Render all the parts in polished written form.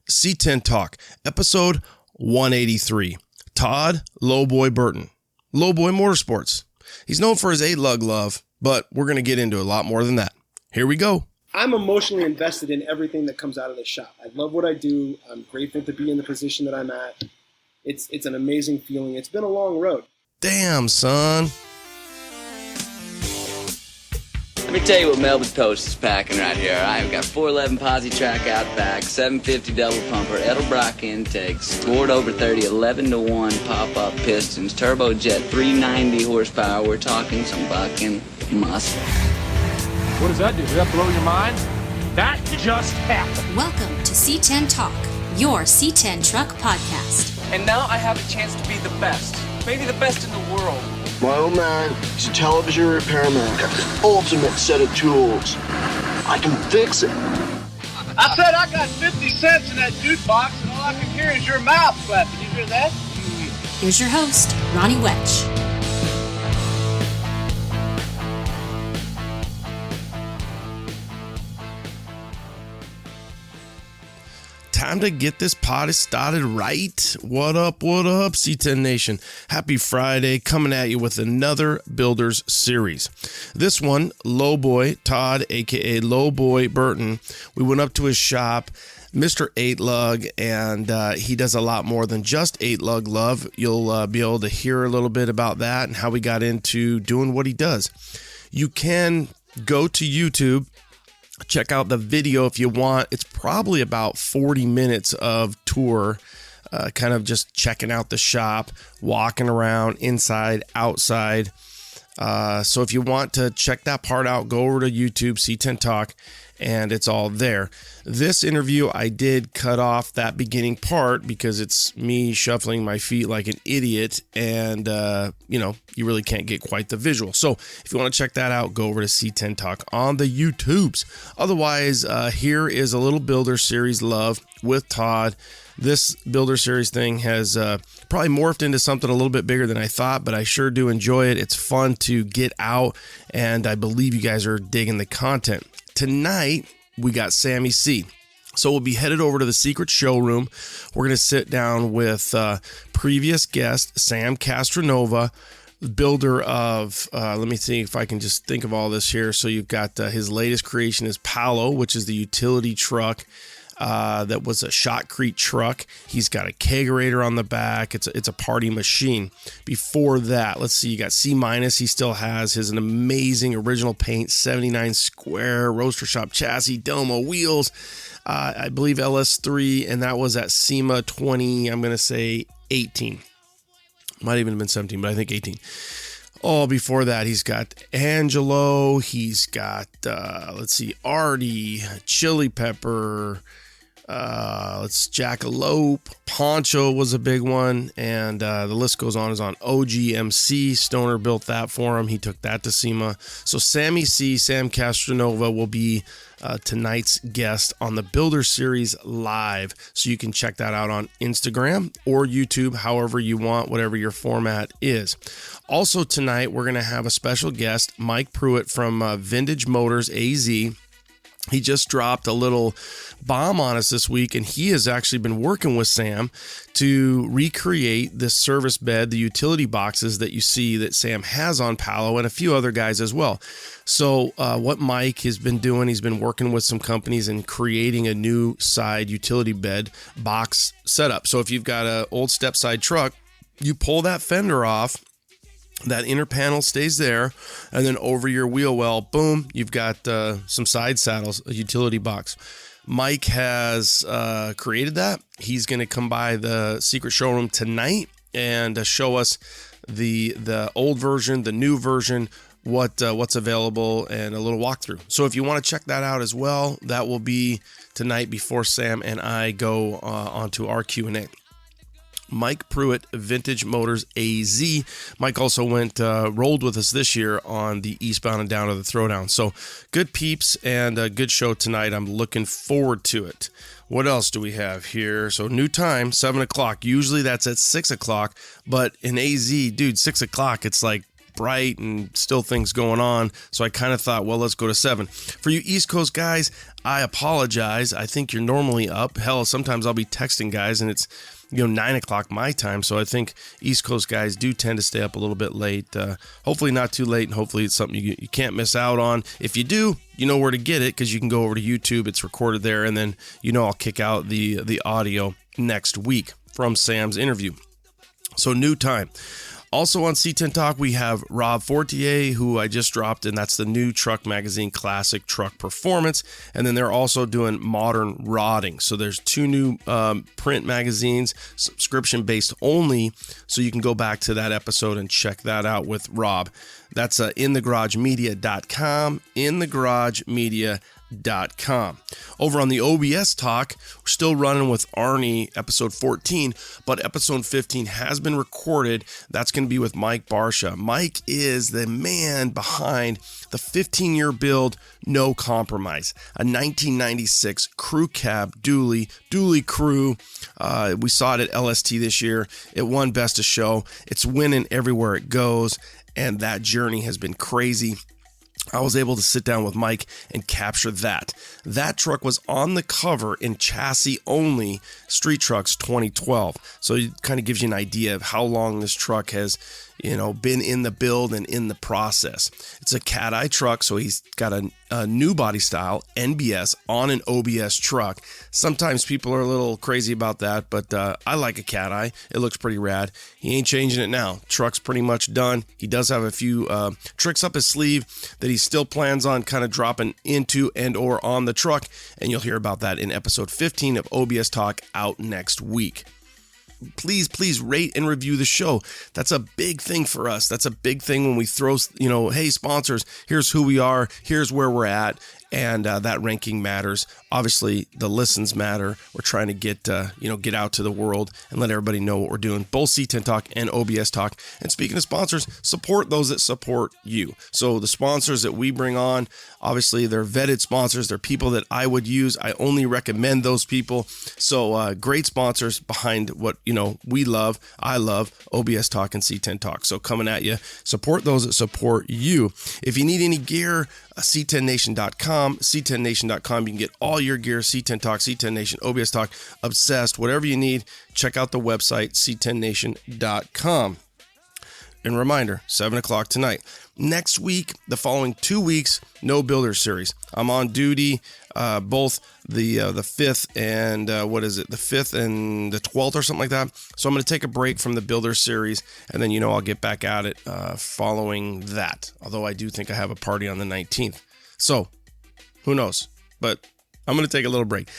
C10 Talk, episode 183. Todd Lowboy Burton, Lowboy Motorsports. He's known for his 8-lug love, but we're going to get into a lot more than that. Here we go. I'm emotionally invested in everything that comes out of this shop. I love what I do. I'm grateful to be in the position that I'm at. It's an amazing feeling. It's been a long road. Damn, son. Let me tell you what Melbourne Toast is packing right here. All right, we've got 411 posi track out back, 750 double pumper, Edelbrock intakes, scored over 30, 11-1 pop-up pistons, turbojet, 390 horsepower. We're talking some fucking muscle. What does that do? Does that blow your mind? That just happened. Welcome to C10 Talk, your C10 truck podcast. And now I have a chance to be the best, maybe the best in the world. My old man, he's a television repairman. Got this ultimate set of tools. I can fix it. I said I got 50 cents in that jukebox, and all I can hear is your mouth flapping. You hear that? Here's your host, Ronnie Welch. Time to get this party started right. What up, C10 Nation? Happy Friday, coming at you with another Builders series. This one, Lowboy, Todd, aka Lowboy Burton, we went up to his shop, Mr. 8-Lug, and he does a lot more than just 8-Lug love. You'll be able to hear a little bit about that and how we got into doing what he does. You can go to YouTube, check out the video if you want. It's probably about 40 minutes of tour, kind of just checking out the shop, walking around inside, outside. So if you want to check that part out, go over to YouTube, C10 Talk, and it's all there. This interview, I did cut off that beginning part because it's me shuffling my feet like an idiot, and you really can't get quite the visual. So if you want to check that out, go over to C10 Talk on the YouTubes. Otherwise, here is a little Builder Series love with Todd. This Builder Series thing has probably morphed into something a little bit bigger than I thought, but I sure do enjoy it. It's fun to get out, and I believe you guys are digging the content. Tonight, we got Sammy C. So we'll be headed over to the secret showroom. We're going to sit down with previous guest, Sam Castronova, builder of, let me see if I can just think of all this here. So you've got his latest creation is Palo, which is the utility truck. That was a shotcrete truck. He's got a kegerator on the back. It's a party machine. Before that, let's see, you got C-. He still has an amazing original paint, 79 square roaster shop chassis, Domo wheels, I believe LS3, and that was at SEMA 20, I'm going to say 18. Might even have been 17, but I think 18. Oh, before that, he's got Angelo, he's got, Artie, Chili Pepper, Jackalope, Poncho was a big one, and the list goes on. Is on OGMC. Stoner built that for him. He took that to SEMA. So Sammy C, Sam Castronova will be tonight's guest on the Builder Series live. So you can check that out on Instagram or YouTube, however you want, whatever your format is. Also tonight, we're going to have a special guest, Mike Pruitt from Vintage Motors AZ. He just dropped a little bomb on us this week, and he has actually been working with Sam to recreate this service bed, the utility boxes that you see that Sam has on Palo, and a few other guys as well. So what Mike has been doing, he's been working with some companies and creating a new side utility bed box setup. So if you've got an old step side truck, you pull that fender off, that inner panel stays there, and then over your wheel well, boom, you've got some side saddles, a utility box. Mike has created that. He's going to come by the secret showroom tonight and show us the old version, the new version, what's available, and a little walkthrough. So if you want to check that out as well, that will be tonight before Sam and I go onto our Q&A. Mike Pruitt, Vintage Motors AZ. Mike also rolled with us this year on the Eastbound and Down to the Throwdown. So good peeps and a good show tonight. I'm looking forward to it. What else do we have here? So new time, 7 o'clock. Usually that's at 6 o'clock, but in AZ, dude, 6 o'clock, it's like bright and still things going on. So I kind of thought, well, let's go to 7. For you East Coast guys, I apologize. I think you're normally up. Hell, sometimes I'll be texting guys and it's 9 o'clock my time. So I think East Coast guys do tend to stay up a little bit late. Hopefully not too late, and hopefully it's something you can't miss out on. If you do, you know where to get it because you can go over to YouTube. It's recorded there, and then I'll kick out the audio next week from Sam's interview. So new time. Also on C10 Talk, we have Rob Fortier, who I just dropped, and that's the new Truck Magazine Classic Truck Performance. And then they're also doing Modern Rodding. So there's 2 new print magazines, subscription-based only, so you can go back to that episode and check that out with Rob. That's inthegaragemedia.com, inthegaragemedia.com. Over on the OBS Talk, we're still running with Arnie, episode 14, but episode 15 has been recorded. That's going to be with Mike Barsha. Mike is the man behind the 15-year build, No Compromise, a 1996 crew cab dually crew. We saw it at LST this year. It won Best of Show. It's winning everywhere it goes, and that journey has been crazy. I was able to sit down with Mike and capture that. That truck was on the cover in chassis only, Street Trucks 2012. So it kind of gives you an idea of how long this truck has, been in the build and in the process. It's a cat eye truck, so he's got a new body style, NBS, on an OBS truck. Sometimes people are a little crazy about that, but I like a cat eye. It looks pretty rad. He ain't changing it now. Truck's pretty much done. He does have a few tricks up his sleeve that he still plans on kind of dropping into and or on the truck, and you'll hear about that in episode 15 of OBS Talk out next week. Please rate and review the show. That's a big thing for us. That's a big thing when we throw, hey, sponsors, here's who we are, here's where we're at, and that ranking matters. Obviously, the listens matter. We're trying to get out to the world and let everybody know what we're doing, both C10 Talk and OBS Talk. And speaking of sponsors, support those that support you. So the sponsors that we bring on, obviously, they're vetted sponsors. They're people that I would use. I only recommend those people. So great sponsors behind what, we love. I love OBS Talk and C10 Talk. So coming at you, support those that support you. If you need any gear, C10Nation.com, C10Nation.com. You can get all your gear, C10 Talk, C10 Nation, OBS Talk, Obsessed, whatever you need. Check out the website, C10Nation.com. And reminder, 7 o'clock tonight. Next week, the following 2 weeks, no Builder Series. I'm on duty both the 5th and the 5th and the 12th or something like that. So I'm going to take a break from the Builder Series, and then I'll get back at it following that. Although I do think I have a party on the 19th. So who knows? But I'm going to take a little break,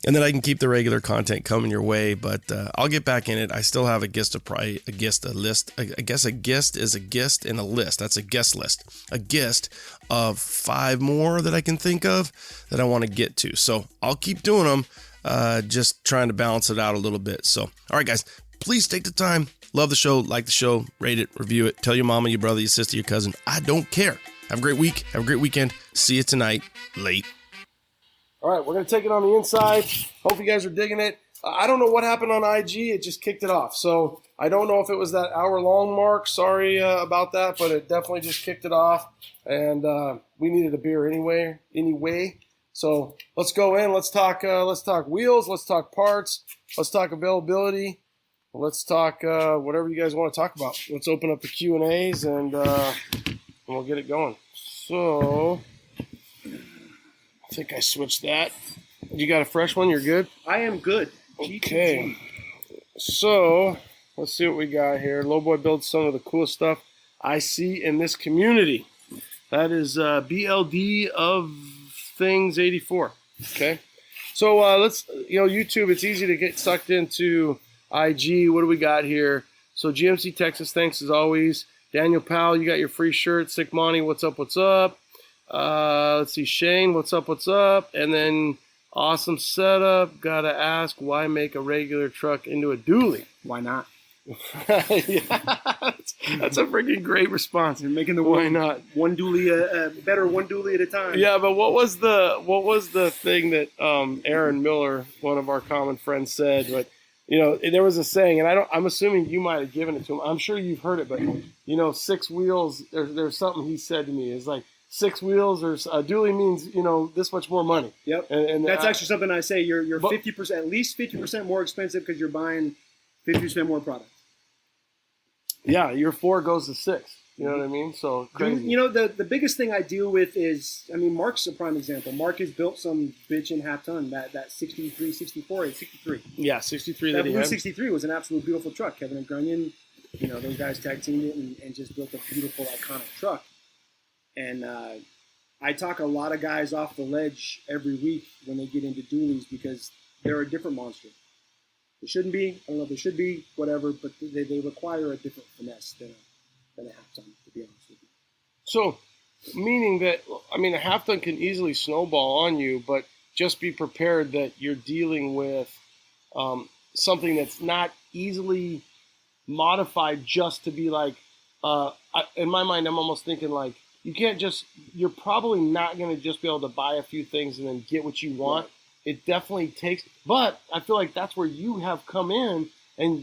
and then I can keep the regular content coming your way, but I'll get back in it. I still have a guest is a guest in a list. That's a guest list. A guest of 5 more that I can think of that I want to get to. So I'll keep doing them, just trying to balance it out a little bit. So, all right, guys, please take the time. Love the show, like the show, rate it, review it. Tell your mama, your brother, your sister, your cousin. I don't care. Have a great week. Have a great weekend. See you tonight. Late. All right, we're going to take it on the inside. Hope you guys are digging it. I don't know what happened on IG. It just kicked it off. So I don't know if it was that hour-long mark. Sorry about that, but it definitely just kicked it off. And we needed a beer anyway. So let's go in. Let's talk wheels. Let's talk parts. Let's talk availability. Let's talk whatever you guys want to talk about. Let's open up the Q&As and we'll get it going. So I think I switched that. You got a fresh one? You're good? I am good. Okay. So let's see what we got here. Lowboy builds some of the coolest stuff I see in this community. That is BLD of Things 84. Okay. So let's, YouTube, it's easy to get sucked into IG. What do we got here? So GMC Texas, thanks as always. Daniel Powell, you got your free shirt. Sick Monty, what's up, what's up? Let's see, Shane, what's up, what's up? And then awesome setup. Gotta ask, why make a regular truck into a dually? Why not? Yeah, that's a freaking great response. You're making the why not one dually better one dually at a time. Yeah, but what was the thing that Aaron Miller, one of our common friends, said? But You know, there was a saying, and I'm assuming you might have given it to him. I'm sure you've heard it, but you know, 6 wheels. There's something he said to me. It's like 6 wheels or dually means this much more money. Yep. And that's actually something I say. You're 50%, at least 50% more expensive because you're buying 50% more product. Yeah, your 4 goes to 6. You know what I mean? So crazy. You know, the biggest thing I deal with is, I mean, Mark's a prime example. Mark has built some bitch in half ton, that 63, 64, and 63. Yeah, 63 That he blue had. 63 was an absolute beautiful truck. Kevin and Grunion, those guys tag teamed it and just built a beautiful, iconic truck. And I talk a lot of guys off the ledge every week when they get into dualies because they're a different monster. They shouldn't be. I don't know if they should be, whatever, but they require a different finesse than a half ton, to be honest with you. So, meaning that, I mean, a half ton can easily snowball on you, but just be prepared that you're dealing with something that's not easily modified just to be like, in my mind, I'm almost thinking like, you're probably not going to just be able to buy a few things and then get what you want. Right. It definitely takes, but I feel like that's where you have come in. And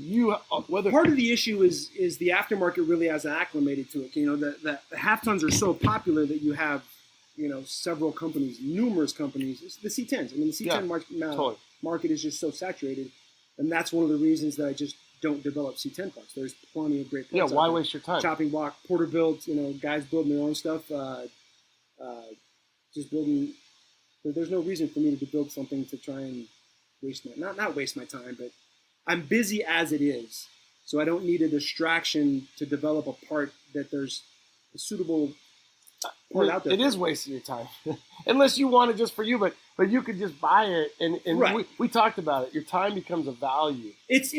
part of the issue is the aftermarket really hasn't acclimated to it. The half tons are so popular that you have, several companies, numerous companies. It's the C10s. I mean, the C10 market is just so saturated, and that's one of the reasons that I just don't develop C10 parts. There's plenty of great parts. Yeah, why waste your time? Chopping block, porter builds. Guys building their own stuff. Just building. There's no reason for me to build something to try and not waste my time, but I'm busy as it is, so I don't need a distraction to develop a part that there's a suitable part out there. It is wasting your time, unless you want it just for you. But you could just buy it, and right. we talked about it. Your time becomes a value. It's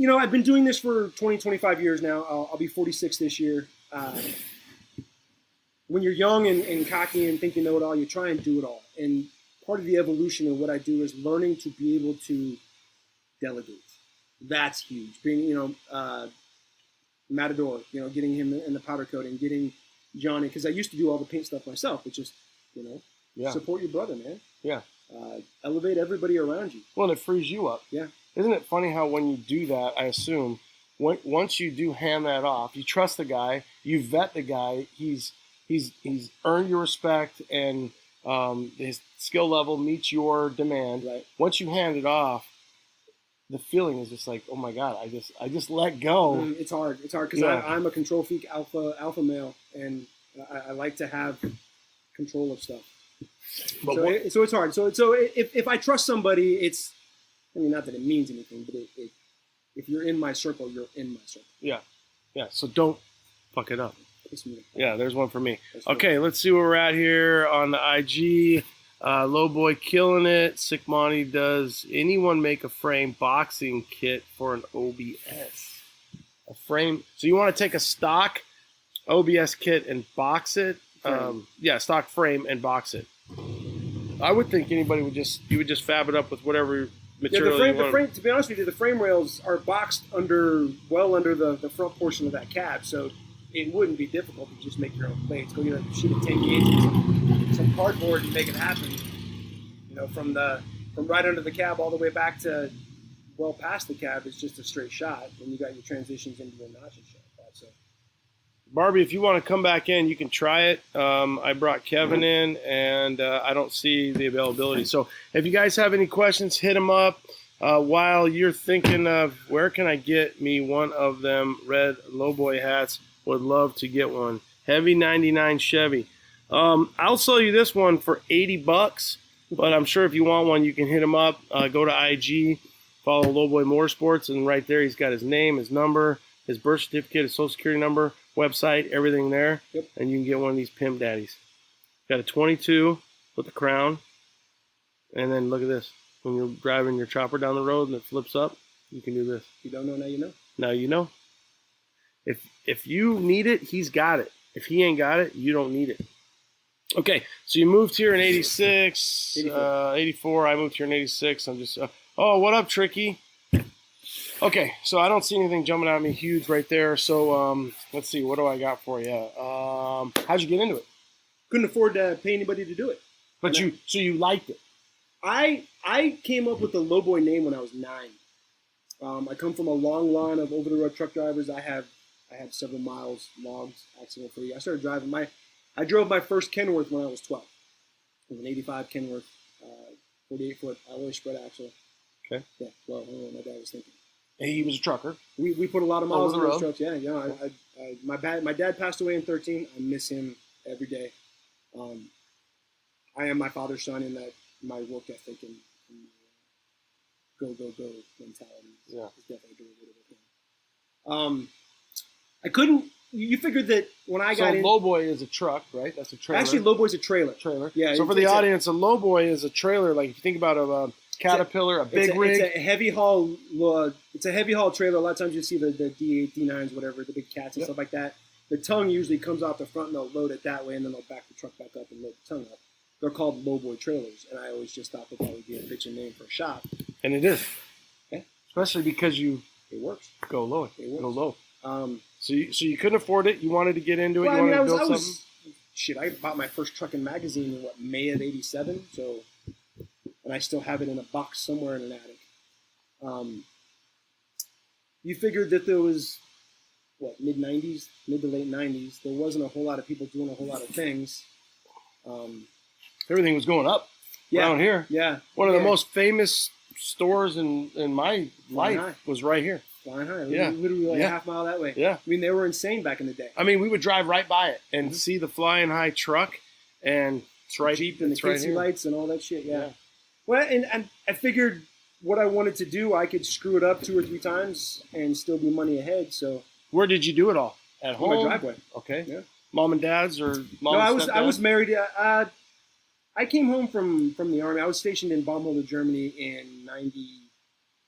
I've been doing this for 25 years now. I'll be 46 this year. When you're young and cocky and think you know it all, you try and do it all. And part of the evolution of what I do is learning to be able to delegate. That's huge. Being, Matador, getting him in the powder coating, getting Johnny, because I used to do all the paint stuff myself, but just, support your brother, man. Yeah. Elevate everybody around you. Well, and it frees you up. Yeah. Isn't it funny how when you do that, I assume, once you do hand that off, you trust the guy, you vet the guy, he's earned your respect, and his skill level meets your demand. Right. Once you hand it off, the feeling is just like, oh my God, I just let go. It's hard because I'm a control freak, alpha male, and I like to have control of stuff. But so it's hard. So if I trust somebody, it's, I mean, not that it means anything, but if you're in my circle, you're in my circle. Yeah. So don't fuck it up. Yeah, there's one for me. Okay, let's see where we're at here on the IG. Lowboy killing it. Sick Monty, does anyone make a frame boxing kit for an OBS? A frame. So you want to take a stock OBS kit and box it? Stock frame and box it. I would think anybody would just fab it up with whatever material. Yeah, the frame. To be honest with you, the frame rails are boxed under the front portion of that cab, so it wouldn't be difficult to just make your own blades. Go get a sheet of 10 gauge, some cardboard, and make it happen. From right under the cab all the way back to well past the cab is just a straight shot. And you got your transitions into your notch and shit like that. So, Barbie, if you want to come back in, you can try it. I brought Kevin in, and I don't see the availability. So if you guys have any questions, hit them up. While you're thinking of where can I get me one of them red Lowboy hats, would love to get one. Heavy 99 Chevy. I'll sell you this one for $80, but I'm sure if you want one, you can hit him up. Go to IG, follow Lowboy Motorsports, and right there he's got his name, his number, his birth certificate, his social security number, website, everything there. Yep. And you can get one of these pimp daddies. Got a 22 with the crown, and then look at this. When you're driving your chopper down the road and it flips up, you can do this. You don't know, now you know. Now you know. If you need it, he's got it. If he ain't got it, you don't need it. Okay, so you moved here in 86, 84. I moved here in 86. I'm just, what up, Tricky? Okay, so I don't see anything jumping out at me huge right there. So let's see, what do I got for you? How'd you get into it? Couldn't afford to pay anybody to do it. But so you liked it? I came up with the Lowboy name when I was 9. I come from a long line of over-the-road truck drivers. I have several miles logged accident-free. I started driving I drove my first Kenworth when I was 12. It was an 85 Kenworth, 48-foot alloy spread axle. Okay. Yeah, well, I don't know what my dad was thinking. He was a trucker. We put a lot of miles Over on the those road. trucks. Yeah, my dad passed away in 13. I miss him every day. I am my father's son in that my work ethic and go mentality is definitely derivative of him. I couldn't. You figured that when I got in. Lowboy is a truck, right? That's a trailer. Actually, Lowboy's a trailer. Yeah. So for the audience, a Lowboy is a trailer. Like if you think about a Caterpillar, a big rig. It's a heavy haul. It's a heavy haul trailer. A lot of times you see the D8, D9s, whatever, the big cats and stuff like that. The tongue usually comes off the front, and they'll load it that way, and then they'll back the truck back up and load the tongue up. They're called Lowboy trailers, and I always just thought that would be a bitchin' name for a shop. And it is. Yeah. Especially because it works. Go low. It works. Go low. So you couldn't afford it. You wanted to get into it. Well, you wanted to build something. I bought my first trucking magazine in May of '87. So, and I still have it in a box somewhere in an attic. You figured that there was mid to late '90s. There wasn't a whole lot of people doing a whole lot of things. Everything was going up around here. Yeah. One of the most famous stores in my life was right here. Flying High. Yeah. Literally a half mile that way. Yeah. I mean, they were insane back in the day. I mean, we would drive right by it and see the Flying High truck, and it's right. Jeep and the Casey lights and all that shit. Yeah. Yeah. Well, and I figured what I wanted to do, I could screw it up 2 or 3 times and still be money ahead. So where did you do it all? At home? In my driveway. Okay. Yeah. Mom and dad's or mom? No, and I was married. I came home from the Army. I was stationed in Baumholder, Germany in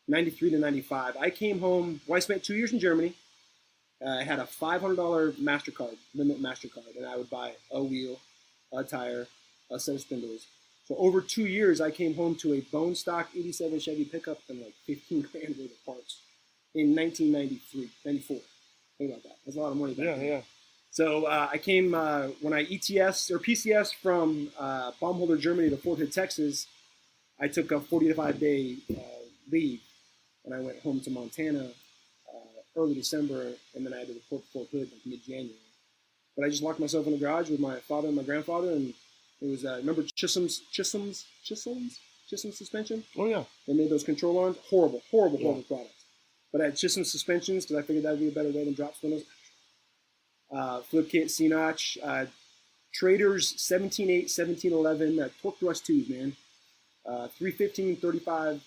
93 to 95. I came home. Well, I spent 2 years in Germany. I had a $500 MasterCard, limit MasterCard, and I would buy a wheel, a tire, a set of spindles. So over 2 years, I came home to a bone stock 87 Chevy pickup and like 15 grand worth of parts in 94. Think about that. That's a lot of money back then. Yeah. So I came when I ETS or PCS from Baumholder, Germany to Fort Hood, Texas. I took a 45-day leave, and I went home to Montana early December, and then I had to report to Fort Hood like mid-January. But I just locked myself in the garage with my father and my grandfather, and it was remember Chisholm's suspension? Oh yeah. They made those control arms. Horrible products. But I had Chisholm's suspensions because I figured that would be a better way than drop spindles. Flip kit, C-notch, Traders 17.8, 17.11, torque thrust tubes, man. 315, 35,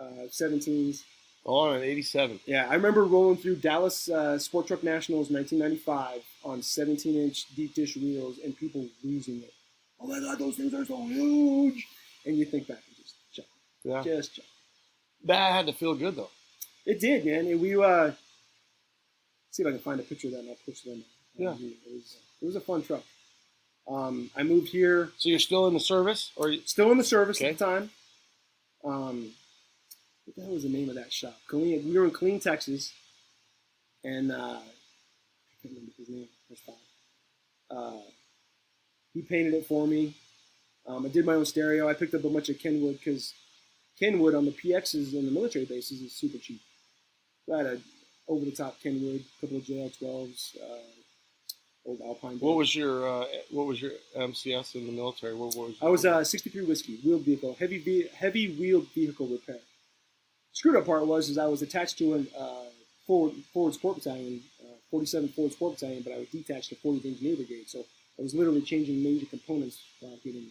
17s. Oh, an 87. Yeah, I remember rolling through Dallas Sport Truck Nationals 1995 on 17-inch deep dish wheels and people losing it. Oh my God, those things are so huge! And you think back and just chuckle. Yeah. Just chuckle. That had to feel good though. It did, man. And we see if I can find a picture of that and I'll post it on. Yeah. It was a fun truck. I moved here. So you're still in the service, or still in the service at the time? What the hell was the name of that shop? We were in Killeen, Texas, and I can't remember his name. He painted it for me. I did my own stereo. I picked up a bunch of Kenwood because Kenwood on the PXs and the military bases is super cheap. So I had a over-the-top Kenwood, a couple of JL12s, old Alpine. What was your MCS in the military? What was I was 63 whiskey, wheeled vehicle, heavy wheeled vehicle repair. Screwed up part was I was attached to a forward sport battalion, 47 forward sport battalion, but I was detached to 40th Engineer Brigade, so I was literally changing major components while getting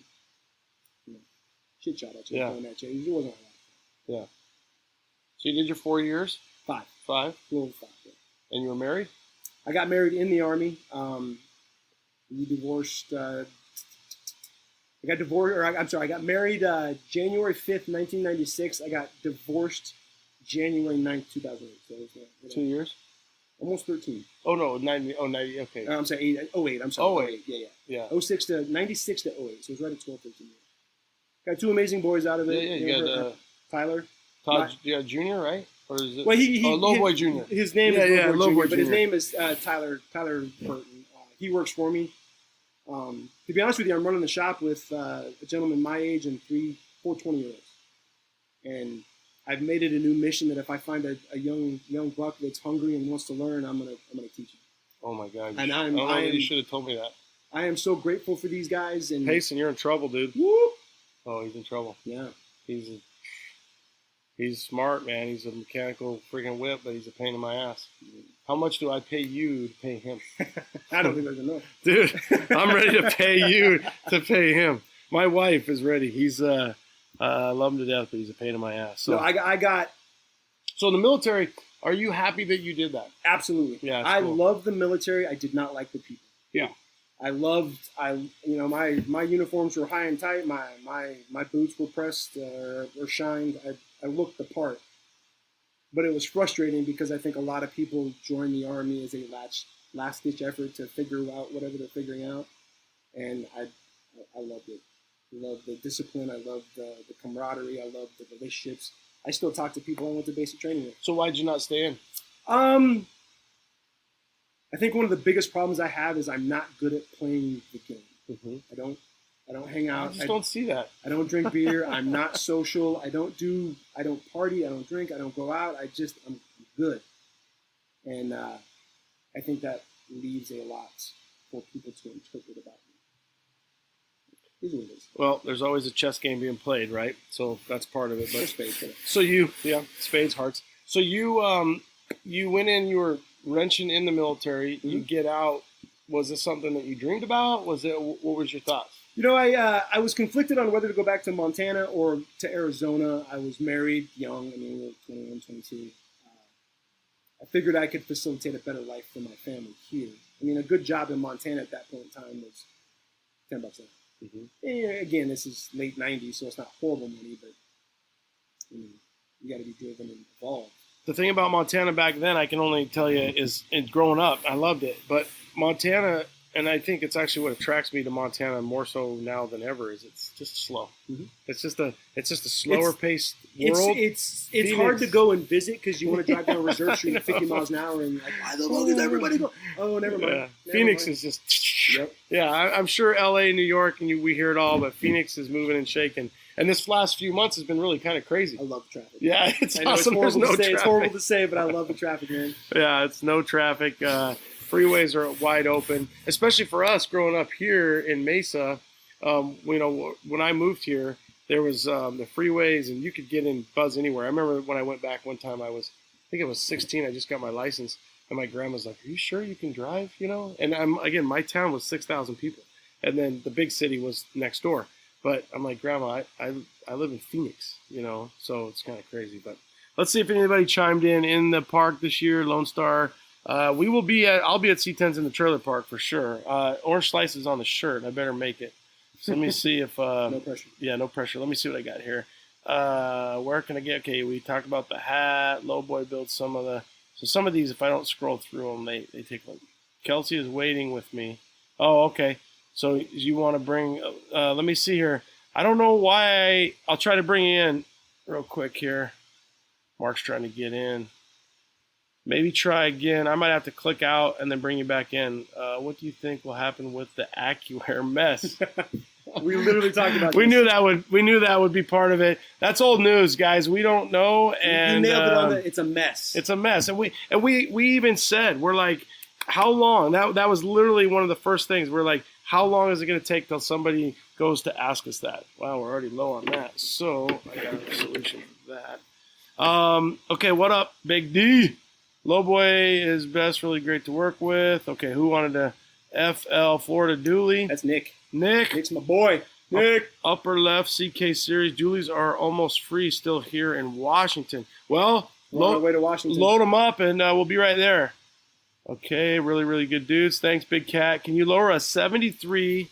shit shot at you. Yeah. That it wasn't a lot. Yeah. So you did your 4 years? 5. 5? A little 5, yeah. And you were married? I got married in the Army. We divorced. I got married January 5th, 1996. I got divorced January 9th, 2008. So it was, 2 years? Almost 13. Oh, no, 90, okay. I'm sorry, 08. I'm sorry. 08. Yeah. 06 to 96 to 08. So it was right at 12, 13 years. Got 2 amazing boys out of it. Yeah, you got Tyler. Todd, Jr., right? Or is it? Well, Lowboy Jr. His name is Lowboy Jr., but his Jr. name is Tyler Burton. He works for me. To be honest with you, I'm running the shop with a gentleman my age and 4 20-year-olds. And I've made it a new mission that if I find a young buck that's hungry and wants to learn, I'm gonna teach him. Oh my God! You should have told me that. I am so grateful for these guys. And Payson, you're in trouble, dude. Whoop. Oh, he's in trouble. Yeah. He's smart, man. He's a mechanical freaking whip, but he's a pain in my ass. How much do I pay you to pay him? I don't think there's enough. Dude, I'm ready to pay you to pay him. My wife is ready. He's I love him to death, but he's a pain in my ass. So no, I got. So in the military, are you happy that you did that? Absolutely. Yeah. I cool. love the military. I did not like the people. Yeah. My uniforms were high and tight. My boots were pressed or shined. I looked the part, but it was frustrating because I think a lot of people join the Army as a last ditch effort to figure out whatever they're figuring out, and I loved it. I loved the discipline. I loved the camaraderie. I loved the relationships. I still talk to people I went to basic training with. So why'd you not stay in? I think one of the biggest problems I have is I'm not good at playing the game. Mm-hmm. I don't hang out. I just don't see that. I don't drink beer. I'm not social. I don't party. I don't drink. I don't go out. I'm good. And I think that leaves a lot for people to interpret about me. Is what it is. Well, there's always a chess game being played, right? So that's part of it. But spades. So spades, hearts. So you went in. You were wrenching in the military. Mm-hmm. You get out. Was this something that you dreamed about? What was your thoughts? I was conflicted on whether to go back to Montana or to Arizona. I was married young. I mean, we were 21, 22. I figured I could facilitate a better life for my family here. I mean, a good job in Montana at that point in time was $10 an hour. Mm-hmm. And again, this is late 90s, so it's not horrible money, but you got to be driven and involved. The thing about Montana back then, I can only tell you, is growing up, I loved it. But Montana, and I think it's actually what attracts me to Montana more so now than ever, is it's just slow. Mm-hmm. It's just a slower paced world. It's hard to go and visit because you want to drive down Reserve Street at 50 miles an hour and you're like, why the fuck is everybody going? Oh, never mind. Yeah. Phoenix is just, yeah. I'm sure L.A., New York, and we hear it all, but Phoenix is moving and shaking. And this last few months has been really kind of crazy. I love the traffic. Yeah, it's awesome. It's horrible to say, but I love the traffic, man. Yeah, it's no traffic. Freeways are wide open, especially for us growing up here in Mesa. When I moved here, there was the freeways, and you could get in buzz anywhere. I remember when I went back one time, I think I was 16. I just got my license, and my grandma's like, "Are you sure you can drive?" And my town was 6,000 people, and then the big city was next door. But I'm like, Grandma, I live in Phoenix, so it's kind of crazy. But let's see if anybody chimed in the park this year, Lone Star. I'll be at C10s in the trailer park for sure. Orange Slice is on the shirt. I better make it. So let me see if no pressure. Yeah, no pressure. Let me see what I got here. Where can I get? Okay, we talked about the hat. Lowboy built some of these. If I don't scroll through them, they take like. Kelsey is waiting with me. Oh, okay. So you want to bring? Let me see here. I don't know why. I'll try to bring you in real quick here. Mark's trying to get in. Maybe try again. I might have to click out and then bring you back in. What do you think will happen with the AccuAir mess? We literally talked about. We knew that would be part of it. That's old news, guys. We don't know. And you nailed it on it's a mess. It's a mess. And we even said, we're like, how long? That was literally one of the first things. We're like, how long is it going to take till somebody goes to ask us that? Wow, we're already low on that. So I got a solution for that. Okay, what up, Big D? Lowboy is best, really great to work with. Okay, who wanted to FL Florida Dooley? That's Nick. Nick's my boy. Nick. Upper left CK series. Doolies are almost free still here in Washington. Well, on our way to Washington. Load them up and we'll be right there. Okay, really, really good dudes. Thanks, Big Cat. Can you lower a 73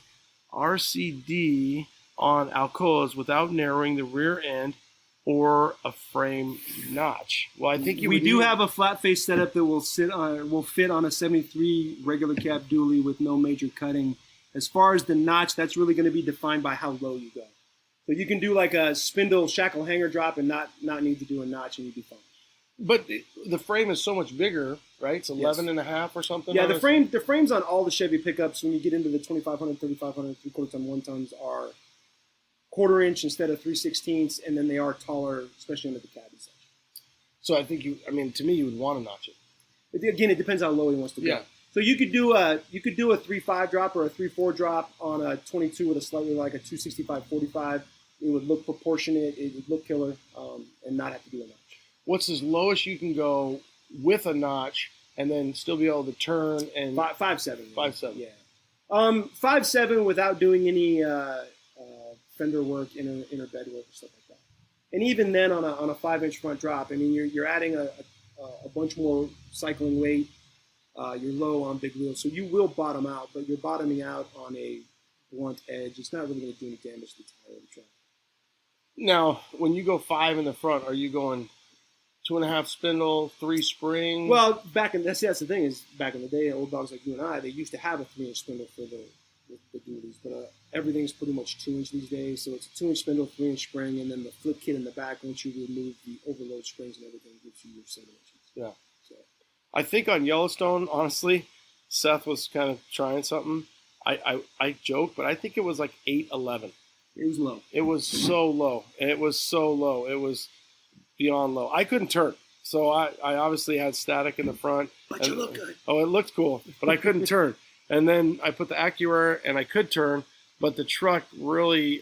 RCD on Alcoas without narrowing the rear end or a frame notch? Well, I think we do have a flat face setup that will fit on a 73 regular cab dually with no major cutting. As far as the notch, that's really going to be defined by how low you go. So you can do like a spindle shackle hanger drop and not need to do a notch and you'd be fine. But the frame is so much bigger, right? It's 11 and a half or something. Yeah, the frames on all the Chevy pickups when you get into the 2500, 3500, 3/4 ton, 1 tons are 1/4 inch instead of 3/16, and then they are taller, especially under the cab and such. So I think to me, you would want to notch it. Again, it depends how low he wants to go. Yeah. So you could do a 3.5 drop or a 3.4 drop on a 22 with a slightly like a 265/45. It would look proportionate. It would look killer, and not have to do a notch. What's as lowest you can go with a notch and then still be able to turn and 5.7. 5.7. Yeah. 5.7 without doing any fender work, inner bed work, or stuff like that. And even then, on a 5-inch front drop, I mean, you're adding a bunch more cycling weight. You're low on big wheels, so you will bottom out, but you're bottoming out on a blunt edge. It's not really going to do any damage to the tire or the track. Now, when you go 5 in the front, are you going 2.5 spindle, 3 spring? Well, that's the thing is, back in the day, old dogs like you and I, they used to have a 3-inch spindle for the dualies, but everything's pretty much 2-inch these days. So it's a 2-inch spindle, 3-inch spring, and then the flip kit in the back, once you remove the overload springs and everything, gives you your 7 inches. Yeah. So I think on Yellowstone, honestly, Seth was kind of trying something. I joke, but I think it was like 8.11. It was low. It was so low. It was so low. It was beyond low. I couldn't turn. So I obviously had static in the front. But you look good. Oh, it looked cool, but I couldn't turn. And then I put the AccuAir, and I could turn, but the truck really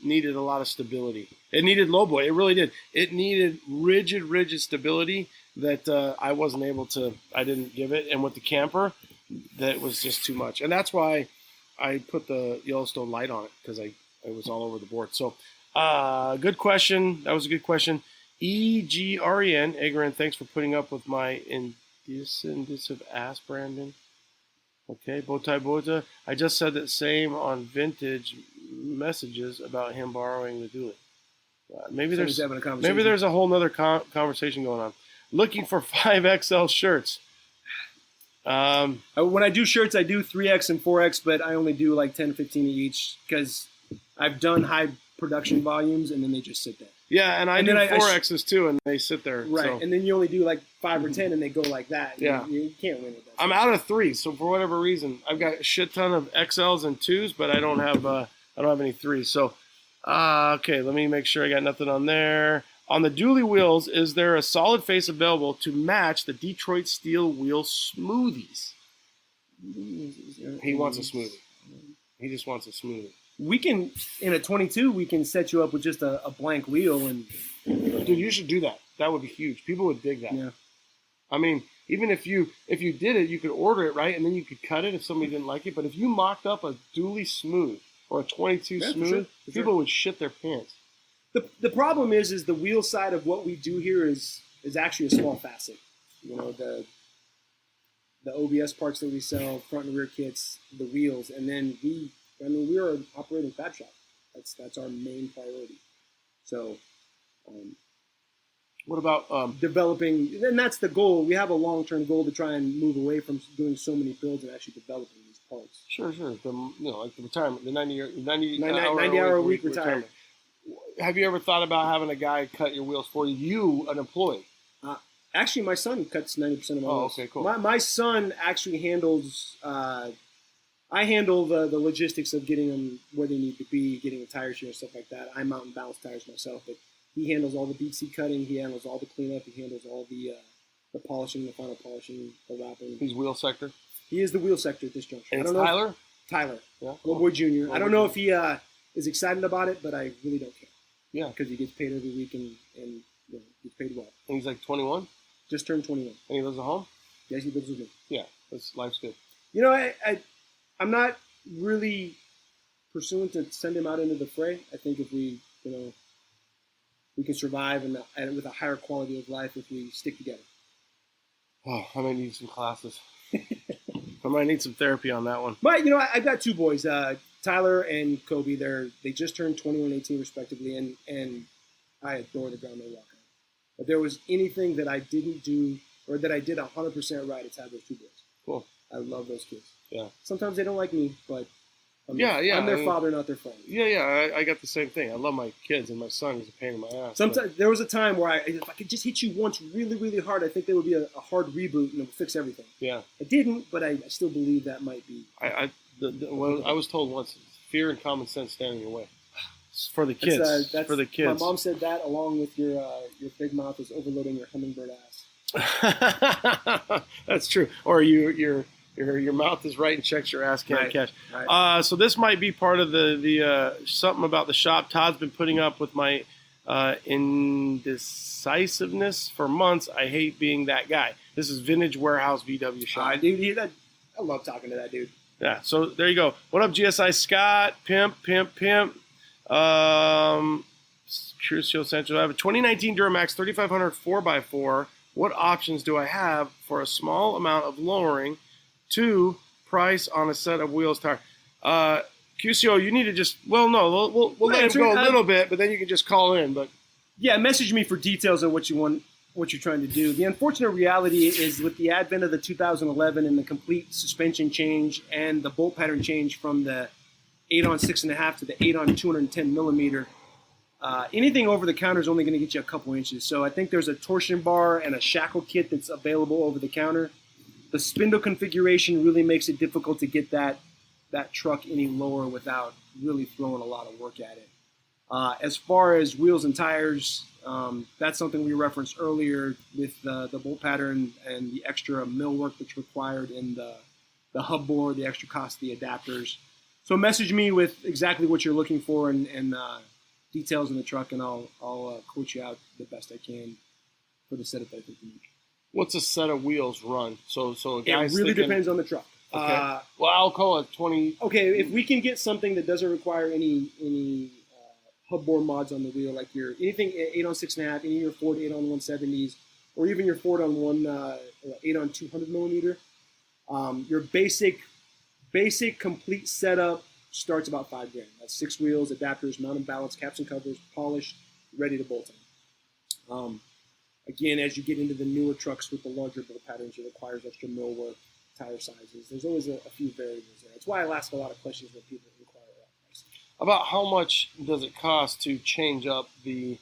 needed a lot of stability. It needed Lowboy. It really did. It needed rigid stability that I wasn't able to. I didn't give it. And with the camper, that was just too much. And that's why I put the Yellowstone light on it, because it was all over the board. So good question. That was a good question. EGREN, Egren, thanks for putting up with my indecisive ass, Brandon. Okay, Bowtie. I just said that same on vintage messages about him borrowing the dually. Maybe there's a whole nother conversation going on. Looking for 5XL shirts. When I do shirts, I do 3X and 4X, but I only do like 10, 15 each because I've done high production volumes and then they just sit there. Yeah, and I do 4Xs too, and they sit there. Right, so. And then you only do like 5 or 10, and they go like that. Yeah, you can't win with that. I'm out of 3, so for whatever reason, I've got a shit ton of XLs and 2s, but I don't have any 3s. So, okay, let me make sure I got nothing on there. On the dually wheels, is there a solid face available to match the Detroit Steel Wheel Smoothies? He wants a smoothie. He just wants a smoothie. We can, in a 22, we can set you up with just a blank wheel. And dude, you should do that. That would be huge. People would dig that. Yeah. I mean, even if you did it, you could order it, right? And then you could cut it if somebody didn't like it. But if you mocked up a dually smooth or a 22 smooth, people would shit their pants. The problem is the wheel side of what we do here is actually a small facet. You know, the OBS parts that we sell, front and rear kits, the wheels, and then we are an operating fab shop. That's our main priority. So, what about developing? And that's the goal. We have a long-term goal to try and move away from doing so many builds and actually developing these parts. Sure. Like the retirement, the 90 hour a week retirement. Have you ever thought about having a guy cut your wheels for you, an employee? Actually, my son cuts 90% of my wheels. Okay, cool. My son actually handles. I handle the logistics of getting them where they need to be, getting the tires here and stuff like that. I mount and balance tires myself, but he handles all the beat seat cutting. He handles all the cleanup. He handles all the polishing, the final polishing, the wrapping. He's wheel sector? He is the wheel sector at this juncture. And it's Tyler? Tyler. Yeah. Lowboy Jr. I don't know if he is excited about it, but I really don't care. Yeah. Because he gets paid every week and gets paid well. And he's like 21? Just turned 21. And he lives at home? Yes, he lives with me. Yeah, life's good. You know, I'm not really pursuing to send him out into the fray. I think if we can survive and with a higher quality of life if we stick together. Oh, I might need some classes. I might need some therapy on that one. But, I've got 2 boys, Tyler and Kobe. They just turned 21 and 18 respectively, and I adore the ground they walk on. If there was anything that I didn't do or that I did 100% right, it's have those 2 boys. Cool. I love those kids. Yeah. Sometimes they don't like me, but I'm I'm their father, not their friend. Yeah. I got the same thing. I love my kids, and my son is a pain in my ass. Sometimes there was a time where if I could just hit you once really, really hard, I think there would be a hard reboot and it would fix everything. Yeah. I didn't, but I still believe that might be. I was told once, fear and common sense stand in your way. It's for the kids. That's for the kids. My mom said that along with your big mouth is overloading your hummingbird ass. That's true. Or your mouth is right and checks your ass can't catch. Right. So this might be part of the something about the shop. Todd's been putting up with my indecisiveness for months. I hate being that guy. This is Vintage Warehouse VW shop. Dude, I love talking to that dude. Yeah, so there you go. What up, GSI Scott? Pimp. Crucio Central. I have a 2019 Duramax 3500 4x4. What options do I have for a small amount of lowering to price on a set of wheels tire? QCO, you need to just, we'll let him go a little bit, but then you can just call in. But yeah, message me for details on what you want, what you're trying to do. The unfortunate reality is with the advent of the 2011 and the complete suspension change and the bolt pattern change from the 8 on 6.5 to the 8 on 210 millimeter, anything over the counter is only going to get you a couple inches. So I think there's a torsion bar and a shackle kit that's available over the counter. The spindle configuration really makes it difficult to get that truck any lower without really throwing a lot of work at it. As far as wheels and tires, that's something we referenced earlier with the bolt pattern and the extra mill work that's required in the hub bore, the extra cost, the adapters. So message me with exactly what you're looking for and details in the truck, and I'll quote you out the best I can for the setup that I think you need. What's a set of wheels run? So a guy's it really thinking, depends on the truck. Okay. Alcoa 20. Okay, if we can get something that doesn't require any hub bore mods on the wheel, like your anything 8 on 6.5, any of your Ford 8 on 170s, or even your Ford on 8 on 200 millimeter, your basic complete setup starts about $5,000. That's 6 wheels, adapters, mount and balance, caps and covers, polished, ready to bolt on. Again, as you get into the newer trucks with the larger bolt patterns, it requires extra mill work, tire sizes. There's always a few variables there. That's why I ask a lot of questions when people inquire about price. About how much does it cost to change up the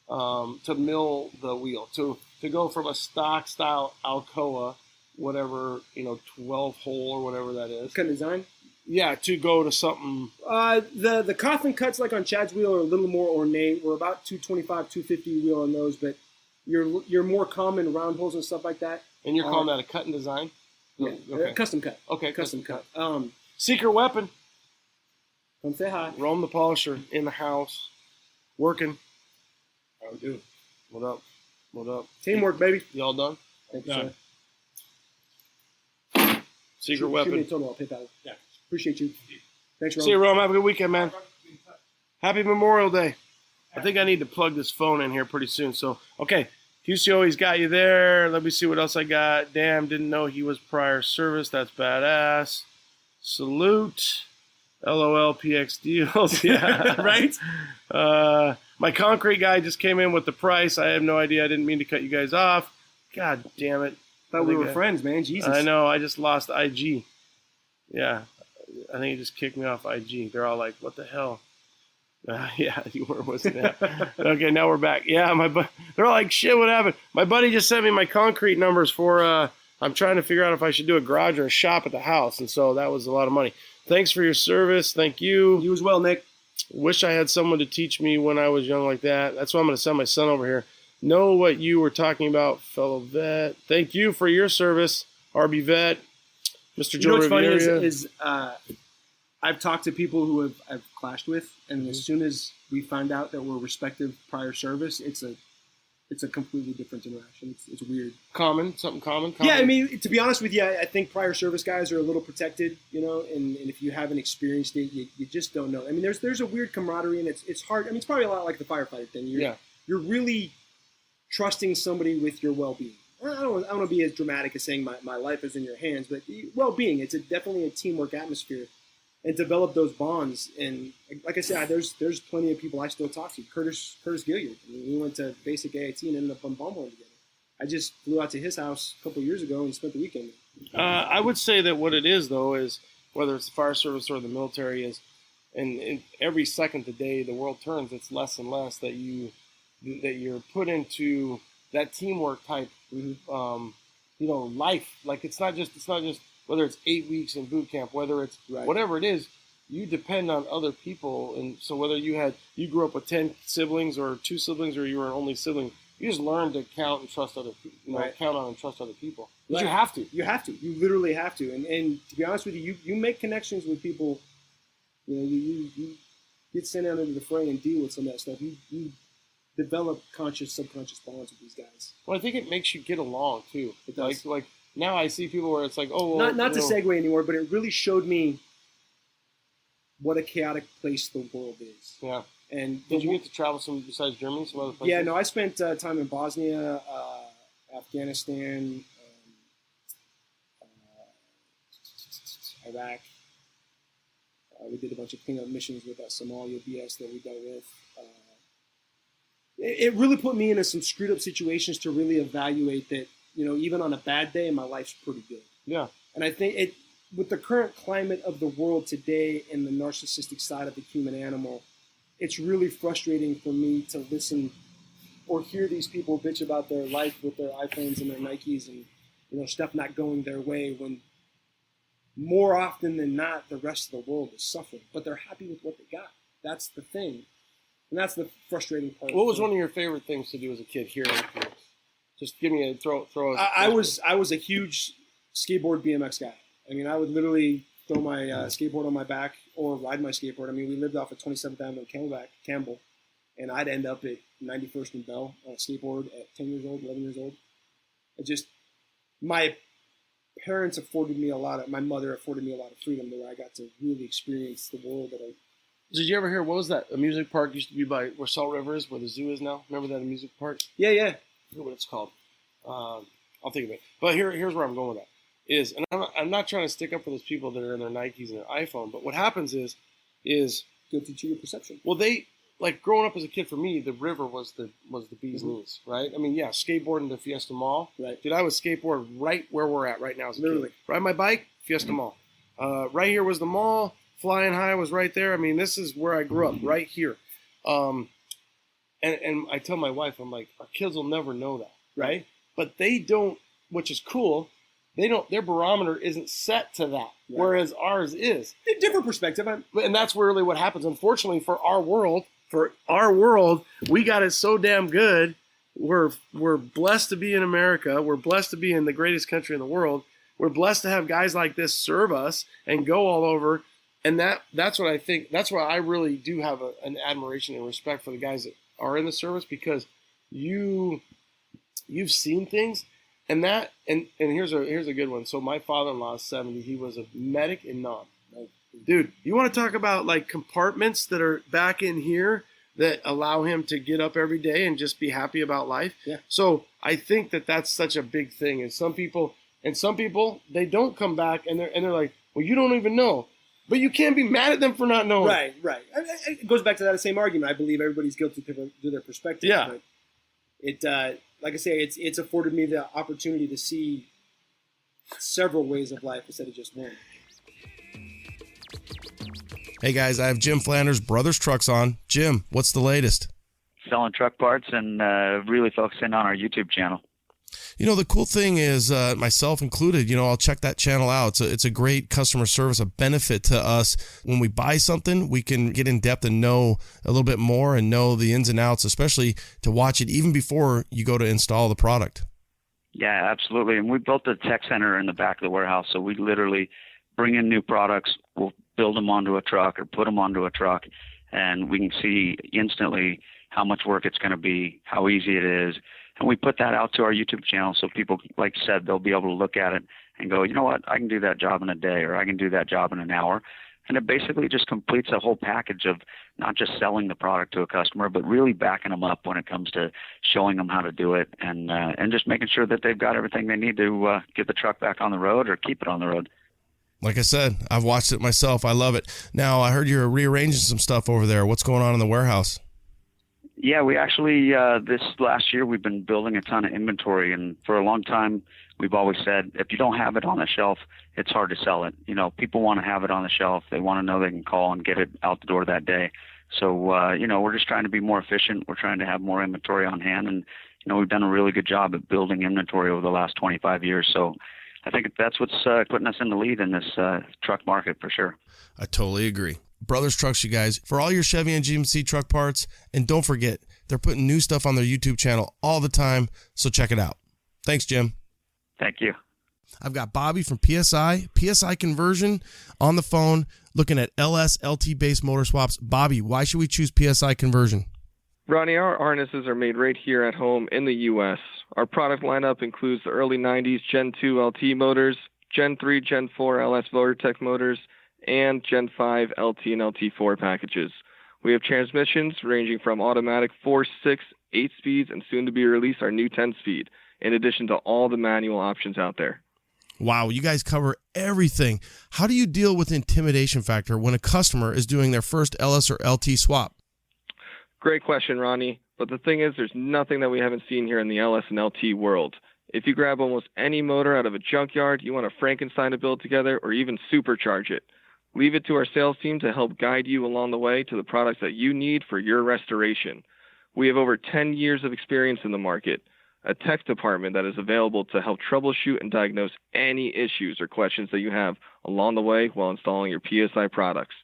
to mill the wheel to go from a stock style Alcoa, whatever 12 hole or whatever that is? What kind of design? Yeah, to go to something. The coffin cuts like on Chad's wheel are a little more ornate. We're about 225, 250 wheel on those, but your more common round holes and stuff like that. And you're calling that a cut and design? Yeah, okay. Custom cut. Okay, custom cut. Secret weapon. Come say hi. Rome the Polisher in the house, working. How do? What up? What up? Teamwork, baby. Y'all done? Thank you, sir. Secret weapon. Shoot me a total. I'll pay that. Yeah. Appreciate you. Thanks, Rome. See you, Rome. Have a good weekend, man. Happy Memorial Day. I think I need to plug this phone in here pretty soon. So, okay. QCO, he's got you there. Let me see what else I got. Damn, didn't know he was prior service. That's badass. Salute. LOL PX deals. Yeah, right? My concrete guy just came in with the price. I have no idea. I didn't mean to cut you guys off. God damn it. Thought we were friends, man. Jesus. I know. I just lost IG. Yeah. I think he just kicked me off IG. They're all like, what the hell? Yeah, you were, wasn't it? Okay, now we're back. Yeah, they're all like, shit, what happened? My buddy just sent me my concrete numbers for, I'm trying to figure out if I should do a garage or a shop at the house. And so that was a lot of money. Thanks for your service. Thank you. You as well, Nick. Wish I had someone to teach me when I was young like that. That's why I'm going to send my son over here. Know what you were talking about, fellow vet. Thank you for your service, RB Vet. Mr. Joe Riviera. What's funny is I've talked to people who I've clashed with, and as soon as we find out that we're respective prior service, it's a completely different interaction. It's weird. Something common. Yeah, I mean, to be honest with you, I think prior service guys are a little protected, and if you haven't experienced it, you just don't know. I mean, there's a weird camaraderie, and it's hard. I mean, it's probably a lot like the firefighter thing. You're really trusting somebody with your well-being. I don't want to be as dramatic as saying my life is in your hands, but well-being, it's definitely a teamwork atmosphere, and develop those bonds. And like I said, there's plenty of people I still talk to. Curtis Gilliard. I mean, we went to basic AIT and ended up on Bumbling together. I just flew out to his house a couple of years ago and spent the weekend. I would say that what it is, though, is whether it's the fire service or the military is, and every second the day the world turns, it's less and less that you're put into that teamwork type, life. Like it's not just whether it's 8 weeks in boot camp, whether it's whatever it is, you depend on other people. And so whether you grew up with 10 siblings or 2 siblings, or you were an only sibling, you just learn to count and trust other people, right. count on and trust other people. But right. you have to. You have to. You literally have to. And to be honest with you, you make connections with people. You get sent out into the fray and deal with some of that stuff. You develop conscious, subconscious bonds with these guys. Well, I think it makes you get along too. It does. Like now I see people where it's like, oh, well, not to segue anymore, but it really showed me what a chaotic place the world is. Yeah. And did you get to travel some besides Germany, some other places? Yeah, no, I spent time in Bosnia, Afghanistan, Iraq. We did a bunch of cleanup missions with that Somalia BS that we dealt with. It really put me into some screwed up situations to really evaluate that, even on a bad day, my life's pretty good. Yeah. And I think with the current climate of the world today and the narcissistic side of the human animal, it's really frustrating for me to listen or hear these people bitch about their life with their iPhones and their Nikes and stuff not going their way, when more often than not the rest of the world is suffering, but they're happy with what they got. That's the thing, and that's the frustrating part. What was one of your favorite things to do as a kid here in Phoenix? Just give me a throw. I was a huge skateboard BMX guy. I mean, I would literally throw my skateboard on my back or ride my skateboard. I mean, we lived off of 27th Avenue Campbell, and I'd end up at 91st and Bell on a skateboard at 10 years old, 11 years old. My parents afforded me my mother afforded me a lot of freedom where I got to really experience the world that I. Did you ever hear, what was that amusement park used to be by where Salt River is, where the zoo is now? Remember that amusement park? Yeah. I forget what it's called. I'll think of it. But here's where I'm going with that. And I'm not trying to stick up for those people that are in their Nikes and their iPhone, but what happens is guilty to your perception. Well, like growing up as a kid, for me, the river was the bee's knees, right? I mean, yeah, skateboarding to Fiesta Mall. Right. Dude, I would skateboard right where we're at right now as a kid. Ride my bike, Fiesta Mall. Right here was the mall. Flying High was right there. I mean, this is where I grew up, right here. And I tell my wife, I'm like, our kids will never know that, right? But they don't, which is cool. Their barometer isn't set to that, whereas ours is. A different perspective. And that's really what happens. Unfortunately, for our world, we got it so damn good. We're blessed to be in America. We're blessed to be in the greatest country in the world. We're blessed to have guys like this serve us and go all over. And that's what I think. That's why I really do have an admiration and respect for the guys that are in the service, because you've seen things. And here's a good one. So my father-in-law is 70. He was a medic in Nam. Dude, you want to talk about like compartments that are back in here that allow him to get up every day and just be happy about life? Yeah. So I think that's such a big thing. And some people they don't come back and they're like, well, you don't even know. But you can't be mad at them for not knowing. Right. It goes back to that same argument. I believe everybody's guilty to their perspective. Yeah. But it, like I say, it's afforded me the opportunity to see several ways of life instead of just one. Hey guys, I have Jim Flanders, Brothers Trucks on. Jim, what's the latest? Selling truck parts and really focusing on our YouTube channel. The cool thing is, myself included, I'll check that channel out. It's a great customer service, a benefit to us. When we buy something, we can get in depth and know a little bit more and know the ins and outs, especially to watch it even before you go to install the product. Yeah, absolutely. And we built a tech center in the back of the warehouse. So we literally bring in new products. We'll build them onto a truck or put them onto a truck, and we can see instantly how much work it's going to be, how easy it is. And we put that out to our YouTube channel so people, like you said, they'll be able to look at it and go, you know what, I can do that job in a day, or I can do that job in an hour. And it basically just completes a whole package of not just selling the product to a customer, but really backing them up when it comes to showing them how to do it and just making sure that they've got everything they need to get the truck back on the road or keep it on the road. Like I said, I've watched it myself. I love it. Now, I heard you're rearranging some stuff over there. What's going on in the warehouse? Yeah, we actually, this last year, we've been building a ton of inventory. And for a long time, we've always said, if you don't have it on the shelf, it's hard to sell it. People want to have it on the shelf. They want to know they can call and get it out the door that day. So, we're just trying to be more efficient. We're trying to have more inventory on hand. And, we've done a really good job at building inventory over the last 25 years. So I think that's what's putting us in the lead in this truck market for sure. I totally agree. Brothers Trucks, you guys, for all your Chevy and GMC truck parts. And don't forget, they're putting new stuff on their YouTube channel all the time, so check it out. Thanks, Jim. Thank you. I've got Bobby from PSI Conversion on the phone looking at LS LT-based motor swaps. Bobby, why should we choose PSI Conversion? Ronnie, our harnesses are made right here at home in the U.S. Our product lineup includes the early 90s Gen 2 LT motors, Gen 3, Gen 4 LS VotorTech motors, and Gen 5 LT and LT4 packages. We have transmissions ranging from automatic 4, 6, 8 speeds, and soon to be released our new 10-speed, in addition to all the manual options out there. Wow, you guys cover everything. How do you deal with intimidation factor when a customer is doing their first LS or LT swap? Great question, Ronnie. But the thing is, there's nothing that we haven't seen here in the LS and LT world. If you grab almost any motor out of a junkyard, you want to Frankenstein it build together, or even supercharge it. Leave it to our sales team to help guide you along the way to the products that you need for your restoration. We have over 10 years of experience in the market, a tech department that is available to help troubleshoot and diagnose any issues or questions that you have along the way while installing your PSI products.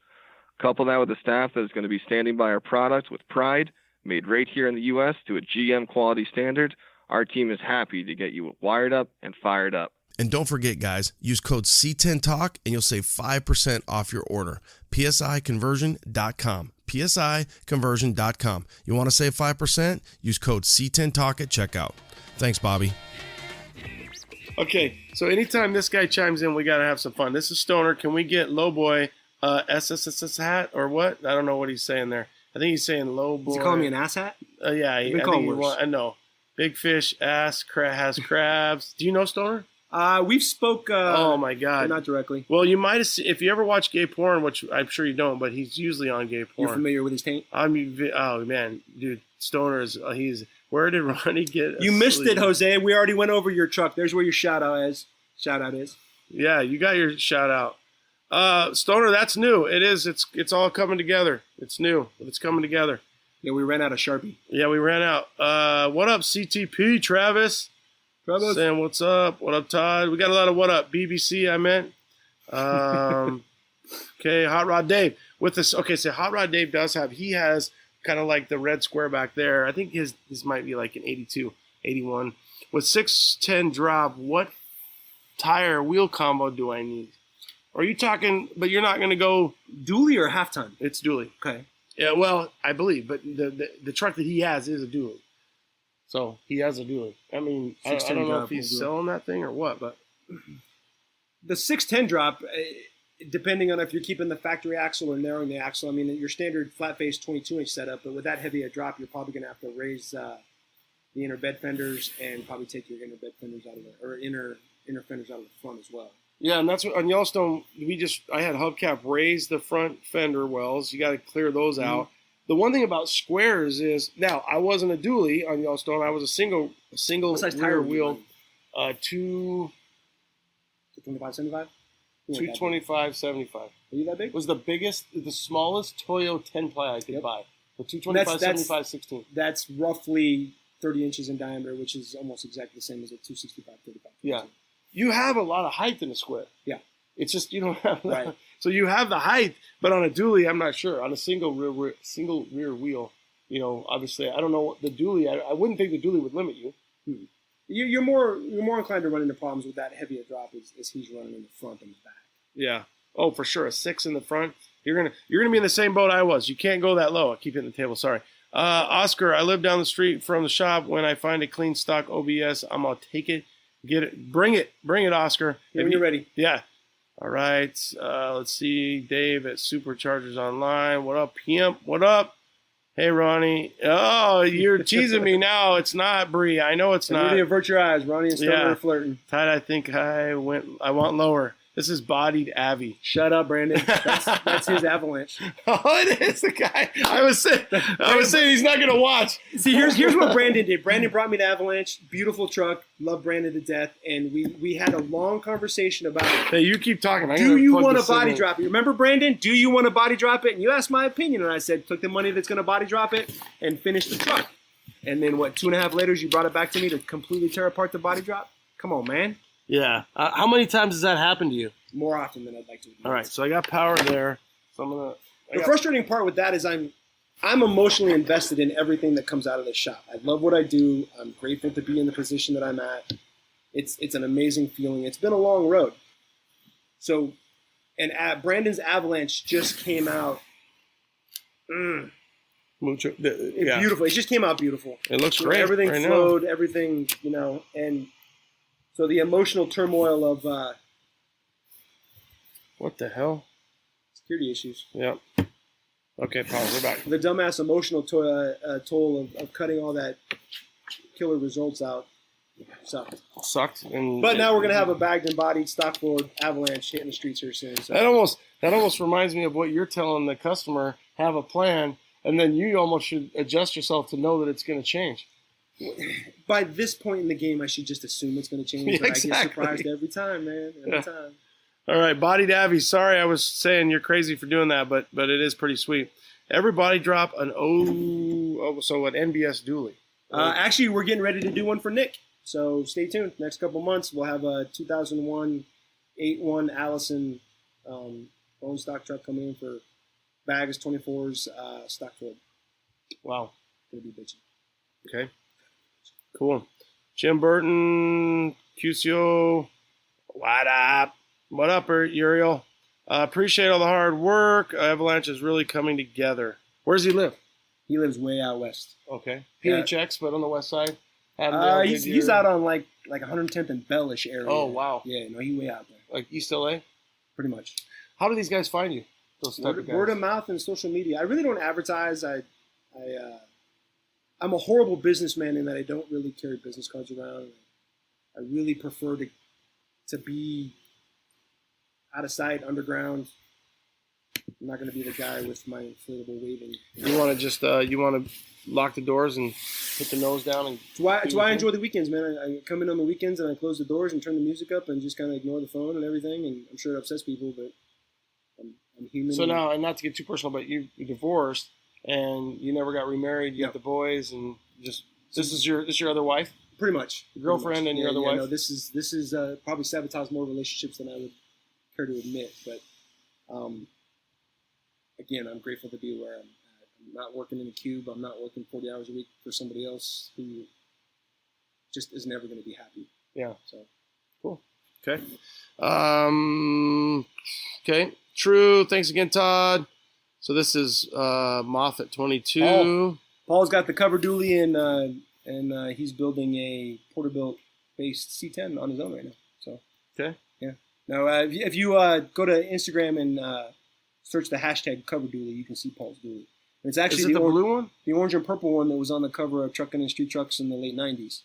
Couple that with a staff that is going to be standing by our products with pride, made right here in the U.S. to a GM quality standard. Our team is happy to get you wired up and fired up. And don't forget, guys, use code C10TALK and you'll save 5% off your order. PSIconversion.com. PSIconversion.com. You want to save 5%? Use code C10TALK at checkout. Thanks, Bobby. Okay, so anytime this guy chimes in, we got to have some fun. This is Stoner. Can we get Lowboy SSS hat or what? I don't know what he's saying there. I think he's saying Lowboy. Is he calling me an ass hat? Yeah, I know. Big fish ass has crabs. Do you know Stoner? We've spoke. Oh my God! Not directly. Well, you might have if you ever watch gay porn, which I'm sure you don't, but he's usually on gay porn. You're familiar with his taint? Oh man, dude, Stoner is. Where did Ronnie get? You missed it, Jose. We already went over your truck. There's where your shout out is. Yeah, you got your shout out. Stoner, that's new. It is. It's all coming together. It's new, but it's coming together. Yeah, we ran out of Sharpie. Yeah, we ran out. What up, CTP, Travis? Sam, what's up? What up, Todd? We got a lot of what up. BBC, I meant. Okay, Hot Rod Dave. With this, okay, so Hot Rod Dave he has kind of like the red square back there. I think his might be like an 82, 81. With 610 drop, what tire wheel combo do I need? Are you talking, but you're not going to go dually or half ton? It's dually. Okay. Yeah, well, I believe, but the truck that he has is a dually. So he has a dually. I mean, I don't know if he's selling that thing or what, but the 610 drop, depending on if you're keeping the factory axle or narrowing the axle. I mean, your standard flat face 22-inch setup, but with that heavy a drop, you're probably going to have to raise the inner bed fenders and probably take your inner bed fenders out of the, or inner fenders out of the front as well. Yeah, and that's what on Yellowstone I had hubcap raise the front fender wells. You got to clear those out. The one thing about squares is now I wasn't a dually on Yellowstone. I was a single rear wheel, 225, 75, 225, 75. Are you that big? Was the smallest Toyo 10 ply I could buy. The 225, 75, 16. That's roughly 30 inches in diameter, which is almost exactly the same as a 265, 35. Yeah, you have a lot of height in a square. Yeah, it's just you don't have right. So you have the height, but on a dually, I'm not sure. On a single rear wheel, obviously, I don't know what the dually. I wouldn't think the dually would limit you. You're more inclined to run into problems with that heavier drop as he's running in the front and the back. Yeah. Oh, for sure. A 6 in the front. You're gonna be in the same boat I was. You can't go that low. I keep hitting the table. Sorry. Oscar, I live down the street from the shop. When I find a clean stock OBS, I'm gonna take it, get it, bring it, Oscar. When you're ready. Yeah. All right, let's see. Dave at Superchargers Online. What up, Pimp? What up? Hey, Ronnie. Oh, you're teasing me now. It's not, Bree. I know it's not. Really avert your eyes. Ronnie and Stoner are flirting. Todd, I think I want lower. This is bodied Avi. Shut up, Brandon. That's his Avalanche. Oh, it is the guy. I was saying he's not going to watch. See, here's what Brandon did. Brandon brought me the Avalanche. Beautiful truck. Love Brandon to death. And we had a long conversation about it. Hey, you keep talking. Do you want to body drop it? Remember, Brandon? Do you want to body drop it? And you asked my opinion. And I said, took the money that's going to body drop it and finish the truck. And then 2.5 later, you brought it back to me to completely tear apart the body drop? Come on, man. Yeah. How many times has that happened to you? More often than I'd like to admit. All right, so I got power there. So I'm gonna. The frustrating part with that is I'm emotionally invested in everything that comes out of this shop. I love what I do. I'm grateful to be in the position that I'm at. It's an amazing feeling. It's been a long road. So, and Brandon's Avalanche just came out. Mucho, Beautiful. It just came out beautiful. It looks great. Everything right flowed. now. Everything, and so the emotional turmoil of What the hell? security issues. Yep. Okay, pause. We're back. The dumbass emotional toll of cutting all that killer results out sucked. But now we're gonna have a bagged and bodied stock Ford Avalanche hitting the streets here soon. So. That almost reminds me of what you're telling the customer. Have a plan, and then you almost should adjust yourself to know that it's going to change. By this point in the game, I should just assume it's going to change. But Exactly. I get surprised every time, man. Every time. All right, Bodied Avi. Sorry, I was saying you're crazy for doing that, but it is pretty sweet. Everybody drop an so an NBS dually. Actually, we're getting ready to do one for Nick. So stay tuned. Next couple months, we'll have a 2001 8.1 Allison bone stock truck coming in for bags 24s stock Ford. Wow, gonna be bitchy. Okay, cool. Jim Burton, QCO, what up? What up, Uriel? Appreciate all the hard work. Avalanche is really coming together. Where does he live? He lives way out west. Okay, PHX, but on the west side. He's out on like 110th and Bellish area. Oh wow. Yeah, no, he's way out there. Like East LA. Pretty much. How do these guys find you? Those type of guys? Word of mouth and social media. I really don't advertise. I'm a horrible businessman in that I don't really carry business cards around. I really prefer to be out of sight, underground. I'm not going to be the guy with my inflatable waving. You want to just lock the doors and put the nose down and. It's why I enjoy the weekends, man. I come in on the weekends and I close the doors and turn the music up and just kind of ignore the phone and everything. And I'm sure it upsets people, but I'm human. So now, and not to get too personal, but you're divorced and you never got remarried. You got the boys and just this is your other wife. Pretty much. Your girlfriend and your other wife. No, this is probably sabotage more relationships than I would care to admit, but. Again, I'm grateful to be where I'm at. I'm not working in a cube. I'm not working 40 hours a week for somebody else who just is never going to be happy. Yeah. So, cool. Okay. Okay. True. Thanks again, Todd. So this is Moth at 22. Paul's got the cover dually and he's building a Porterbuilt based C10 on his own right now. So. Okay. Yeah. Now, if you go to Instagram and search the hashtag cover dually, you can see Paul's dually. And it's actually the blue one? The orange and purple one that was on the cover of Truckin' and Street Trucks in the late 90s.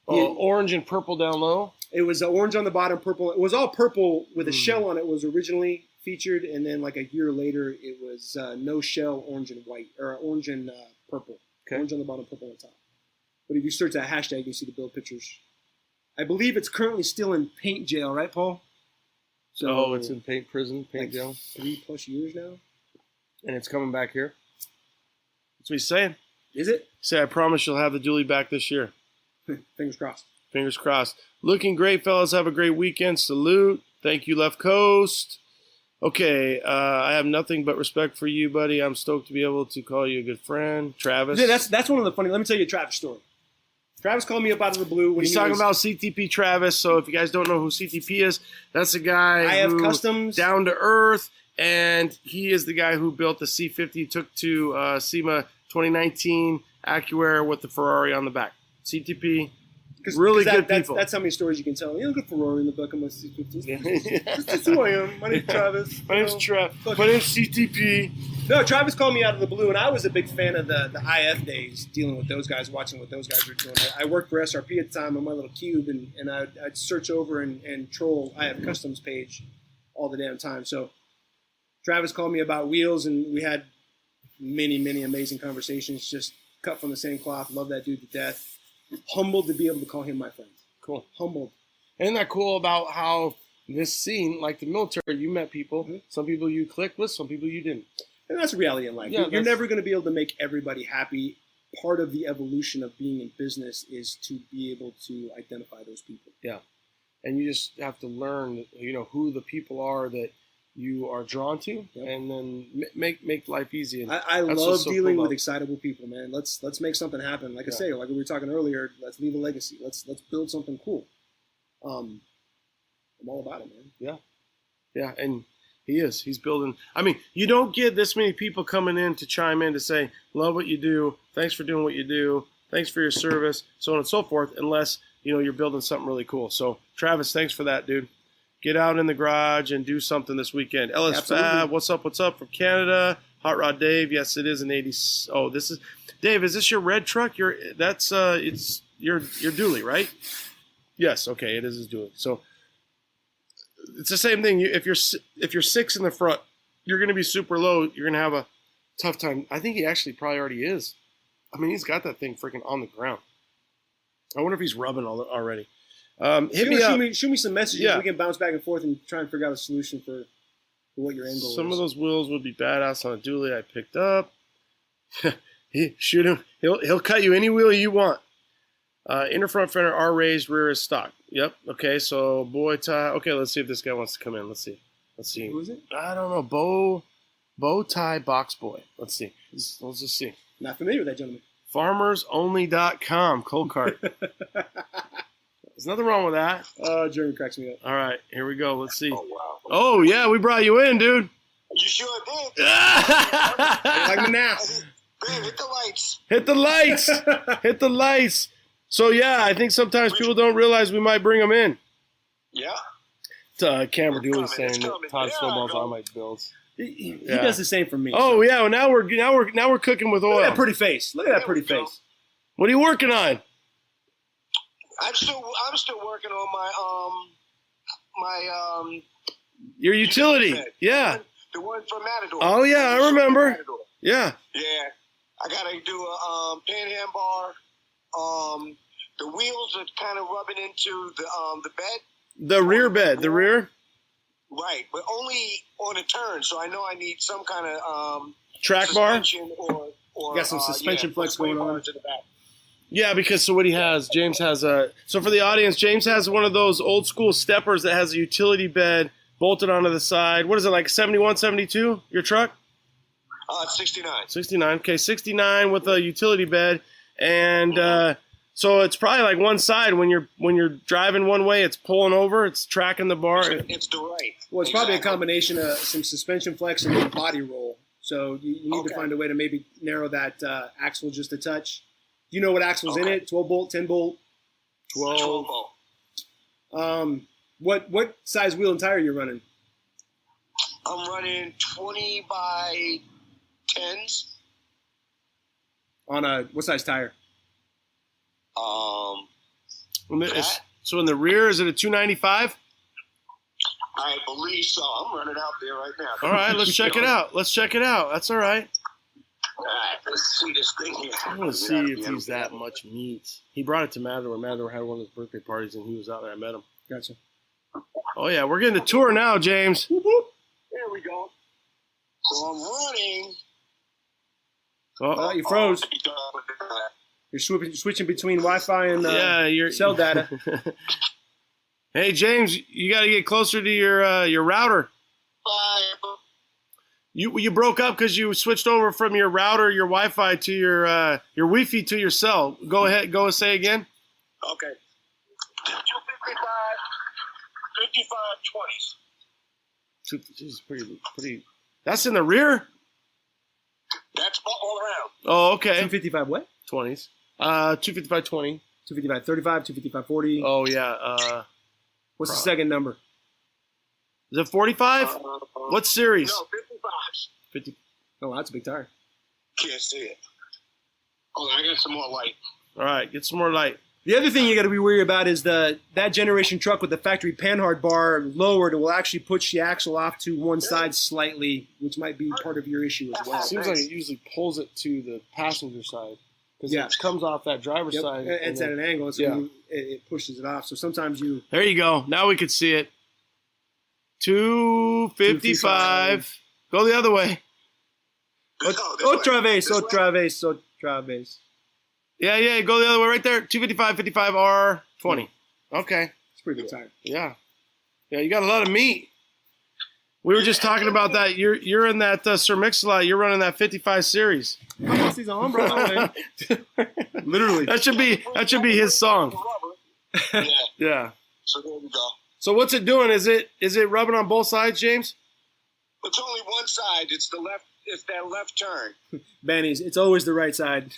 Orange and purple down low? It was orange on the bottom, purple. It was all purple with a shell on it was originally featured, and then like a year later, it was no shell, orange and white, or orange and purple. Okay. Orange on the bottom, purple on the top. But if you search that hashtag, you see the build pictures. I believe it's currently still in paint jail, right, Paul? So it's in paint jail. 3+ years now. And it's coming back here. That's what he's saying. Is it? Say, I promise you'll have the dually back this year. Fingers crossed. Fingers crossed. Looking great, fellas. Have a great weekend. Salute. Thank you, Left Coast. Okay, I have nothing but respect for you, buddy. I'm stoked to be able to call you a good friend. Travis. Yeah, that's one of the funny. Let me tell you a Travis story. Travis called me up out of the blue. He's talking about CTP Travis. So if you guys don't know who CTP is, that's a guy I have customs, down to earth, and he is the guy who built the C50, took to SEMA 2019 AccuAir with the Ferrari on the back. CTP, really good people. That's how many stories you can tell. You look at Ferrari in the back of my C50. That's who I am. My name's Travis. My name's CTP. No, Travis called me out of the blue, and I was a big fan of the IF days, dealing with those guys, watching what those guys were doing. I worked for SRP at the time on my little cube, and I'd search over and troll IF Customs page all the damn time. So Travis called me about wheels, and we had many, many amazing conversations, just cut from the same cloth. Love that dude to death. Humbled to be able to call him my friend. Cool. Humbled. Isn't that cool about how this scene, like the military, you met people. Mm-hmm. Some people you clicked with, some people you didn't. And that's a reality in life. Yeah, you're never going to be able to make everybody happy. Part of the evolution of being in business is to be able to identify those people. Yeah. and you just have to learn, who the people are that you are drawn to, and then make life easy. And I love dealing with excitable people, man. Let's make something happen. Like I say, like we were talking earlier, let's leave a legacy. Let's build something cool. I'm all about it, man. Yeah, and he's building. I mean, you don't get this many people coming in to chime in to say, love what you do, thanks for doing what you do, thanks for your service, so on and so forth, unless you're building something really cool. So Travis, thanks for that, dude. Get out in the garage and do something this weekend. Ellis Fab, what's up from Canada? Hot Rod Dave, yes, it is an 80s. Oh, this is Dave. Is this your red truck? It's your dually, right? Yes, okay, it is his dually. So it's the same thing. If you're 6 in the front, you're going to be super low. You're going to have a tough time. I think he actually probably already is. I mean, he's got that thing freaking on the ground. I wonder if he's rubbing already. Hit me up. Shoot me some messages. Yeah. We can bounce back and forth and try and figure out a solution for what your end goal is. Some of those wheels would be badass on a dually I picked up. Shoot him. He'll cut you any wheel you want. Inner front fender are raised, rear is stock. Yep. Okay, so bow tie. Okay, let's see if this guy wants to come in. Let's see. Who is it? I don't know. Bow tie box boy. Let's see. Let's just see. Not familiar with that gentleman. FarmersOnly.com, cold cart. There's nothing wrong with that. Oh, Jeremy cracks me up. All right, here we go. Let's see. Oh, wow. Oh, yeah, we brought you in, dude. You sure did. Like me now. Man, hit the lights. Hit the lights. Hit the lights. So, yeah, I think sometimes people don't realize we might bring them in. Yeah. Cameron Dooley saying that Todd snowballs on my builds. He does the same for me. Oh, yeah, well, now we're cooking with oil. Look at that pretty face. Look at that pretty face. What are you working on? I'm still working on my your utility. Yeah. The one from Matador. Oh yeah, I remember. Yeah. Yeah. I gotta do a panhand bar. The wheels are kind of rubbing into the bed. The rear bed. The rear. Right, but only on a turn. So I know I need some kind of track bar. Or you got some suspension flex going on. To the back. Yeah, because so what he has, James has so for the audience, James has one of those old school steppers that has a utility bed bolted onto the side. What is it, like 71, 72, your truck? 69. 69, okay, 69 with a utility bed. And so it's probably like one side when you're driving one way, it's pulling over, it's tracking the bar. It's the right. Well, it's probably a combination of some suspension flex and a body roll. So you need to find a way to maybe narrow that axle just a touch. You know what axle's in it? 12 bolt, 10 bolt? 12 bolt. What size wheel and tire are you running? I'm running 20 by 10s. On a what size tire? So in the rear, is it a 295? I believe so. I'm running out there right now. All right, let's check it out. That's all right. All right, let's see this thing here. I want to see if he's that much meat. He brought it to Matador. Matador had one of his birthday parties, and he was out there. I met him. Gotcha. Oh, yeah, we're getting the tour now, James. There we go. So I'm running. Oh, you froze. You're switching between Wi-Fi and your cell data. Hey, James, you got to get closer to your router. You broke up because you switched over from your router, your Wi-Fi to your Wi-Fi to your cell. Go ahead. Go and say again. Okay. 255, 55, 20s. This is pretty. That's in the rear? That's all around. Oh, okay. 255 what? 20s. 255 20. 255 35, 255 40. Oh, yeah. What's the second number? Is it 45? What series? No, 55s. 50. Oh, that's a big tire. Can't see it. Oh, I got some more light. All right, get some more light. The other thing you got to be worried about is that generation truck with the factory panhard bar lowered will actually push the axle off to one side slightly, which might be part of your issue as well. It seems like it usually pulls it to the passenger side because it comes off that driver's side. It's at an angle, so it pushes it off. So sometimes you... There you go. Now we can see it. 255. Go the other way. Otra vez. Yeah, go the other way right there. 255, 55, R20. Okay. It's a pretty good tire. Yeah. Yeah, you got a lot of meat. We were just talking about that. You're in that Sir Mix-a-Lot. You're running that 55 series. He's on, bro. Literally. That should be his song. Yeah. So there we go. So what's it doing? Is it rubbing on both sides, James? It's only one side. It's the left. It's that left turn. Benny's. It's always the right side.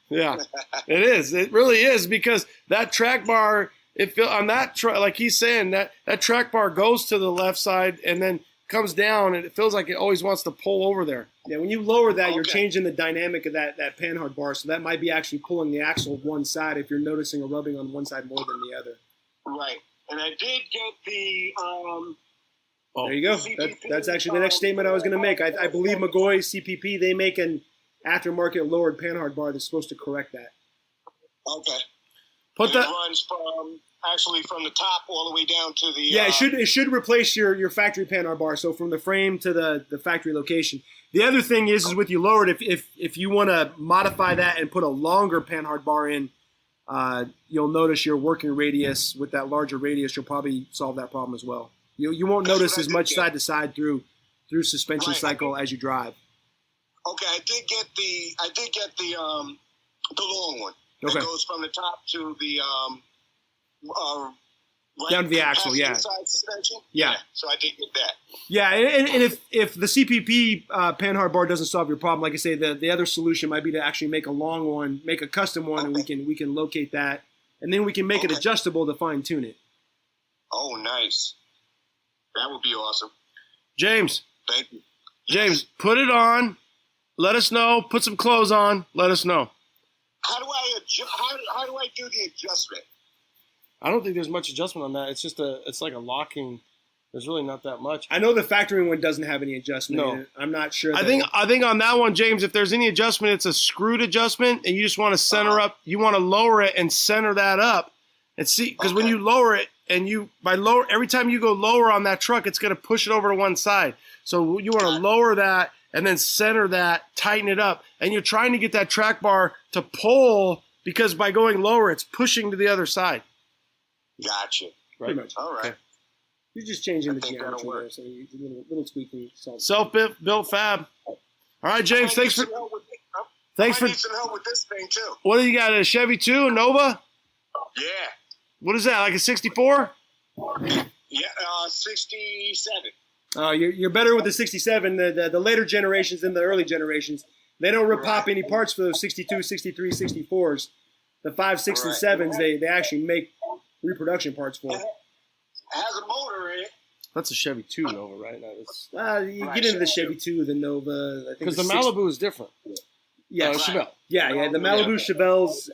Yeah, it is. It really is, because that track bar, on that like he's saying, that track bar goes to the left side and then comes down, and it feels like it always wants to pull over there. Yeah, when you lower that, you're changing the dynamic of that panhard bar, so that might be actually pulling the axle one side if you're noticing a rubbing on one side more than the other. Right, and I did get the. There you go. That's actually the next statement I was going to make. I believe McGoy CPP, they make an aftermarket lowered panhard bar that's supposed to correct that. Okay. It runs from the top all the way down to the. Yeah, it should replace your factory panhard bar. So from the frame to the factory location. The other thing is with you lowered, if you want to modify that and put a longer panhard bar in, you'll notice your working radius with that larger radius. You'll probably solve that problem as well. You won't notice as much side to side through suspension cycle as you drive. Okay, I did get the long one. Okay. That goes from the top to the down to the axle, yeah. Side suspension. Yeah. So I did get that. Yeah, and if the CPP panhard bar doesn't solve your problem, like I say, the other solution might be to actually make a long one, make a custom one, and we can locate that, and then we can make it adjustable to fine tune it. Oh, nice. That would be awesome. James. Thank you. James, put it on. Let us know. Put some clothes on. Let us know. How do I how do I do the adjustment? I don't think there's much adjustment on that. It's just it's like a locking. There's really not that much. I know the factory one doesn't have any adjustment. No. I'm not sure. I think on that one, James, if there's any adjustment, it's a screwed adjustment, and you just want to center up. You want to lower it and center that up, and see, because when you lower it, and every time you go lower on that truck, it's going to push it over to one side. So you want to lower that and then center that, tighten it up. And you're trying to get that track bar to pull, because by going lower, it's pushing to the other side. Gotcha. Pretty much. All right. Okay. You're just changing the geometry there, so you do a little tweaking. Self-built fab. All right, James, thanks for need some help with this thing, too. What do you got, a Chevy 2, a Nova? Yeah. What is that, like a 64? Yeah, 67. You're better with the 67. The later generations than the early generations. They don't rip-pop any parts for those 62, 63, 64s. The 5, 6, and 7s, they actually make reproduction parts for. It has a motor in it. That's a Chevy 2 Nova, right? You get into the Chevy 2, the Nova. Because the Malibu is different. Yeah, Chevelle. Yeah. The Malibu Chevelles.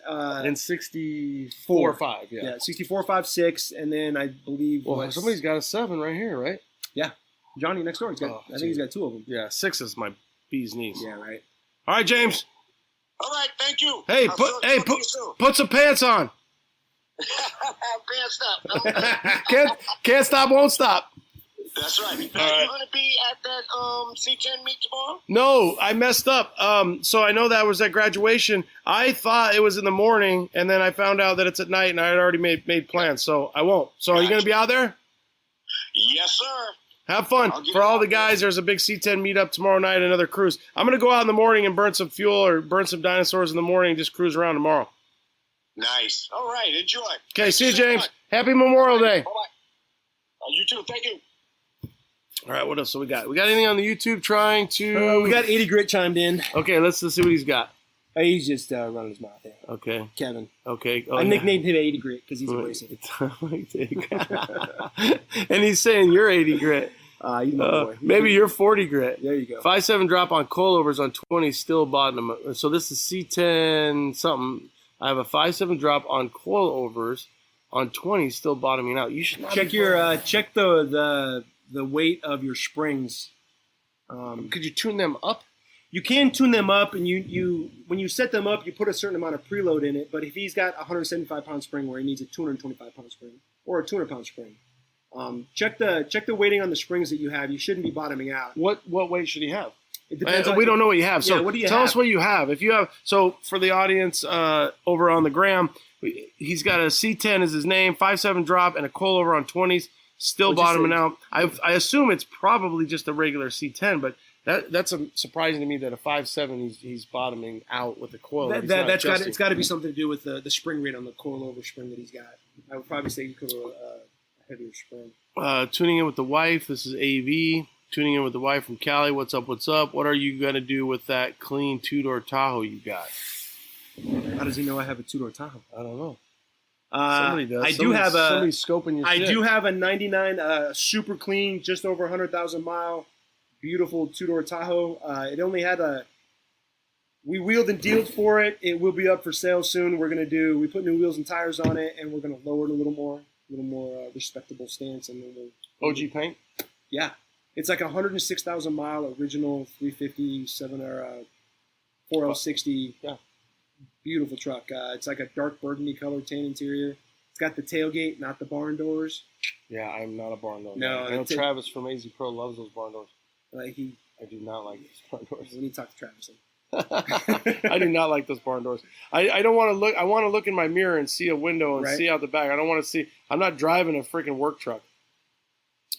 In 64 5, yeah. Yeah, 64, 5, 6, and then I believe. Well, somebody's got a 7 right here, right? Yeah. Johnny next door. I think he's got 2 of them. Yeah, 6 is my bee's knees. Yeah, right. All right, James. All right, thank you. Hey, put some pants on. Can't stop. Can't stop, won't stop. That's right. Are you going to be at that C10 meet tomorrow? No, I messed up. So I know that was at graduation. I thought it was in the morning, and then I found out that it's at night, and I had already made plans, so I won't. So are you going to be out there? Yes, sir. Have fun. For all the guys, there's a big C10 meetup tomorrow night, another cruise. I'm going to go out in the morning and burn some fuel or burn some dinosaurs in the morning and just cruise around tomorrow. Nice. All right. Enjoy. Okay, see you, James. Happy Memorial Day. Bye-bye. You too. Thank you. All right, what else do we got? We got anything on the YouTube trying to... we got 80 Grit chimed in. Okay, let's see what he's got. He's just running his mouth there. Okay. Kevin. Okay. I nicknamed him 80 Grit because he's a racing. And he's saying you're 80 Grit. Maybe you're 40 Grit. There you go. 5.7 drop on coilovers on 20, still bottom. So this is C10 something. I have a 5.7 drop on coilovers on 20, still bottoming out. You should not check check the weight of your springs. Could you tune them up? You can tune them up, and you when you set them up, you put a certain amount of preload in it. But if he's got a 175-pound spring where he needs a 225-pound spring or a 200-pound spring, check the weighting on the springs that you have. You shouldn't be bottoming out. What weight should he have? It depends. We don't know what you have. So what do you tell have? us what you have. If you have, so for the audience over on the gram, He's got a C10 as his name, 5.7 drop, and a coilover on 20s. Still bottoming out. I assume it's probably just a regular C10, but that's surprising to me that a 5.7 he's bottoming out with the coil. It's got to be something to do with the spring rate on the coilover spring that he's got. I would probably say you could have a heavier spring. Tuning in with the wife. This is AV. Tuning in with the wife from Cali. What's up? What's up? What are you gonna do with that clean two-door Tahoe you got? How does he know I have a two-door Tahoe? I don't know. Somebody does. Somebody's scoping your shit. I do have a 99 super clean, just over 100,000 mile, beautiful two-door Tahoe. It only had we wheeled and dealed for it. It will be up for sale soon. We put new wheels and tires on it, and we're gonna lower it a little more respectable stance, and then we'll OG paint. Yeah. It's like a 106,000 mile original 350 4L60. Yeah. Beautiful truck. It's like a dark burgundy color tan interior. It's got the tailgate, not the barn doors. Yeah, I'm not a barn door. No, I know Travis from AZ Pro loves those barn doors. I do not like these barn doors. We need to talk to Travis. I do not like those barn doors. I don't want to look. I want to look in my mirror and see a window and see out the back. I don't want to see. I'm not driving a freaking work truck.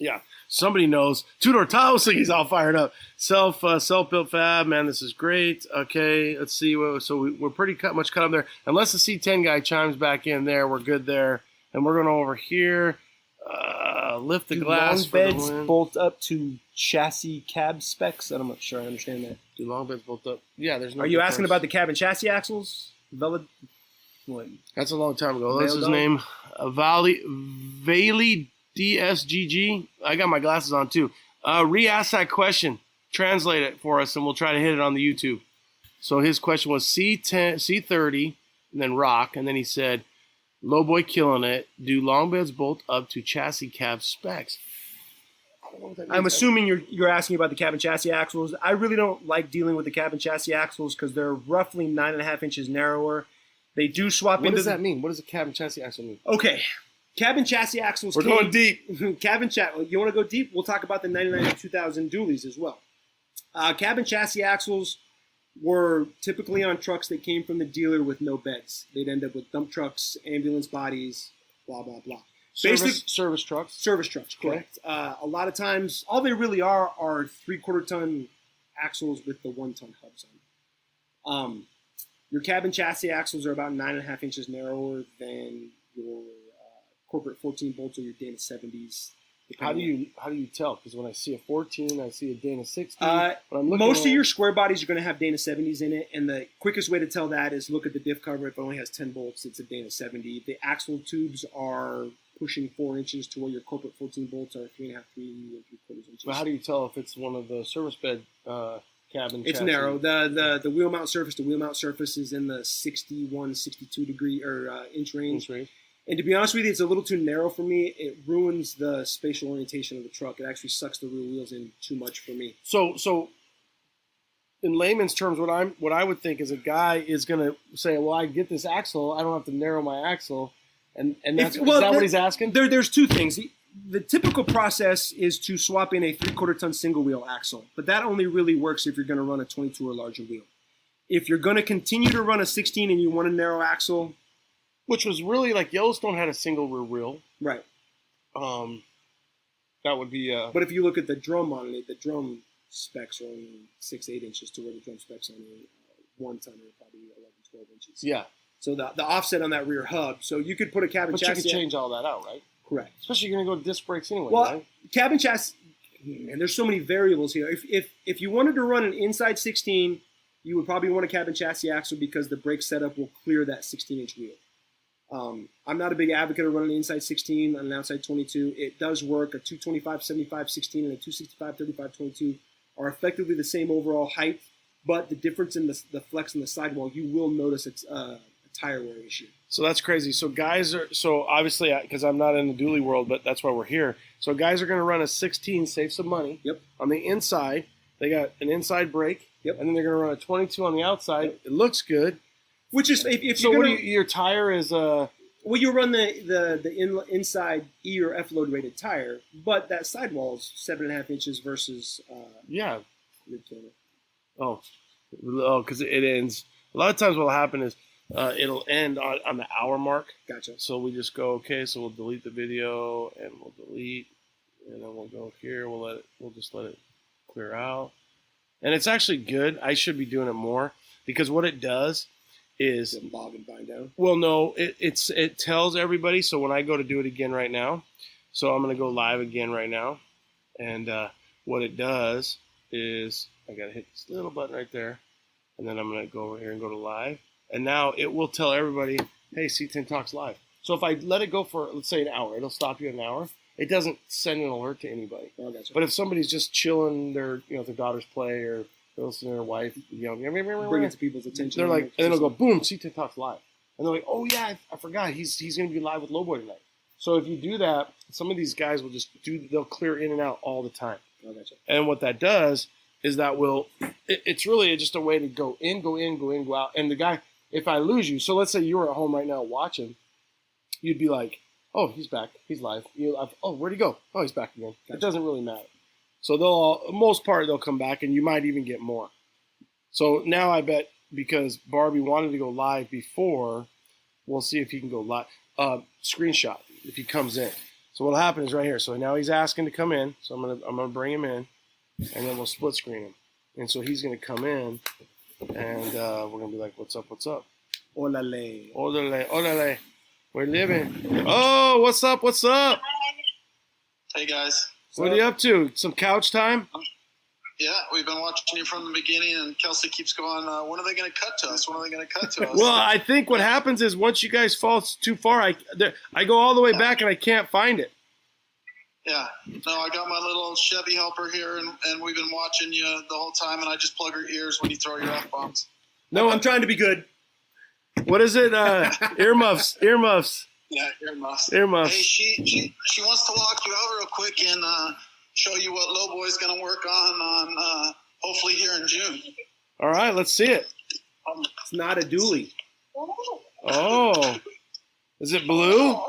Yeah, somebody knows. Two-door Tahoe, so he's all fired up. Self-built fab, man, this is great. Okay, let's see. So we're pretty much cut up there. Unless the C10 guy chimes back in there, we're good there. And we're going over here. Lift the glass long beds bolt up to chassis cab specs? I'm not sure I understand that. Do long beds bolt up? Yeah, there's no Are you asking about the cab and chassis axles? That's a long time ago. That's his name. Valey DSGG. I got my glasses on too. Re-ask that question. Translate it for us, and we'll try to hit it on the YouTube. So his question was C10, C30, and then rock, and then he said, Lowboy killing it. Do long beds bolt up to chassis cab specs? I'm assuming you're asking about the cab and chassis axles. I really don't like dealing with the cab and chassis axles because they're roughly 9.5 inches narrower. They do swap into. What does that mean? What does a cab and chassis axle mean? Okay. Cab and chassis axles. We're going deep. Cab and chassis. You want to go deep? We'll talk about the 99 and 2000 dualies as well. Cab and chassis axles were typically on trucks that came from the dealer with no beds. They'd end up with dump trucks, ambulance bodies, blah, blah, blah. Service trucks? Service trucks, correct. Okay. A lot of times, all they really are 3/4 ton axles with the 1 ton hubs on them. Your cab and chassis axles are about 9.5 inches narrower than your corporate 14 bolts or your Dana 70s. How do you tell? Because when I see a 14, I see a Dana 60. Most of your square bodies are going to have Dana 70s in it, and the quickest way to tell that is look at the diff cover. If it only has 10 bolts, it's a Dana 70. The axle tubes are pushing 4 inches to where your corporate 14 bolts are 3.5, 3 3/4 inches. But how do you tell if it's one of the service bed cabin? It's chassis? Narrow. The wheel mount surface. The wheel mount surface is in the 61, 62 degree or inch range. And to be honest with you, it's a little too narrow for me. It ruins the spatial orientation of the truck. It actually sucks the rear wheels in too much for me. So in layman's terms, what I would think is a guy is going to say, well, I get this axle. I don't have to narrow my axle. And is that what he's asking? There's two things. The typical process is to swap in a 3/4 ton single wheel axle. But that only really works if you're going to run a 22 or larger wheel. If you're going to continue to run a 16 and you want a narrow axle, which was really like Yellowstone had a single rear wheel. Right. That would be... But if you look at the drum on it, the drum specs are only 6-8 inches to where the drum specs on a 1 ton are probably 11-12 inches. Yeah. So the offset on that rear hub. So you could put a cab and chassis... But you can change all that out, right? Correct. Especially you're going to go to disc brakes anyway, well, right? Cab and chassis... And there's so many variables here. If you wanted to run an inside 16, you would probably want a cab and chassis axle because the brake setup will clear that 16-inch wheel. I'm not a big advocate of running an inside 16 on an outside 22. It does work. A 225 75 16 and a 265 35 22 are effectively the same overall height, but the difference in the flex in the sidewall, you will notice it's a tire wear issue. So that's crazy. So obviously, because I'm not in the dually world, but that's why we're here. So guys are going to run a 16, save some money. Yep. On the inside, they got an inside brake. Yep. And then they're going to run a 22 on the outside. Yep. It looks good. Which is if so your tire is well, you run the inside E or F load rated tire, but that sidewall is 7.5 inches versus mid-total. Oh, because it ends. A lot of times what'll happen is it'll end on the hour mark. Gotcha. So we just go, okay, so we'll delete the video and we'll delete, and then we'll go here. We'll just let it clear out. And it's actually good. I should be doing it more because what it does is bog and bind down. Well, no, it tells everybody. So when I go to do it again right now, so I'm going to go live again right now. And what it does is I got to hit this little button right there. And then I'm going to go over here and go to live. And now it will tell everybody, hey, C10 Talks live. So if I let it go for, let's say, an hour, it'll stop you at an hour. It doesn't send an alert to anybody. Oh, gotcha. But if somebody's just chilling their daughter's play or they're listening to their wife, bring it to people's attention. They're like, and then it'll go, boom, C10 Talks live. And they're like, oh, yeah, I forgot. He's going to be live with Lowboy tonight. So if you do that, some of these guys will they'll clear in and out all the time. Oh, gotcha. And what that does is it's really just a way to go in, go out. And the guy, if I lose you, so let's say you were at home right now watching, you'd be like, oh, he's back. He's live. Oh, where'd he go? Oh, he's back again. Gotcha. It doesn't really matter. So most part, they'll come back, and you might even get more. So now I bet because Barbie wanted to go live before, we'll see if he can go live. Screenshot if he comes in. So what'll happen is right here. So now he's asking to come in. So I'm gonna bring him in, and then we'll split screen him. And so he's gonna come in, and we're gonna be like, "What's up? What's up? Olale, olale, olale. We're living. Oh, what's up? What's up? Hey guys. What are you up to? Some couch time? Yeah, we've been watching you from the beginning, and Kelsey keeps going, when are they going to cut to us? When are they going to cut to us? Well, I think what happens is once you guys fall too far, I go all the way back and I can't find it. Yeah. No, I got my little Chevy helper here, and we've been watching you the whole time, and I just plug her ears when you throw your F-bombs. No, I'm trying to be good. What is it? Earmuffs. Earmuffs. Yeah, earmuffs. Earmuffs. Hey, she wants to walk you out real quick and show you what Lowboy's going to work on hopefully here in June. All right, let's see it. It's not a dually. Oh. Is it blue? Yeah.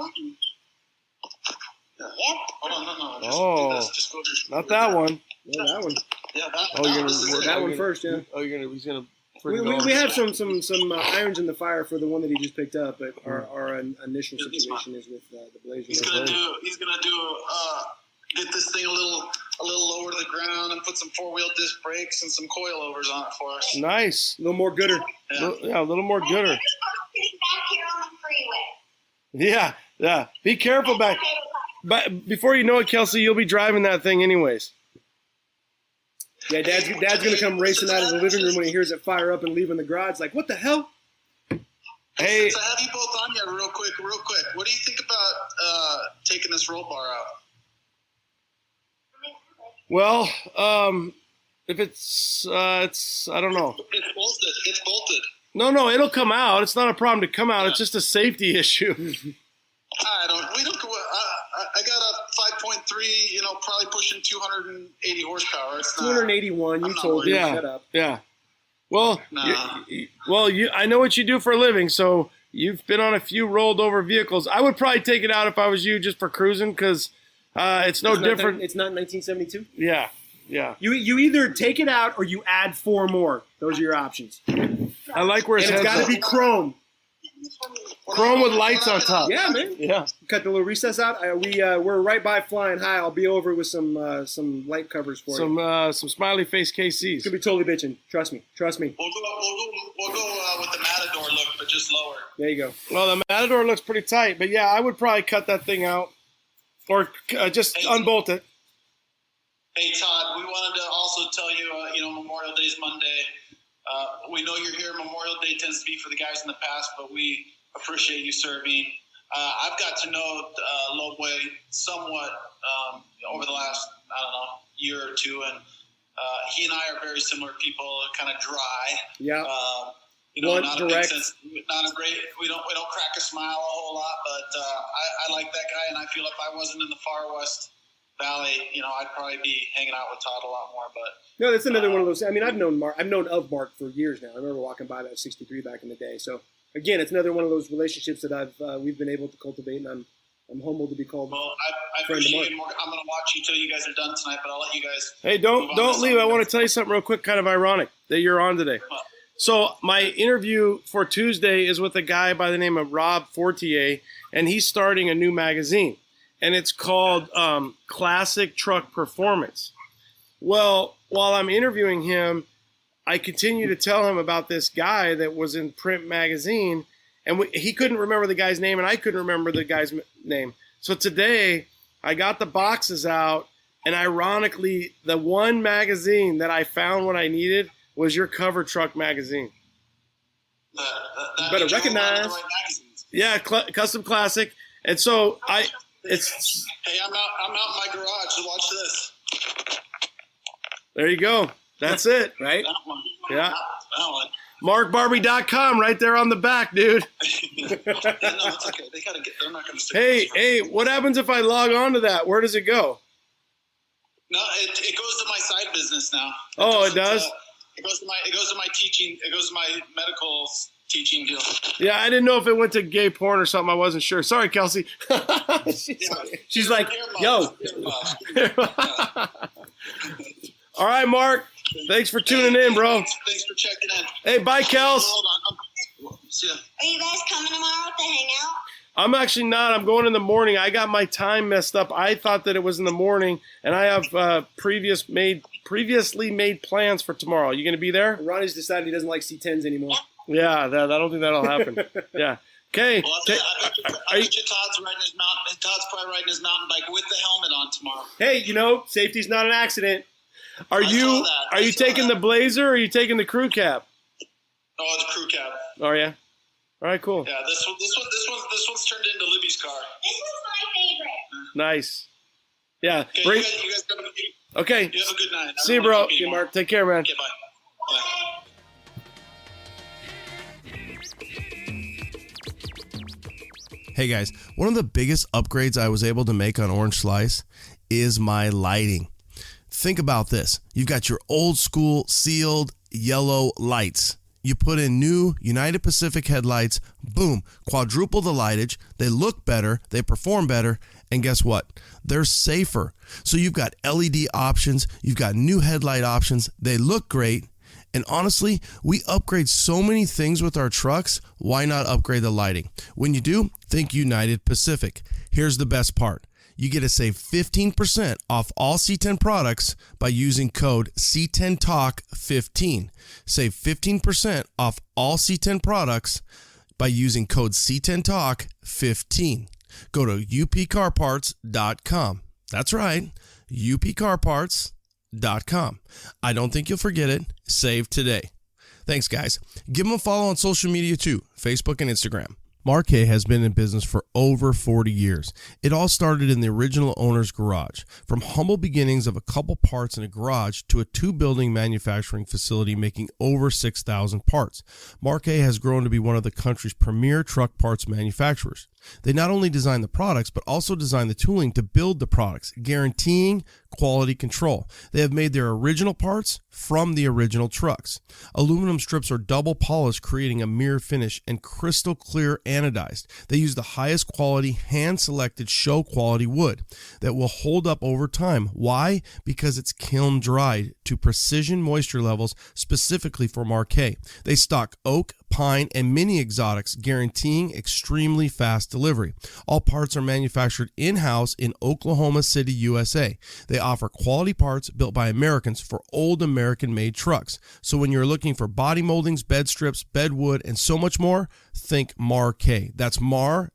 Hold on, no. Oh. Just go not that one. Yeah, that one. Yeah, that one first, yeah. Oh, he's going to... We have some irons in the fire for the one that he just picked up, but our initial situation is with the Blazer. He's gonna get this thing a little lower to the ground and put some 4-wheel disc brakes and some coilovers on it for us. Nice. A little more gooder. Yeah, a little more gooder. Yeah. Be careful back. But before you know it, Kelsey, you'll be driving that thing anyways. Yeah, Dad's gonna come racing out of the living room when he hears it fire up and leaving the garage. Like, what the hell? Hey, so I have you both on here real quick. What do you think about taking this roll bar out? Well, if it's I don't know. It's bolted. No, it'll come out. It's not a problem to come out. It's just a safety issue. I got a 5.3, probably pushing 280 horsepower. It's 281. You told me. Yeah, shut up. Yeah. Well, I know what you do for a living, so you've been on a few rolled over vehicles. I would probably take it out if I was you, just for cruising, because it's no different. It's not 1972. Yeah. You either take it out or you add 4 more. Those are your options. I like where it's got to be chrome. Chrome with lights on top. Yeah, man. Yeah. Cut the little recess out. We're right by Flying High. I'll be over with some light covers for you. Some smiley face KCs. It's gonna be totally bitching. Trust me. We'll go with the Matador look, but just lower. There you go. Well, the Matador looks pretty tight, but yeah, I would probably cut that thing out or just unbolt it. Hey, Todd, we wanted to also tell you, Memorial Day's Monday. We know you're here. Memorial Day tends to be for the guys in the past, but we appreciate you serving. I've got to know Lowboy somewhat over the last, year or two, and he and I are very similar people, kind of dry. Yeah. Not direct. Not a great. We don't crack a smile a whole lot, but I like that guy, and I feel if I wasn't in the far west Valley, I'd probably be hanging out with Todd a lot more. But no, that's another one of those. I mean, I've known of Mark for years now. I remember walking by that 63 back in the day. So again, it's another one of those relationships that we've been able to cultivate, and I'm humbled to be called. Well, I appreciate it more. I'm going to watch you till you guys are done tonight, but I'll let you guys. Hey, don't leave. I want to tell you something real quick, kind of ironic that you're on today. So my interview for Tuesday is with a guy by the name of Rob Fortier, and he's starting a new magazine, and it's called Classic Truck Performance. Well, while I'm interviewing him, I continue to tell him about this guy that was in print magazine, and he couldn't remember the guy's name, and I couldn't remember the guy's name. So today, I got the boxes out, and ironically, the one magazine that I found what I needed was your Cover Truck magazine. You better recognize. Right, yeah, Custom Classic. And so it's. Hey, I'm out in my garage. So watch this. There you go. That's it, right? That one. Yeah. That one. MarkBarbie.com right there on the back, dude. Yeah, no, it's okay. They're not gonna stick. Hey, what happens if I log on to that? Where does it go? No, it goes to my side business now. It does? It goes to my teaching. It goes to my medical teaching deal. Yeah, I didn't know if it went to gay porn or something. I wasn't sure. Sorry, Kelsey. She's like, yo. All right, Mark. Thanks for tuning in, bro. Thanks for checking in. Hey, bye, Kels. Hold on. See ya. Are you guys coming tomorrow to hang out? I'm actually not. I'm going in the morning. I got my time messed up. I thought that it was in the morning, and I have previously made plans for tomorrow. You going to be there? Ronnie's decided he doesn't like C10s anymore. Yeah, I don't think that'll happen. Yeah. Okay. Well, I bet you Todd's riding his mountain. Todd's probably riding his mountain bike with the helmet on tomorrow. Hey, safety's not an accident. Are you taking the Blazer or are you taking the crew cab? Oh, the crew cab. Oh yeah. All right, cool. Yeah, this one's turned into Libby's car. This was my favorite. Nice. Yeah. Okay, you guys have a okay. You have a good night. See you, bro. See you, Mark. Take care, man. Okay, bye. Hey guys, one of the biggest upgrades I was able to make on Orange Slice is my lighting. Think about this. You've got your old school sealed yellow lights. You put in new United Pacific headlights, boom, quadruple the lightage. They look better, they perform better, and guess what? They're safer. So you've got LED options, you've got new headlight options. They look great. And honestly, we upgrade so many things with our trucks. Why not upgrade the lighting? When you do, think United Pacific. Here's the best part. You get to save 15% off all C10 products by using code C10Talk15. Save 15% off all C10 products by using code C10Talk15. Go to upcarparts.com. That's right, upcarparts.com. I don't think you'll forget it. Save today. Thanks, guys. Give them a follow on social media too, Facebook and Instagram. Marquet has been in business for over 40 years. It all started in the original owner's garage. From humble beginnings of a couple parts in a garage to a 2-building manufacturing facility making over 6,000 parts, Marquet has grown to be one of the country's premier truck parts manufacturers. They not only design the products, but also design the tooling to build the products, guaranteeing quality control. They have made their original parts from the original trucks. Aluminum strips are double polished, creating a mirror finish, and crystal clear anodized. They use the highest quality, hand-selected show quality wood that will hold up over time. Why? Because it's kiln dried to precision moisture levels specifically for Marquet. They stock oak, pine, and mini exotics, guaranteeing extremely fast delivery. All parts are manufactured in-house in Oklahoma City, USA. They offer quality parts built by Americans for old American-made trucks. So when you're looking for body moldings, bed strips, bed wood, and so much more, think Marquet. That's mar-k.com.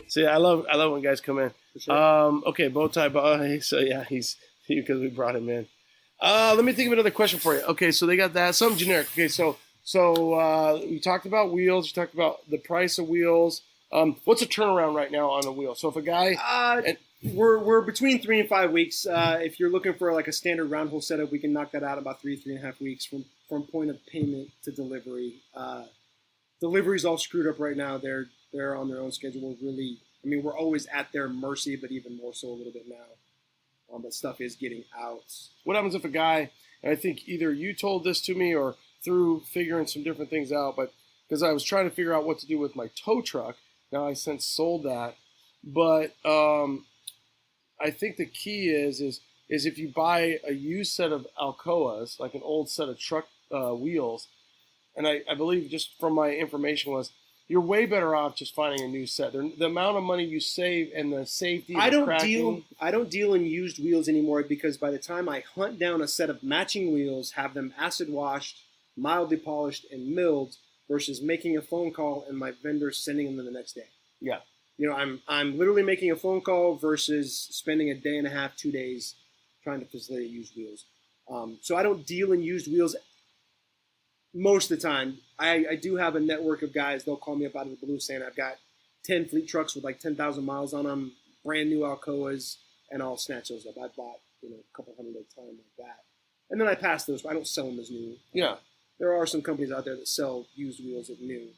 See, I love when guys come in. Sure. Okay, bow tie. So yeah, he's because we brought him in. Let me think of another question for you. Okay, so they got that. Something generic. Okay, so we talked about wheels. We talked about the price of wheels. What's a turnaround right now on a wheel? So if a guy... We're between 3 and 5 weeks. If you're looking for like a standard round hole setup, we can knock that out about 3.5 weeks from point of payment to delivery. Delivery's all screwed up right now. They're on their own schedule. Really, I mean, we're always at their mercy, but even more so a little bit now. But stuff is getting out. What happens if a guy, and I think either you told this to me or through figuring some different things out, but because I was trying to figure out what to do with my tow truck. Now I since sold that. But I think the key is is if you buy a used set of Alcoas, like an old set of truck wheels, and I believe just from my information was, you're way better off just finding a new set. The amount of money you save and the safety. I don't deal in used wheels anymore because by the time I hunt down a set of matching wheels, have them acid washed, mildly polished, and milled, versus making a phone call and my vendor sending them the next day. Yeah. You know, I'm literally making a phone call versus spending a day and a half, 2 days trying to facilitate used wheels. So I don't deal in used wheels most of the time. I do have a network of guys. They'll call me up out of the blue saying I've got 10 fleet trucks with like 10,000 miles on them, brand new Alcoas, and I'll snatch those up. I bought, a couple hundred at a time like that. And then I pass those. I don't sell them as new. Yeah. There are some companies out there that sell used wheels as new.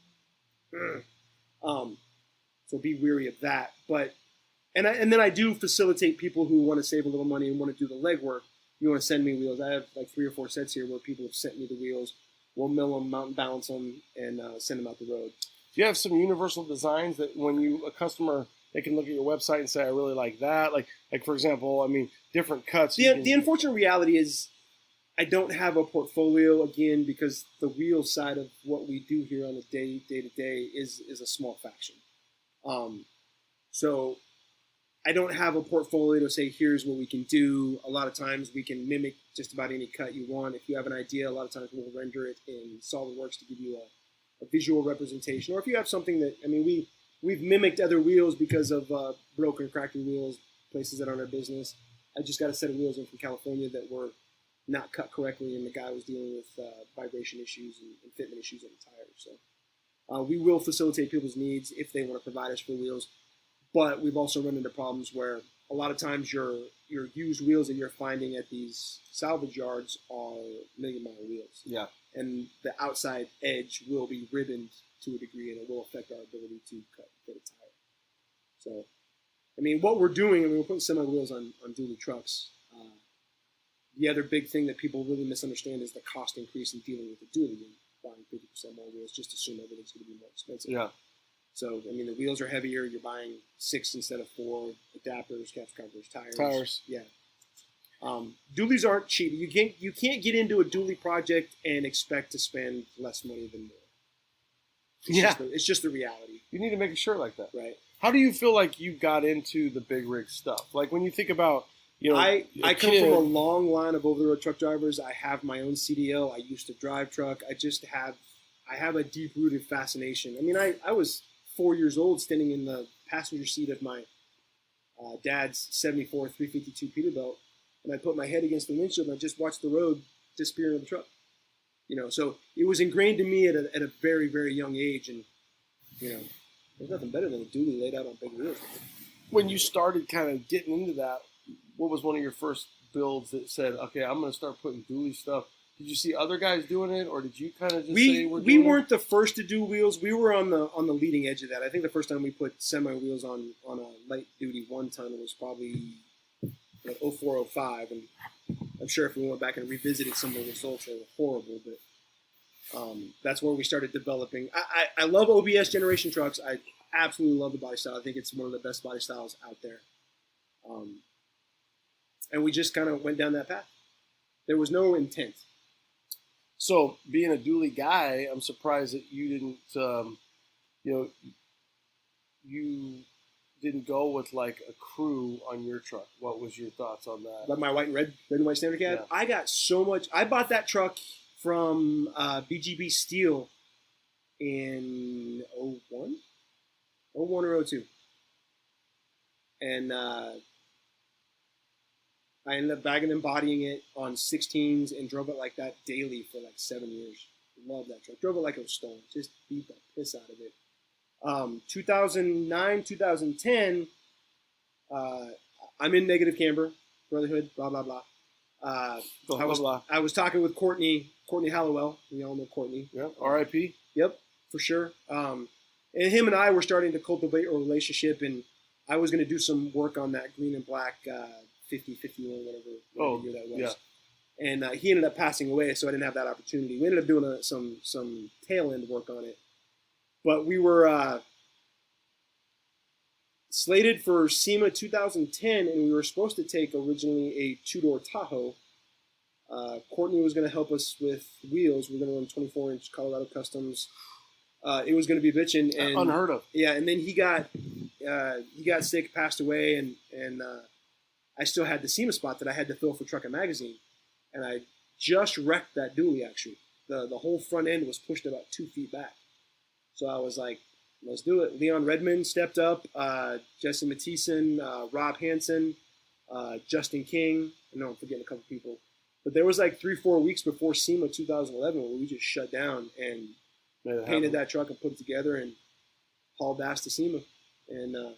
So be weary of that. But and then I do facilitate people who want to save a little money and want to do the legwork. You want to send me wheels. I have like 3 or 4 sets here where people have sent me the wheels. We'll mill them, mountain balance them, and send them out the road. Do you have some universal designs that when a customer, they can look at your website and say, I really like that? Like for example, I mean, different cuts. The unfortunate reality is I don't have a portfolio, again, because the wheel side of what we do here on a day-to-day is a small fraction. So I don't have a portfolio to say, here's what we can do. A lot of times we can mimic just about any cut you want. If you have an idea, a lot of times we'll render it in SolidWorks to give you a visual representation. Or if you have something that, we've mimicked other wheels because of broken, cracking wheels, places that aren't our business. I just got a set of wheels in from California that were not cut correctly, and the guy was dealing with vibration issues and fitment issues on the tires. So we will facilitate people's needs if they want to provide us for wheels. But we've also run into problems where a lot of times your used wheels that you're finding at these salvage yards are million-mile wheels. Yeah. And the outside edge will be ribboned to a degree, and it will affect our ability to cut a tire. So, what we're doing, we're putting semi-wheels on dually trucks. The other big thing that people really misunderstand is the cost increase in dealing with the dually and buying 50% more wheels. Just assume everything's going to be more expensive. Yeah. So, the wheels are heavier. You're buying 6 instead of 4. Adapters, caps, covers, tires. Yeah. Dualies aren't cheap. You can't get into a dually project and expect to spend less money than more. It's just the reality. You need to make a shirt like that. Right. How do you feel like you got into the big rig stuff? Like when you think about, I come from a long line of over-the-road truck drivers. I have my own CDL. I used to drive truck. I have a deep-rooted fascination. I was 4 years old standing in the passenger seat of my dad's 74 352 Peterbilt, and I put my head against the windshield and I just watched the road disappear into the truck. So it was ingrained in me at a very, very young age, and there's nothing better than a dually laid out on big wheels. When you started kind of getting into that, what was one of your first builds that said, okay, I'm going to start putting dually stuff? Did you see other guys doing it, or did you kind of just say we're doing it? We weren't the first to do wheels. We were on the leading edge of that. I think the first time we put semi wheels on a light duty 1-ton was probably 04, 05, and I'm sure if we went back and revisited some of the results, they were horrible. But that's where we started developing. I love OBS generation trucks. I absolutely love the body style. I think it's one of the best body styles out there. And we just kind of went down that path. There was no intent. So, being a dually guy, I'm surprised that you didn't, you didn't go with like a crew on your truck. What was your thoughts on that? Like my red and white standard cab? Yeah. I got so much. I bought that truck from BGB Steel in 01 or 02. And I ended up bagging and bodying it on 16s and drove it like that daily for like 7 years. Love that truck. Drove it like it was stolen. Just beat the piss out of it. 2009, 2010, I'm in negative camber, Brotherhood, blah, blah, blah. I was talking with Courtney Hallowell. We all know Courtney. Yeah, R.I.P. Yep, for sure. And him and I were starting to cultivate a relationship, and I was going to do some work on that green and black 50, 51, whatever year that was. Yeah. And he ended up passing away, so I didn't have that opportunity. We ended up doing some tail end work on it. But we were slated for SEMA 2010, and we were supposed to take originally a 2-door Tahoe. Courtney was going to help us with wheels. We were going to run 24-inch Colorado Customs. It was going to be bitching, and unheard of. Yeah, and then he got sick, passed away, and I still had the SEMA spot that I had to fill for Truckin' Magazine, and I just wrecked that dually. Actually, the whole front end was pushed about 2 feet back. So I was like, let's do it. Leon Redmond stepped up, Jesse Mathieson, Rob Hansen, Justin King. I know I'm forgetting a couple people. But there was like 3-4 weeks before SEMA 2011 where we just shut down and painted that truck and put it together and hauled ass to SEMA. And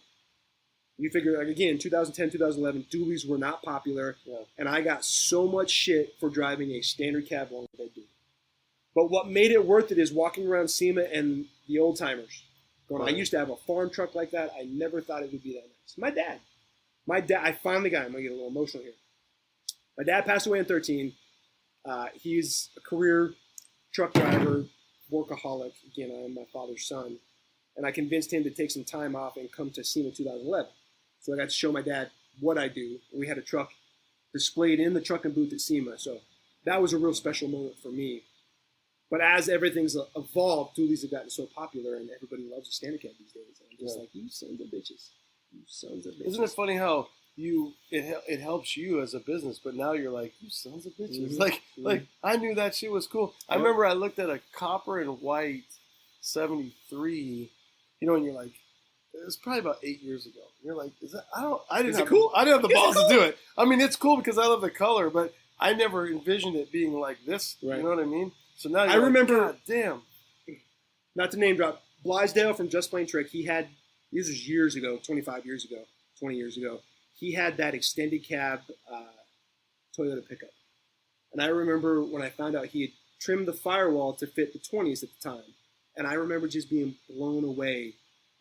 we figured, like, again, 2010, 2011, dualies were not popular. Yeah. And I got so much shit for driving a standard cab long bed dually. But what made it worth it is walking around SEMA and the old timers. Going, I used to have a farm truck like that. I never thought it would be that nice. My dad, I finally got him. I'm going to get a little emotional here. My dad passed away in 2013. He's a career truck driver, workaholic. Again, I am my father's son. And I convinced him to take some time off and come to SEMA 2011. So I got to show my dad what I do. We had a truck displayed in the trucking booth at SEMA. So that was a real special moment for me. But as everything's evolved, dualies have gotten so popular, and everybody loves a standard cab these days. I'm just like, you sons of bitches. You sons of bitches. Isn't it funny how it helps you as a business, but now you're like, you sons of bitches. Mm-hmm. Like I knew that shit was cool. I remember I looked at a copper and white 73, and you're like, it was probably about 8 years ago. You're like, I didn't have the balls to do it. I mean, it's cool because I love the color, but I never envisioned it being like this. Right. You know what I mean? So now I remember, God damn. Not to name drop, Blaisdell from Just Plain Trick, this was years ago, 25 years ago, 20 years ago. He had that extended cab Toyota pickup. And I remember when I found out he had trimmed the firewall to fit the 20s at the time. And I remember just being blown away.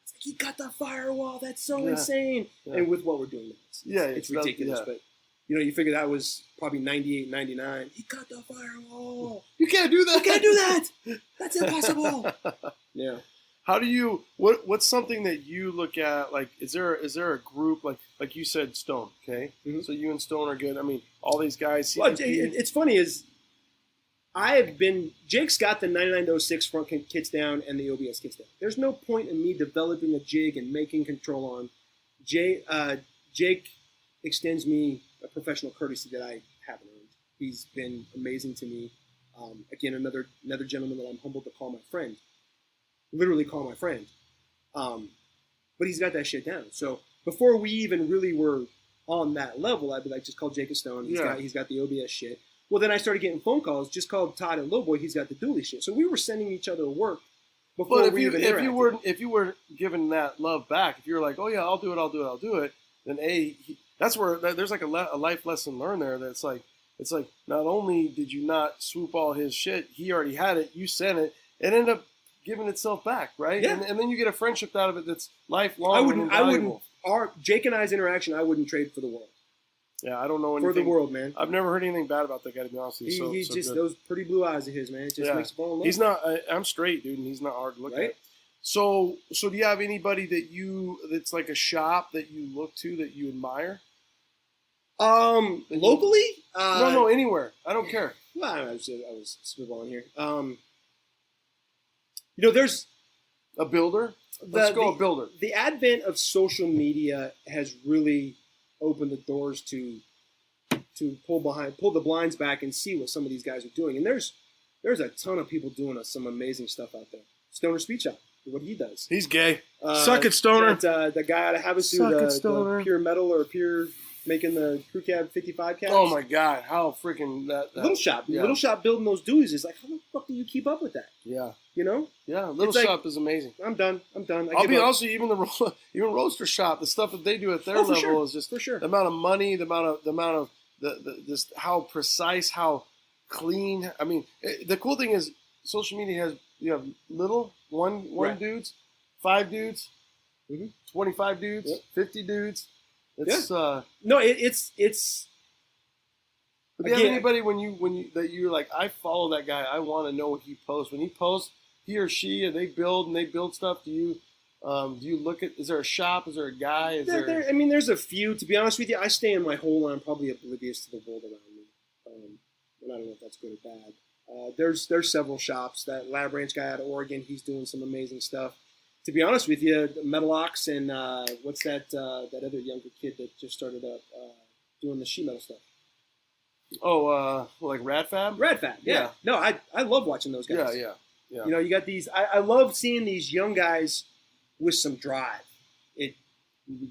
It's like, he got the firewall. That's so insane. Yeah. And with what we're doing now, it's ridiculous. But, you figure that was probably 98, 99. He got the firewall. You can't do that. You can't do that. That's impossible. Yeah. How do you? What's something that you look at? Like, is there a group like you said, Stone? Okay, mm-hmm. So you and Stone are good. I mean, all these guys. Well, it's funny is Jake's got the 99-06 front kits down and the OBS kits down. There's no point in me developing a jig and making control on. Jake extends me a professional courtesy that I haven't earned. He's been amazing to me. Again, another gentleman that I'm humbled to call my friend. Literally call my friend. But he's got that shit down. So before we even really were on that level, I'd be like, just call Jacob Stone. He's got the OBS shit. Well, then I started getting phone calls. Just called Todd and Lowboy. He's got the dually shit. So we were sending each other work before if you were giving that love back, if you were like, oh yeah, I'll do it, then that's where there's like a life lesson learned there. That's like, it's like, not only did you not swoop all his shit, he already had it, you sent it, it ended up giving itself back, right? Yeah. And then you get a friendship out of it that's lifelong. Jake and I's interaction, I wouldn't trade for the world. Yeah, I don't know anything. For the world, man. I've never heard anything bad about that guy, to be honest with you. He's just those pretty blue eyes of his, man. It just makes you fall in love. He's not, I'm straight, dude, and he's not hard to look at. So do you have anybody that's like a shop that you look to that you admire? Locally? No, anywhere. I don't care. Well, I was spitballing here. There's a builder. Let's go a builder. The advent of social media has really opened the doors to pull the blinds back and see what some of these guys are doing. And there's a ton of people doing some amazing stuff out there. Stoner Speed Shop, what he does. He's gay. Suck it, Stoner. The guy out of Havasu, the pure metal or pure making the crew cab 55 cabs. Oh my God, how freaking that Little Shop. Yeah. Little Shop building those dualies is like, how the fuck do you keep up with that? Yeah. Yeah, Little Shop is amazing. I'm done. I'll be honest with you, even Roadster Shop, the stuff that they do at their level is just the amount of money, the amount of just how precise, how clean. I mean, the cool thing is social media has, you have little one dudes, 5 dudes, 25 dudes, 50 dudes. It's it's. But do you have anybody when you that you're like, I follow that guy, I want to know what he posts. When he posts, he or she, and they build stuff. Do Do you look at? Is there a shop? Is there a guy? I mean, there's a few. To be honest with you, I stay in my hole and I'm probably oblivious to the world around me. And I don't know if that's good or bad. There's several shops. That Lab Ranch guy out of Oregon, he's doing some amazing stuff. To be honest with you, Metalox and what's that other younger kid that just started up doing the sheet metal stuff? Oh, like Radfab? Radfab, yeah. No, I love watching those guys. Yeah. You know, you got these. I love seeing these young guys with some drive. It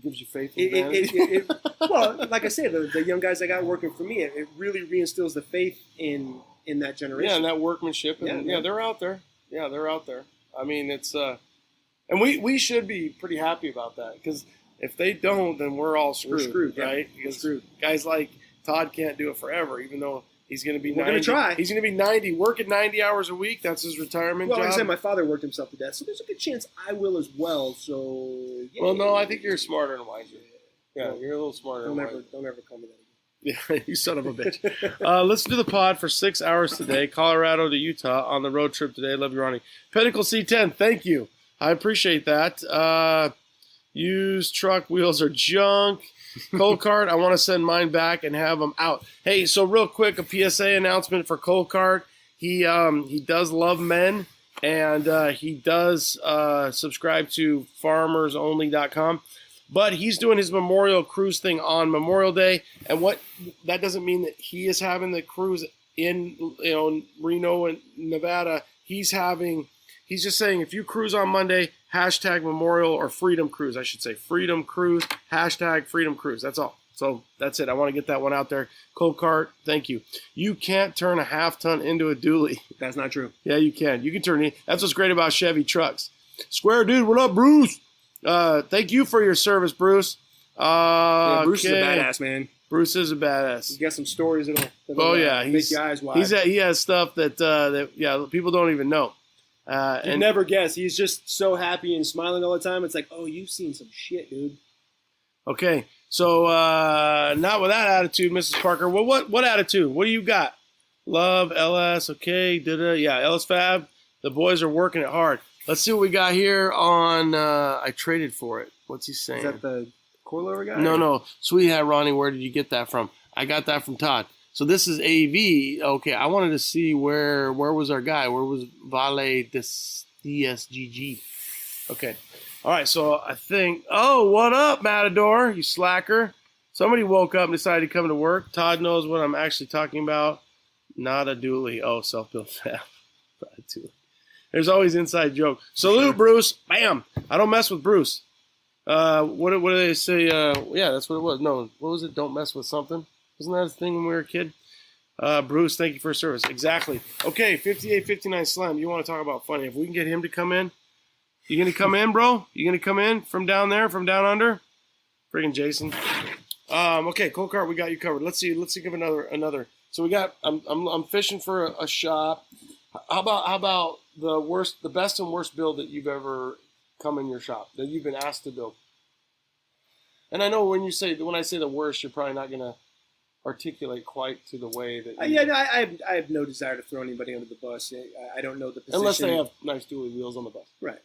gives you faith in humanity. Well, like I said, the young guys I got working for me, it really reinstills the faith in that generation. Yeah, and that workmanship. And, they're out there. Yeah, they're out there. I mean, it's and we should be pretty happy about that, because if they don't, then we're all screwed. We're screwed, right? Because guys like Todd can't do it forever, even though he's going to be 90. We're going to try. He's going to be 90, working 90 hours a week. That's his retirement job. Well, like I said, my father worked himself to death, so there's a good chance I will as well. So, yeah. Well, no, I think you're smarter and wiser. Yeah, you're a little smarter. Don't ever call me that again. Yeah, you son of a bitch. Let's do the pod for 6 hours today, Colorado to Utah on the road trip today. Love you, Ronnie. Pinnacle C10, thank you. I appreciate that. Used truck wheels are junk. Cold Cart, I want to send mine back and have them out. Hey, so real quick, a PSA announcement for Cold Cart. He does love men, and he does subscribe to farmersonly.com. But he's doing his Memorial Cruise thing on Memorial Day, and that doesn't mean that he is having the cruise in Reno and Nevada. He's just saying, if you cruise on Monday, hashtag Memorial or Freedom Cruise, I should say Freedom Cruise, hashtag Freedom Cruise. That's all. So that's it. I want to get that one out there. Cold Cart, thank you. You can't turn a half-ton into a dually. That's not true. Yeah, you can. You can turn it. That's what's great about Chevy trucks. Square dude, what up, Bruce? Thank you for your service, Bruce. Bruce is a badass, man. Bruce is a badass. He's got some stories that'll make your eyes wide. He has stuff that people don't even know. You never guess. He's just so happy and smiling all the time. It's like, oh, you've seen some shit, dude. Okay, so not with that attitude, Mrs. Parker. Well, what attitude? What do you got? Love, LS, okay, yeah, LS Fab. The boys are working it hard. Let's see what we got here on I traded for it. What's he saying? Is that the coilover guy? No. Sweet Hat Ronnie, where did you get that from? I got that from Todd. So this is AV. Okay, I wanted to see where was our guy? Where was Vale DSGG? Okay. All right, so I think, oh, what up, Matador, you slacker? Somebody woke up and decided to come to work. Todd knows what I'm actually talking about. Not a dually. Oh, self-built fab. There's always inside joke. Salute, Bruce. Bam. I don't mess with Bruce. What do they say? Yeah, that's what it was. No, what was it? Don't mess with something. Wasn't that a thing when we were a kid? Bruce, thank you for your service. Exactly. Okay, 5859 Slam. You want to talk about funny. If we can get him to come in. You going to come in, bro? You going to come in from down there, from down under? Friggin' Jason. Okay, Cold Cart, we got you covered. Let's see. Give another. So we got. I'm fishing for a shop. How about the best and worst build that you've ever come in your shop that you've been asked to build? And I know when I say the worst, you're probably not gonna articulate quite to the way that. I have no desire to throw anybody under the bus. I don't know the position unless they have nice dually wheels on the bus. Right.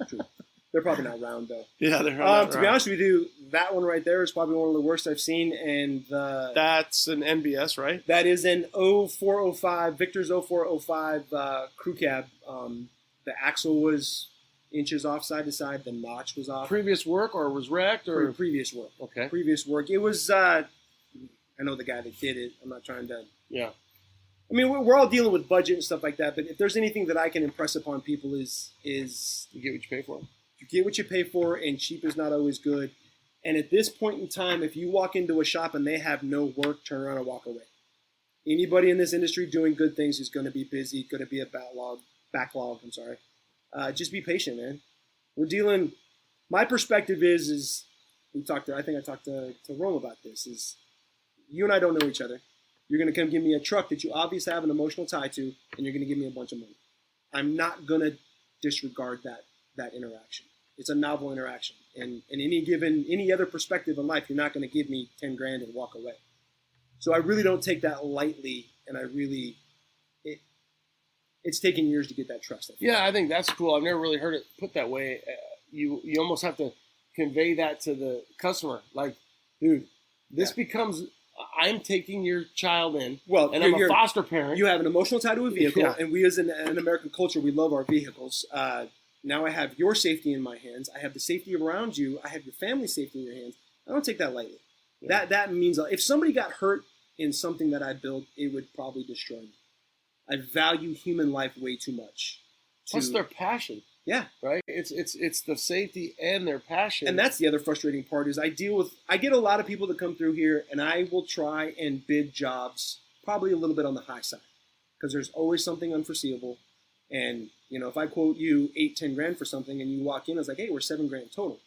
True. They're probably not round though. Yeah, they're not to be honest with you, that one right there is probably one of the worst I've seen, and that's an NBS, right? That is an 0405 Victor's 0405 crew cab. The axle was inches off side to side. The notch was off. Previous work or was wrecked or previous work? Okay. Previous work. It was. I know the guy that did it. I'm not trying to. Yeah. I mean, we're all dealing with budget and stuff like that. But if there's anything that I can impress upon people is you get what you pay for. You get what you pay for, and cheap is not always good. And at this point in time, if you walk into a shop and they have no work, turn around and walk away. Anybody in this industry doing good things is going to be busy, going to be a backlog. I'm sorry. Just be patient, man. We're dealing. My perspective is I think I talked to Rome about this. Is you and I don't know each other. You're going to come give me a truck that you obviously have an emotional tie to, and you're going to give me a bunch of money. I'm not going to disregard that interaction. It's a novel interaction. And in any other perspective in life, you're not going to give me 10 grand and walk away. So I really don't take that lightly, and it's taken years to get that trust. Yeah, I think that's cool. I've never really heard it put that way. you almost have to convey that to the customer. Like, dude, this becomes, I'm taking your child in, and I'm a foster parent. You have an emotional tie to a vehicle, and we as an American culture, we love our vehicles. Now I have your safety in my hands. I have the safety around you. I have your family's safety in your hands. I don't take that lightly. Yeah. That means if somebody got hurt in something that I built, it would probably destroy me. I value human life way too much. Plus their passion. Yeah. Right? It's the safety and their passion. And that's the other frustrating part is I get a lot of people that come through here, and I will try and bid jobs probably a little bit on the high side because there's always something unforeseeable. And, if I quote you 8-10 grand for something and you walk in, it's like, hey, we're $7 grand total.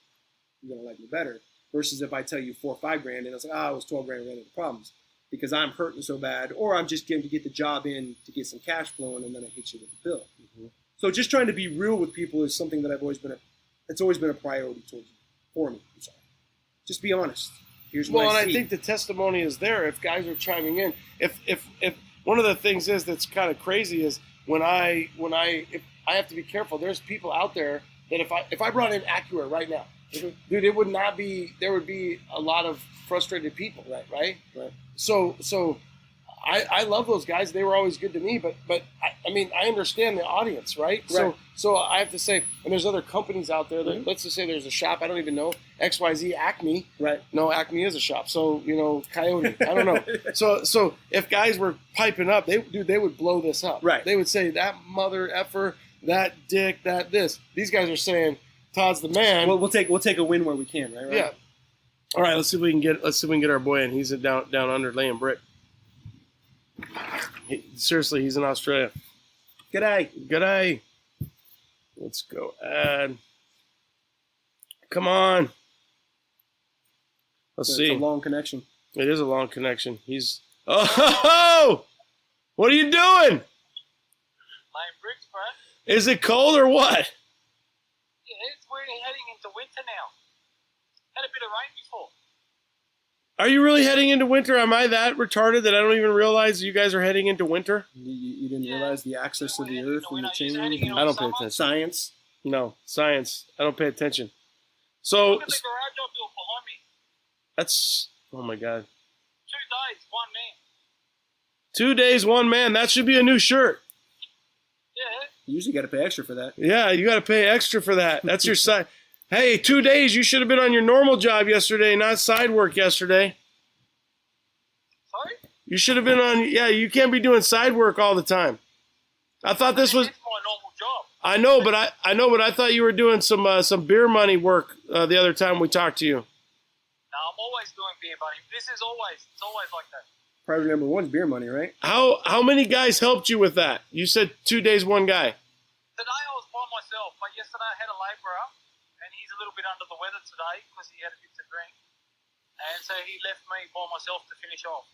You're going to like me better. Versus if I tell you 4 or 5 grand and it's like, it was 12 grand, ran into problems because I'm hurting so bad, or I'm just getting to get the job in to get some cash flowing, and then I hit you with the bill. Mm-hmm. So just trying to be real with people is something that it's always been a priority for me. I'm sorry. Just be honest. Here's what I see. I think the testimony is there. If guys are chiming in, if one of the things is that's kind of crazy is when I have to be careful. There's people out there that if I brought in Acura right now, dude, it would not be. There would be a lot of frustrated people, right. So I love those guys. They were always good to me, but I understand the audience, right? So I have to say, and there's other companies out there that let's just say there's a shop I don't even know, XYZ Acme, right? No, Acme is a shop. So Coyote, I don't know. So if guys were piping up, they would blow this up, right? They would say that mother effer, that dick, that this. These guys are saying Todd's the man. Well, we'll take a win where we can, right? Yeah. All right, let's see if we can get our boy in. He's down under laying brick. Seriously, he's in Australia. G'day. Let's go add. Come on. Let's see. It's a long connection. It is a long connection. He's. Oh! What are you doing? Laying bricks, bro. Is it cold or what? Yeah, we're heading into winter now. Had a bit of rain before. Are you really heading into winter? Am I that retarded that I don't even realize you guys are heading into winter? You didn't realize the axis of the Earth and the change? I don't pay attention. Science? No, science. I don't pay attention. So. Look at the garage I built behind me. That's. Oh my God. 2 days, 1 man. 2 days, 1 man. That should be a new shirt. Yeah. You usually got to pay extra for that. Yeah, you got to pay extra for that. That's your side. Hey, 2 days. You should have been on your normal job yesterday, not side work yesterday. Sorry? You should have been on. Yeah, you can't be doing side work all the time. I thought this was. It's my normal job. I know, but I thought you were doing some beer money work the other time we talked to you. No, I'm always doing beer money. It's always like that. Priority number 1 is beer money, right? How many guys helped you with that? You said 2 days, 1 guy. Today I was by myself, but yesterday I had a labourer, and he's a little bit under the weather today because he had a bit to drink, and so he left me by myself to finish off.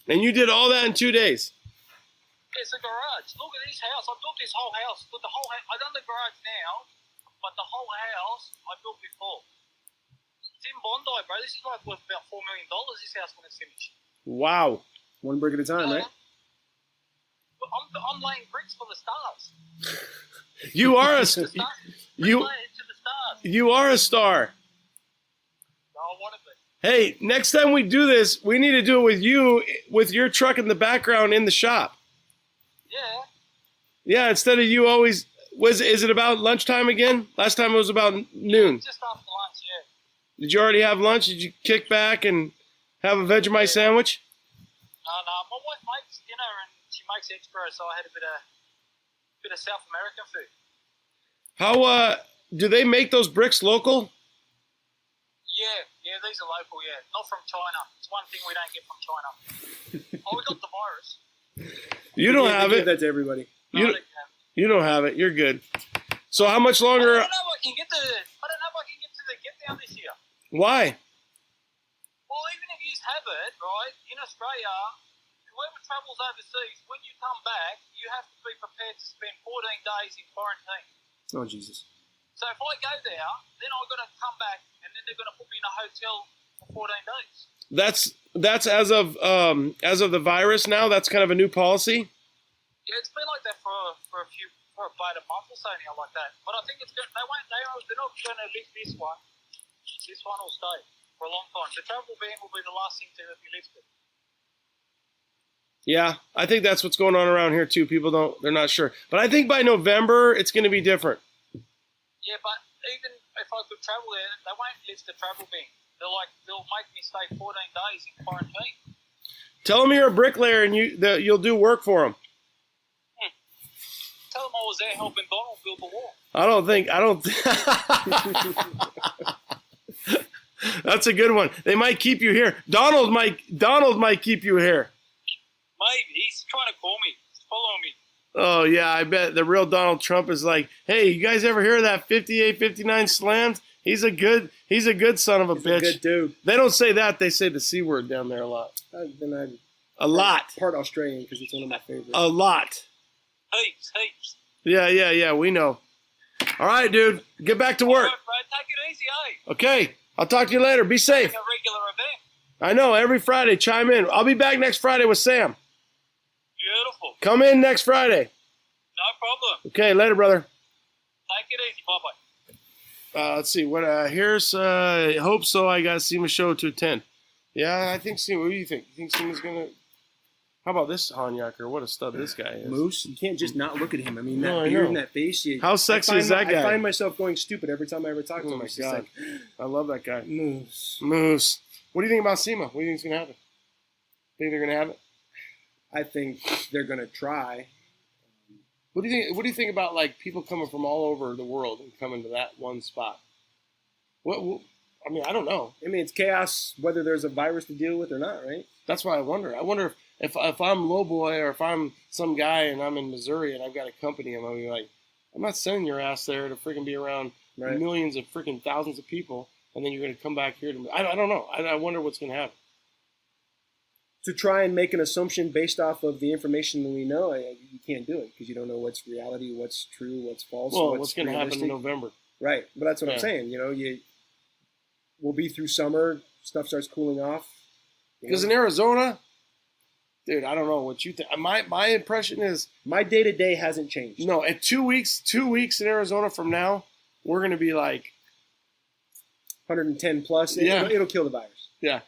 And you did all that in 2 days? It's a garage. Look at this house. I built this whole house. Look, I done the garage now, but the whole house I built before. It's in Bondi, bro. This is like worth about $4 million, this house when it's finished. Wow. 1 brick at a time, right? I'm laying bricks for the stars. You are a you are a star. I want to be. Hey, next time we do this, we need to do it with you, with your truck in the background in the shop. Yeah. Yeah, instead of you always. Is it about lunchtime again? Last time it was about noon. Just after lunch, yeah. Did you already have lunch? Did you kick back and have a Vegemite sandwich? No. My wife makes dinner and she makes extra, so I had a bit of South American food. How do they make those bricks local? Yeah, these are local. Yeah, not from China. It's one thing we don't get from China. Oh, we got the virus. You don't have it. Give that to everybody. You don't have it. You're good. So how much longer? I don't know if I can get to the get down this year. Why? Well, even if you have it, right, in Australia, whoever travels overseas, when you come back, you have to be prepared to spend 14 days in quarantine. Oh, Jesus. So if I go there, then I've got to come back, and then they're going to put me in a hotel for 14 days. That's as of the virus now. That's kind of a new policy. Yeah, it's been like that for for about a month or so now, like that. But I think it's good. They're not going to lift this one. This one will stay for a long time. The travel ban will be the last thing to be lifted. Yeah, I think that's what's going on around here too. They're not sure. But I think by November, it's going to be different. Yeah, but even if I could travel there, they won't lift the travel ban. They'll make me stay 14 days in quarantine. Tell them you're a bricklayer and you'll do work for them. Tell them I was there helping Donald build the wall. I don't think. That's a good one. They might keep you here. Donald might keep you here. Maybe. He's trying to call me. He's following me. Oh, yeah, I bet the real Donald Trump is like, hey, you guys ever hear of that 58, 59 slams? He's a good son of a bitch. A good dude. They don't say that. They say the C word down there a lot. A lot. Part Australian because it's one of my favorites. A lot. Heaps. Yeah, we know. All right, dude. Get back to work. All right, bro. Take it easy, eh? Okay. I'll talk to you later. Be safe. It's a regular event. I know. Every Friday, chime in. I'll be back next Friday with Sam. Beautiful. Come in next Friday. No problem. Okay, later, brother. Take it easy. Bye-bye. Let's see. Here's hope so. I got SEMA show to attend. Yeah, I think SEMA. What do you think? You think SEMA's going to... How about this Hanyaker? What a stud this guy is. Moose, you can't just not look at him. I mean, that beard and that face. How sexy is that guy? I find myself going stupid every time I ever talk to him. Oh, my God. Like, I love that guy. Moose. What do you think about SEMA? What do you think is going to happen? Think they're going to have it? I think they're going to try. What do you think about like people coming from all over the world and coming to that one spot? I mean, I don't know. I mean, it's chaos whether there's a virus to deal with or not, right? That's why I wonder. I wonder if I'm Lowboy or if I'm some guy and I'm in Missouri and I've got a company, I'm gonna be like, I'm not sending your ass there to freaking be around millions of freaking thousands of people, and then you're gonna come back here to. I don't know. I wonder what's gonna happen. To try and make an assumption based off of the information that we know, you can't do it because you don't know what's reality, what's true, what's false. Well, what's going to happen in November? Right, but that's what I'm saying. You know, we'll be through summer, stuff starts cooling off. Because in Arizona, dude, I don't know what you think. My impression is my day-to-day hasn't changed. No, at 2 weeks in Arizona from now, we're going to be like 110 plus. Yeah. It'll kill the virus. Yeah,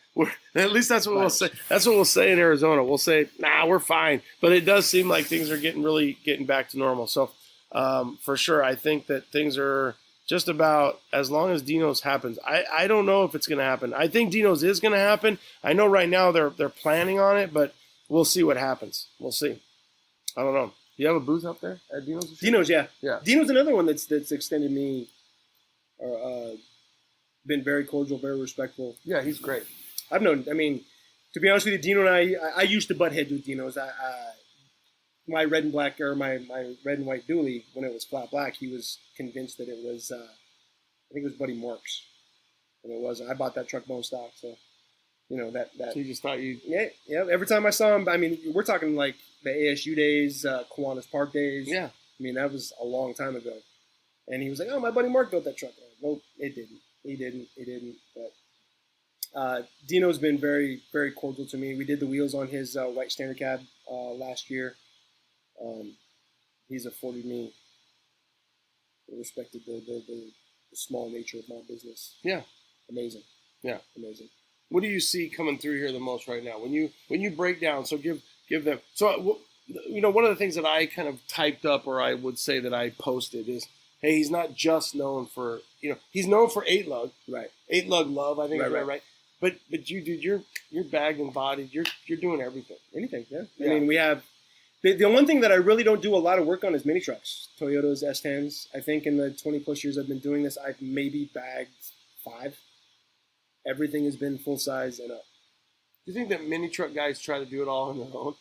at least that's what we'll say. That's what we'll say in Arizona. We'll say, nah, we're fine. But it does seem like things are getting back to normal. So for sure, I think that things are just about as long as Dino's happens. I don't know if it's going to happen. I think Dino's is going to happen. I know right now they're planning on it, but we'll see what happens. We'll see. I don't know. Do you have a booth up there at Dino's? Dino's, yeah. Yeah. Dino's another one that's extended me been very cordial, very respectful. Yeah, he's great. To be honest with you, Dino and I used to butt heads with Dino's. My red and black, or my red and white dually, when it was flat black, he was convinced that it was, I think it was Buddy Marks. And it wasn't. I bought that truck bone stock, so, that. So you just thought you... Yeah, every time I saw him, we're talking like the ASU days, Kiwanis Park days. Yeah. That was a long time ago. And he was like, oh, my buddy Mark built that truck. Well, it didn't. He didn't. But Dino's been very, very cordial to me. We did the wheels on his white standard cab last year. He's afforded me respected the small nature of my business. Yeah, amazing. Yeah, amazing. What do you see coming through here the most right now? When you break down, so give them. So one of the things that I kind of typed up, or I would say that I posted is, hey, he's not just known for, he's known for 8-lug. Right. 8-lug love, I think right. But you, dude, you're bagged and bodied. You're doing everything. Anything, yeah. We have the one thing that I really don't do a lot of work on is mini trucks. Toyota's S10s. I think in the 20 plus years I've been doing this, I've maybe bagged 5. Everything has been full size and up. Do you think that mini truck guys try to do it all on their own?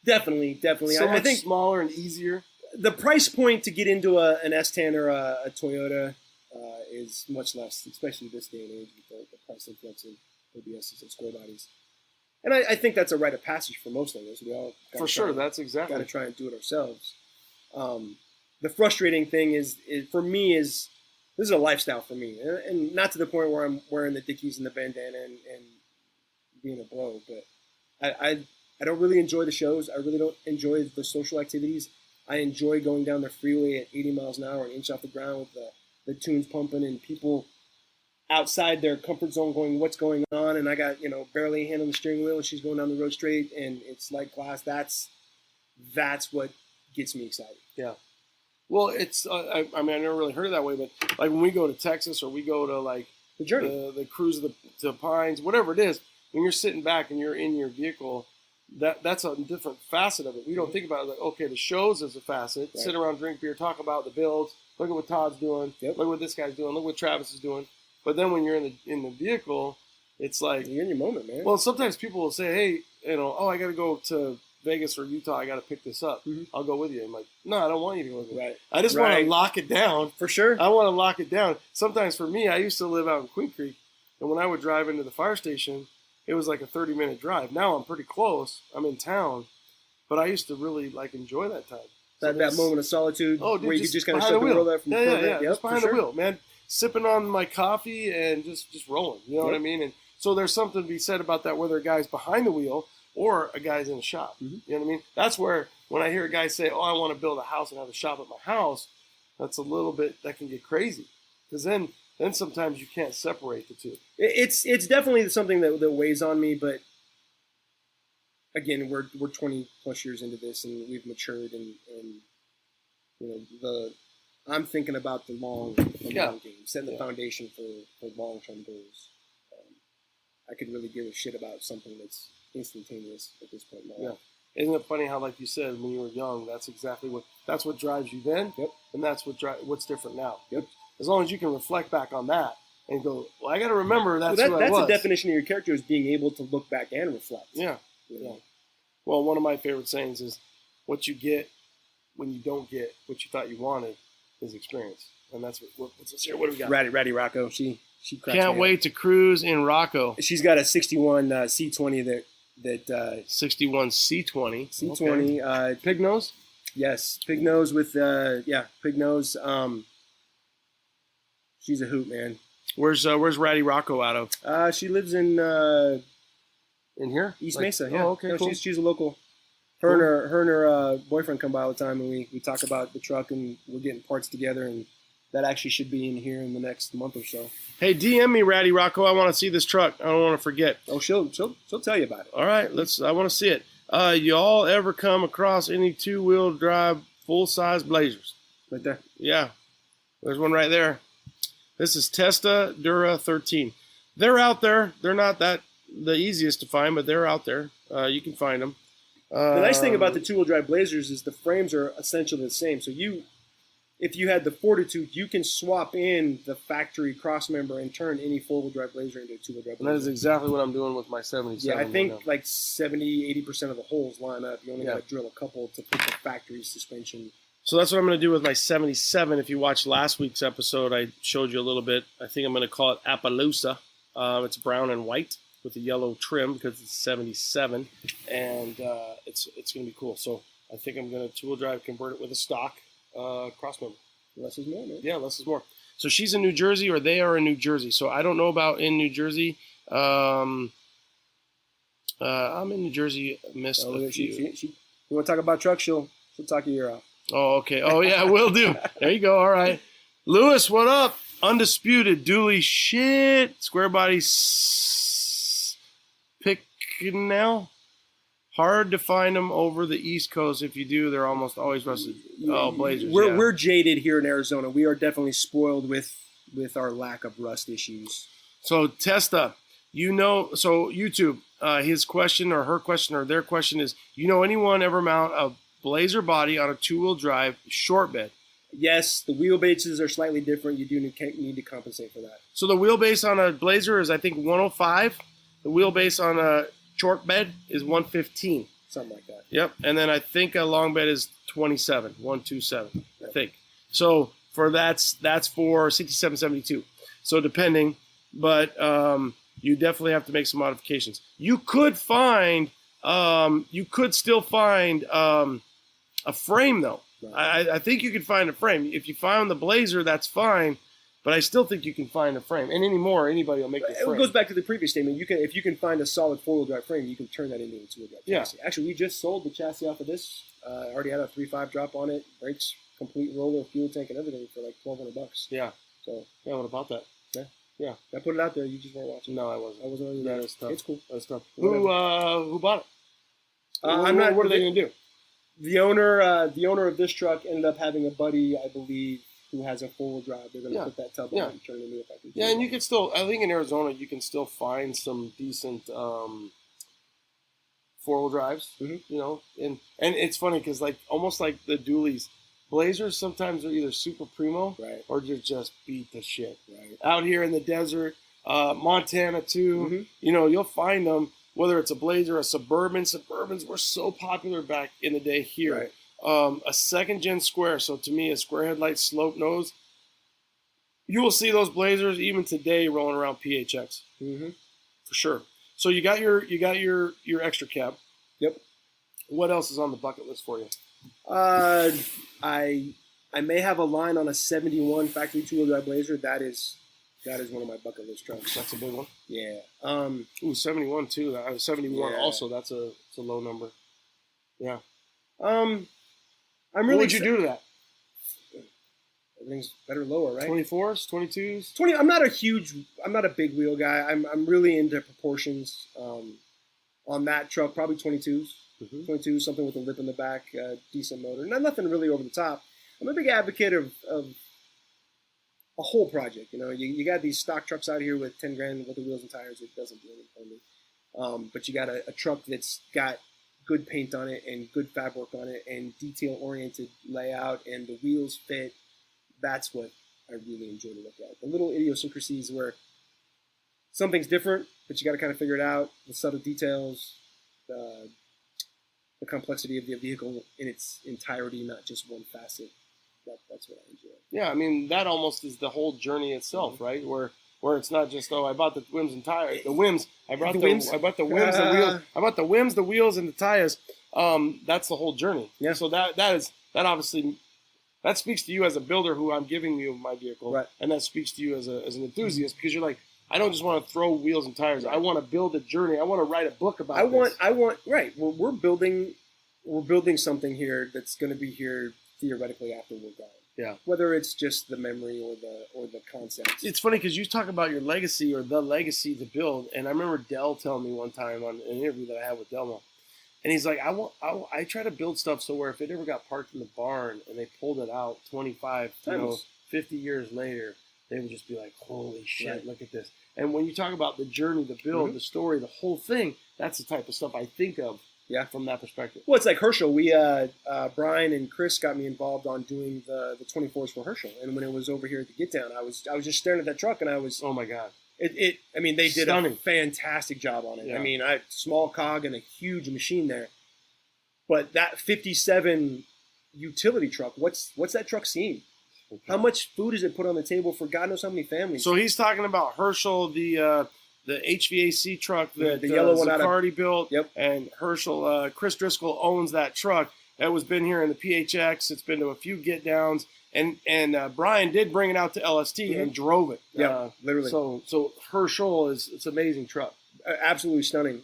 Definitely. So I think smaller and easier. The price point to get into an S10 or a Toyota is much less, especially this day and age with the price influx in ABSs and square bodies. And I think that's a rite of passage for most of us. We all that's exactly. Got to try and do it ourselves. The frustrating thing is for me this is a lifestyle for me, and not to the point where I'm wearing the Dickies and the bandana and being a bro, but I don't really enjoy the shows. I really don't enjoy the social activities. I enjoy going down the freeway at 80 miles an hour, an inch off the ground with the tunes pumping and people outside their comfort zone going, what's going on? And I got, barely a hand on the steering wheel and she's going down the road straight and it's like glass. That's what gets me excited. Yeah. Well, it's, I never really heard it that way, but like when we go to Texas or we go to like the journey, the cruise of the Pines, whatever it is, when you're sitting back and you're in your vehicle, that's a different facet of it. We don't think about it like, okay, the shows is a facet. Right. Sit around, drink beer, talk about the builds. Look at what Todd's doing. Yep. Look what this guy's doing. Look what Travis is doing. But then when you're in the vehicle, it's like you're in your moment, man. Well, sometimes people will say, hey, I got to go to Vegas or Utah. I got to pick this up. Mm-hmm. I'll go with you. I'm like, no, I don't want you to go with me. Right. I just want to lock it down. For sure. I want to lock it down. Sometimes for me, I used to live out in Queen Creek, and when I would drive into the fire station, it was like a 30-minute drive. Now I'm pretty close. I'm in town, but I used to really enjoy that time. That moment of solitude where you could just kind of shut the wheel. world out from Yeah. Yep, just behind the wheel, man. Sipping on my coffee and just rolling. You know what I mean? And so there's something to be said about that, whether a guy's behind the wheel or a guy's in a shop. Mm-hmm. You know what I mean? That's where when I hear a guy say, I want to build a house and have a shop at my house, that's a little bit, that can get crazy. Because then sometimes you can't separate the two. It's definitely something that weighs on me, but again, we're 20 plus years into this and we've matured and I'm thinking about the long game, setting the foundation for long-term goals. I could really give a shit about something that's instantaneous at this point in my life. Isn't it funny how, like you said, when you were young, that's what drives you then, and that's what's different now. Yep. As long as you can reflect back on that and go, well, I got to remember that's who I was. That's the definition of your character, is being able to look back and reflect. Yeah. Well, one of my favorite sayings is, what you get when you don't get what you thought you wanted is experience. And that's what's this here? What do we got? Ratty Rocco. She can't wait to cruise in Rocco. She's got a 61 C20 that 61 C20. C20. Okay. Pig nose? Yes, pig nose with pig nose. She's a hoot, man. Where's Ratty Rocco out of? She lives in here? East Mesa. Yeah. Oh, okay, no, cool. She's a local. Her and her boyfriend come by all the time, and we talk about the truck, and we're getting parts together, and that actually should be in here in the next month or so. Hey, DM me, Ratty Rocco. I want to see this truck. I don't want to forget. Oh, she'll tell you about it. All right, I want to see it. Y'all ever come across any 2-wheel drive full-size Blazers? Right there. Yeah, there's one right there. This is Testa Dura 13. They're out there. They're not the easiest to find, but they're out there. You can find them. The nice thing about the 2-wheel drive Blazers is the frames are essentially the same. So if you had the fortitude, you can swap in the factory crossmember and turn any 4-wheel drive Blazer into a 2-wheel drive Blazer. And that is exactly what I'm doing with my 77. Yeah, I think like 70-80% of the holes line up. You only got to drill a couple to put the factory suspension. So that's what I'm going to do with my 77. If you watched last week's episode, I showed you a little bit. I think I'm going to call it Appaloosa. It's brown and white with a yellow trim because it's 77, and it's going to be cool. So I think I'm going to 2-wheel drive convert it with a stock crossmember. Less is more, man. Yeah, less is more. So she's in New Jersey, or they are in New Jersey. So I don't know about in New Jersey. I'm in New Jersey. Missed a few. You want to talk about trucks? She'll talk your ear off. Oh, okay. Oh, yeah, will do. There you go. All right. Lewis, what up? Undisputed, dually shit. Square body pick now. Hard to find them over the East Coast. If you do, they're almost always rusted. Oh, Blazers. We're jaded here in Arizona. We are definitely spoiled with our lack of rust issues. So, Testa, so YouTube, his question or her question or their question is, anyone ever mount a Blazer body on a 2-wheel drive short bed? Yes, the wheelbases are slightly different. You do need to compensate for that. So the wheelbase on a Blazer is, I think, 105. The wheelbase on a short bed is 115. Something like that. Yep. And then I think a long bed is 127, I think. So for that's for 67, 72. So depending, but you definitely have to make some modifications. You could still find a frame though. Right. I think you could find a frame. If you find the Blazer, that's fine. But I still think you can find a frame. And anymore, anybody will make the frame. It goes back to the previous statement. If you can find a solid four-wheel drive frame, you can turn that into a two-wheel drive chassis. Actually, we just sold the chassis off of this. I already had a 3.5 drop on it, brakes, complete roller, fuel tank, and everything for like $1,200. Yeah. So yeah, what about that? Yeah. I put it out there. You just weren't watching. No, I wasn't. I wasn't on that was tough. It's cool. That's tough. Who bought it? I'm not. What are they going to do? The owner of this truck ended up having a buddy, I believe, who has a four-wheel drive. They're going to put that tub on and turn it into a factory. Yeah, and you can still, I think in Arizona, you can still find some decent four-wheel drives, you know. And it's funny because, like, almost like the dualies, Blazers sometimes are either super primo or they're just beat the shit. Right. Out here in the desert, Montana too, you know, you'll find them, whether it's a Blazer, a Suburban. Suburbans were so popular back in the day here. Right. A second-gen square, so to me, a square headlight, slope nose. You will see those Blazers even today rolling around PHX, for sure. So you got your extra cab. Yep. What else is on the bucket list for you? I may have a line on a 71 factory two-wheel drive Blazer. That is one of my bucket list trucks. That's a big one. Yeah. 71 too. 71 also. That's a low number. Yeah. I'm really. What would you do to that? Everything's better lower, right? 24s, 22s. 20. I'm not a big wheel guy. I'm really into proportions. On that truck, probably 22s. 22s, something with a lip in the back, decent motor. Nothing really over the top. I'm a big advocate of a whole project. You know, you got these stock trucks out here with 10 grand with the wheels and tires. It doesn't do anything for me. But you got a truck that's got good paint on it and good fabric on it and detail-oriented layout and the wheels fit. That's what I really enjoy to look at. The little idiosyncrasies where something's different, but you got to kind of figure it out. The subtle details, the complexity of the vehicle in its entirety, not just one facet. That's what I enjoy. Yeah, I mean, that almost is the whole journey itself, right? Where it's not just, I bought the whims and tires. The whims. I bought the whims, the wheels. I bought the whims, the wheels, and the tires. That's the whole journey. Yeah. So that obviously that speaks to you as a builder who I'm giving you my vehicle, right? And that speaks to you as an enthusiast because you're like, I don't just want to throw wheels and tires. Right. I want to build a journey. I want to write a book about this. I want. Right. We're building something here that's going to be here theoretically after we're gone. Yeah. Whether it's just the memory or the concept. It's funny because you talk about your legacy or the legacy to build, and I remember Dell telling me one time on an interview that I had with Delmo, and he's like, I try to build stuff so where if it ever got parked in the barn and they pulled it out 25, 50 years later, they would just be like, holy shit, look at this. And when you talk about the journey, the build, the story, the whole thing, that's the type of stuff I think of. Yeah, from that perspective. Well, it's like Herschel. We Brian and Chris got me involved on doing the 24s for Herschel, and when it was over here at the Get Down, I was just staring at that truck, and I was, oh my god! I mean, they did a fantastic job on it. Yeah. I mean, small cog and a huge machine there, but that 57 utility truck. What's that truck seen? How much food does it put on the table for God knows how many families? So he's talking about Herschel, the HVAC truck that the yellow one Zaccardi built, and Herschel, Chris Driscoll owns that truck. That was been here in the PHX. It's been to a few get downs, and Brian did bring it out to LST and drove it. Yeah, literally. So Herschel it's an amazing truck, absolutely stunning.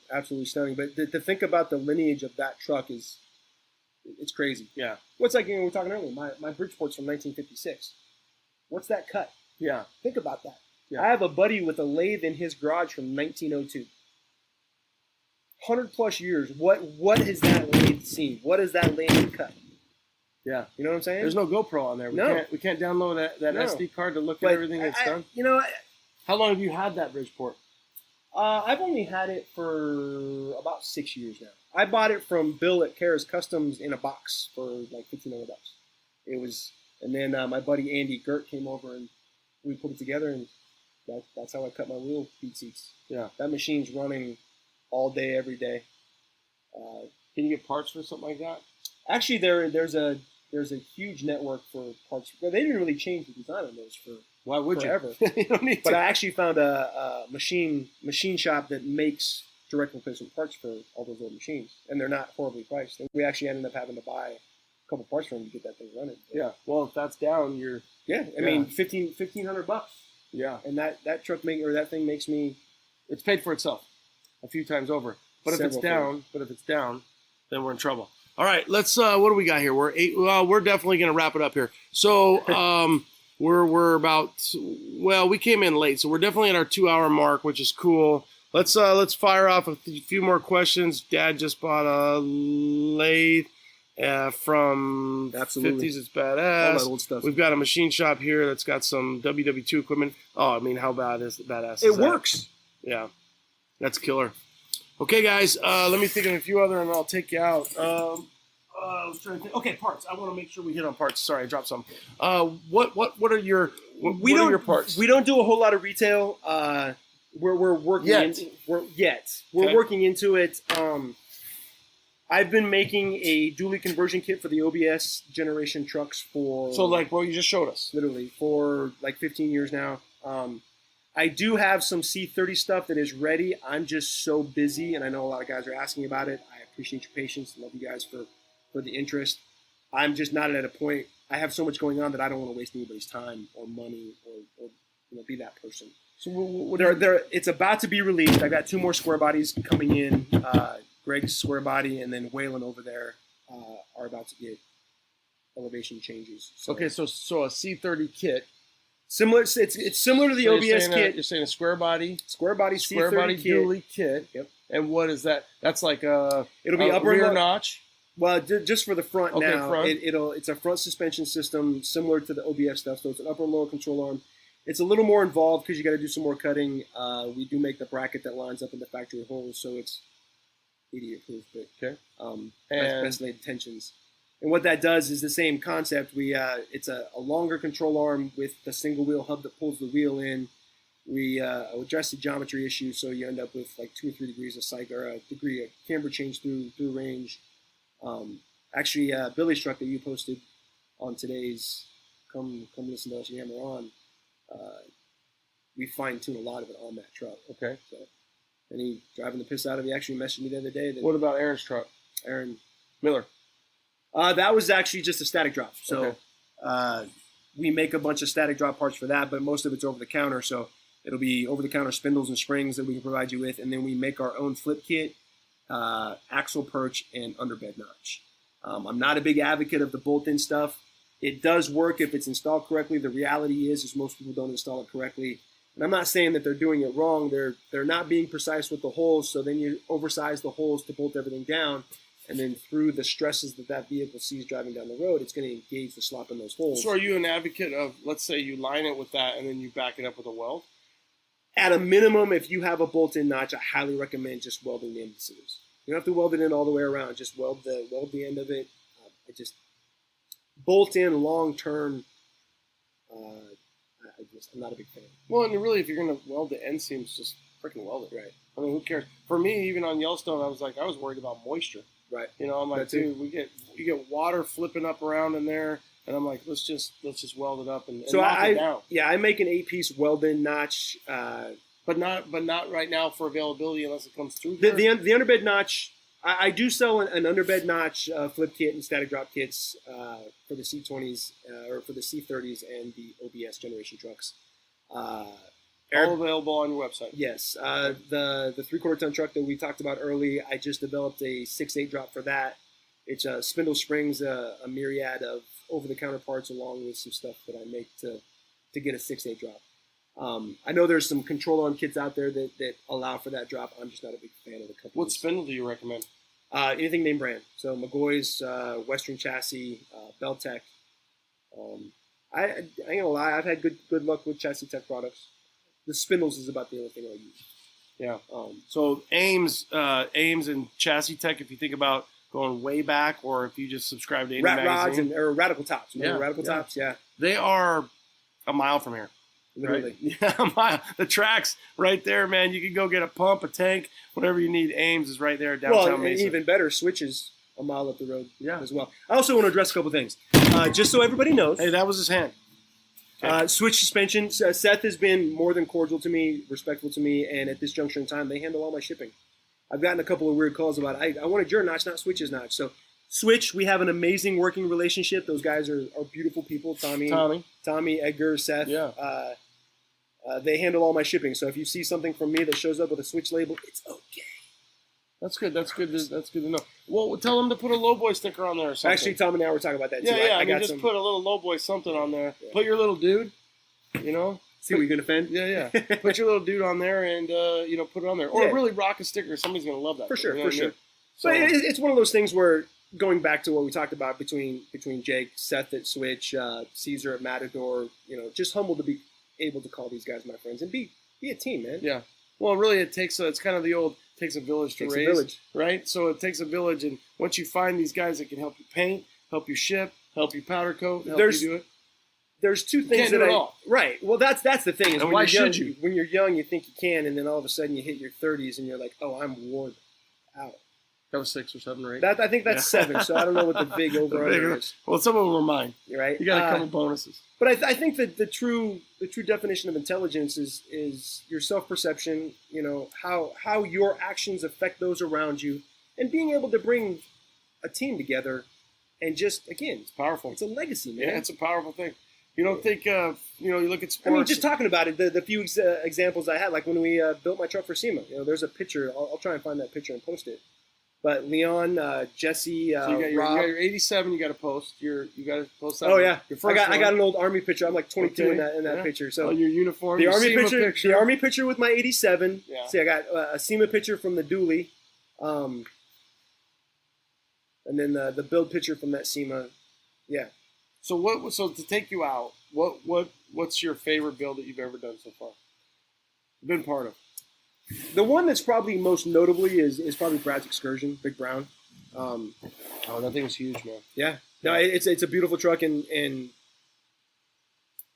But to think about the lineage of that truck it's crazy. Yeah. What's like we were talking earlier? My Bridgeport's from 1956. What's that cut? Yeah. Think about that. Yeah. I have a buddy with a lathe in his garage from 1902. 100 plus years. What has that lathe seen? What has that lathe cut? Yeah. You know what I'm saying? There's no GoPro on there. We can't download that SD card to look at everything that's done. You know, how long have you had that Bridgeport? I've only had it for about 6 years now. I bought it from Bill at Kara's Customs in a box for like $1,500. It was, and then my buddy Andy Gert came over and we put it together, and that's how I cut my wheel feed seats. Yeah, that machine's running all day, every day. Can you get parts for something like that? Actually, there's a huge network for parts. Well, they didn't really change the design on those for why would forever. You don't need but to. I actually found a machine shop that makes direct replacement parts for all those old machines, and they're not horribly priced. And we actually ended up having to buy a couple parts for him to get that thing running. Yeah. Well, if that's down, you're. Yeah. I mean, $1,500. Yeah. And that thing makes me. It's paid for itself a few times over. But if it's down, then we're in trouble. All right, let's. What do we got here? We're 8. Well, we're definitely going to wrap it up here. So, we're about. Well, we came in late, so we're definitely at our 2-hour mark, which is cool. Let's fire off a few more questions. Dad just bought a lathe from Absolutely. 50s. It's badass. All that old stuff. We've got a machine shop here that's got some WW2 equipment. Oh, I mean, how badass is it that? works. Yeah, that's killer. Okay, guys, let me think of a few other, and I'll take you out. I was trying to think. Okay, parts. I want to make sure we hit on parts. Sorry, I dropped some. What are your your parts? We don't do a whole lot of retail. We're working. We're working into it. I've been making a dually conversion kit for the OBS generation trucks for. So like what you just showed us, literally for like 15 years now. I do have some C30 stuff that is ready. I'm just so busy, and I know a lot of guys are asking about it. I appreciate your patience. Love you guys for the interest. I'm just not at a point. I have so much going on that I don't want to waste anybody's time or money or be that person. So it's about to be released. I got 2 more square bodies coming in. Greg's square body and then Waylon over there are about to get elevation changes. So, okay, so a C30 kit. Similar, it's similar to the OBS kit. You're saying a square body C30 kit. dually kit. Yep. And what is that? That's like it'll be upper rear notch. Well, just for the front now. Front. It's a front suspension system similar to the OBS stuff. So it's an upper and lower control arm. It's a little more involved because you got to do some more cutting. We do make the bracket that lines up in the factory holes, so it's idiot proof. But okay. And best laid tensions. And what that does is the same concept. It's a longer control arm with the single wheel hub that pulls the wheel in. We address the geometry issue, so you end up with like 2 or 3 degrees of cycle, or a degree of camber change through range. Actually, Billy's truck that you posted on today's come listen to us hammer on. We fine tune a lot of it on that truck. Okay. So, and he driving the piss out of it. He actually messaged me the other day. What about Aaron's truck? Aaron Miller. That was actually just a static drop. So we make a bunch of static drop parts for that, but most of it's over the counter. So it'll be over the counter spindles and springs that we can provide you with, and then we make our own flip kit, axle perch, and underbed notch. I'm not a big advocate of the bolt-in stuff. It does work if it's installed correctly. The reality is most people don't install it correctly. And I'm not saying that they're doing it wrong. They're not being precise with the holes, so then you oversize the holes to bolt everything down. And then through the stresses that vehicle sees driving down the road, it's going to engage the slop in those holes. So are you an advocate of, let's say you line it with that and then you back it up with a weld? At a minimum, if you have a bolt-in notch, I highly recommend just welding the end of the scissors. You don't have to weld it in all the way around. Just weld the end of it. Bolt-in long-term, I'm not a big fan. Well, and really, if you're going to weld the end seams, just freaking weld it. Right. I mean, who cares? For me, even on Yellowstone, I was worried about moisture. Right. I'm like, dude, you get water flipping up around in there, and I'm like, let's just weld it up and knock it down. Yeah, I make an 8-piece weld-in notch, but not right now for availability unless it comes through. The underbed notch. I do sell an underbed notch flip kit and static drop kits for the C20s or for the C30s and the OBS generation trucks. All available on your website. Yes. The 3/4 ton truck that we talked about early, I just developed a 6/8 drop for that. It's spindle springs, a myriad of over-the-counter parts along with some stuff that I make to get a 6/8 drop. I know there's some control arm kits out there that allow for that drop. I'm just not a big fan of the company. What spindle do you recommend? Anything name brand. So McGoy's, Western Chassis, Beltec. I ain't gonna lie, I've had good luck with Chassis Tech products. The spindles is about the only thing I use. Yeah. So Ames and Chassis Tech, if you think about going way back, or if you just subscribe to any magazine. Or Radical Tops. Radical Tops, yeah. They are a mile from here. Literally. Right? Yeah, a mile. The track's right there, man. You can go get a pump, a tank, whatever you need. Ames is right there downtown Mesa. And even better, Switches a mile up the road as well. I also want to address a couple things. Just so everybody knows. Hey, that was his hand. Okay. Switch suspension. Seth has been more than cordial to me, respectful to me, and at this juncture in time, they handle all my shipping. I've gotten a couple of weird calls about, I wanted your notch, not Switch's notch. So Switch, we have an amazing working relationship. Those guys are beautiful people. Tommy, Edgar, Seth. Yeah. They handle all my shipping. So if you see something from me that shows up with a Switch label, it's okay. That's good. That's good to know. Well, tell them to put a Lowboy sticker on there or something. Actually, Tom and I were talking about that too. Yeah. I mean, just put a little Lowboy something on there. Yeah. Put your little dude, See what you can offend? Yeah. Put your little dude on there and, put it on there. Or really rock a sticker. Somebody's going to love that. For sure, you know for sure. I mean? So it's one of those things where, going back to what we talked about between Jake, Seth at Switch, Caesar at Matador, just humbled to be able to call these guys my friends and be a team, man. Yeah. Well, really, it's kind of the old takes a village to raise, right? So it takes a village, and once you find these guys that can help you paint, help you ship, help you powder coat, help you do it. There's two things right. Well, that's the thing. Is why should you? When you're young, you think you can, and then all of a sudden you hit your 30s, and you're like, oh, I'm worn out. That was 6 or 7 or 8. I think that's 7. So I don't know what the big over/under is. Well, some of them are mine. Right. You got a couple bonuses. But I think that the true definition of intelligence is your self-perception. How your actions affect those around you, and being able to bring a team together, and just it's powerful. It's a legacy, man. Yeah, it's a powerful thing. You don't think you look at sports. I mean, just talking about it, the few examples I had, like when we built my truck for SEMA. There's a picture. I'll try and find that picture and post it. But Leon, Jesse, so you got Rob. your 87. You got to post. You got to post that. Oh yeah, I got an old Army picture. I'm like 22 in that picture. So your uniform. The Army picture. The Army picture with my 87. Yeah. See, I got a SEMA picture from the dually, and then the build picture from that SEMA. Yeah. So So to take you out, what's your favorite build that you've ever done so far? Been part of. The one that's probably most notably is probably Brad's Excursion, Big Brown. That thing was huge, man. Yeah. No, it's a beautiful truck, and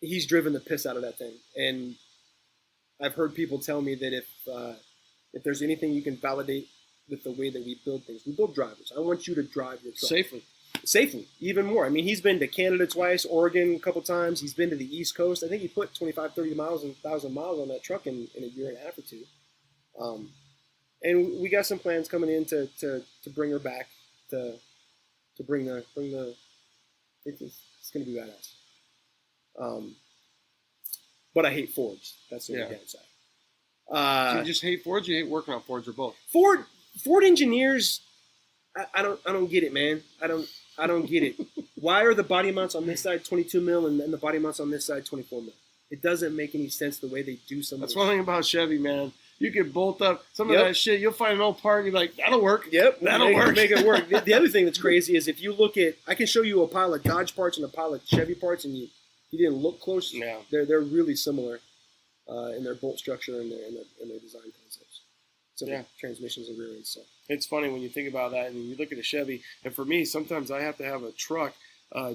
he's driven the piss out of that thing. And I've heard people tell me that if there's anything you can validate with the way that we build things, we build drivers. I want you to drive your truck. Safely, even more. I mean, he's been to Canada twice, Oregon a couple times. He's been to the East Coast. I think he put 25, 30 miles and 1,000 miles on that truck in a year and a half or two. And we got some plans coming in to bring her back to bring the it's going to be badass. But I hate Fords. That's the only downside. Do you just hate Fords? Or you hate working on Fords, or both? Ford engineers, I don't get it, man. I don't get it. Why are the body mounts on this side 22 mil and the body mounts on this side 24 mil? It doesn't make any sense the way they do some. That's one thing about Chevy, man. You can bolt up some of that shit. You'll find an old part and you're like, that'll work. Yep. That'll work. Make it work. The other thing that's crazy is if you look at, I can show you a pile of Dodge parts and a pile of Chevy parts, and you didn't look close. Yeah. They're really similar in their bolt structure and their design concepts. So transmissions and rear ends. So it's funny when you think about that and you look at a Chevy. And for me, sometimes I have to have a truck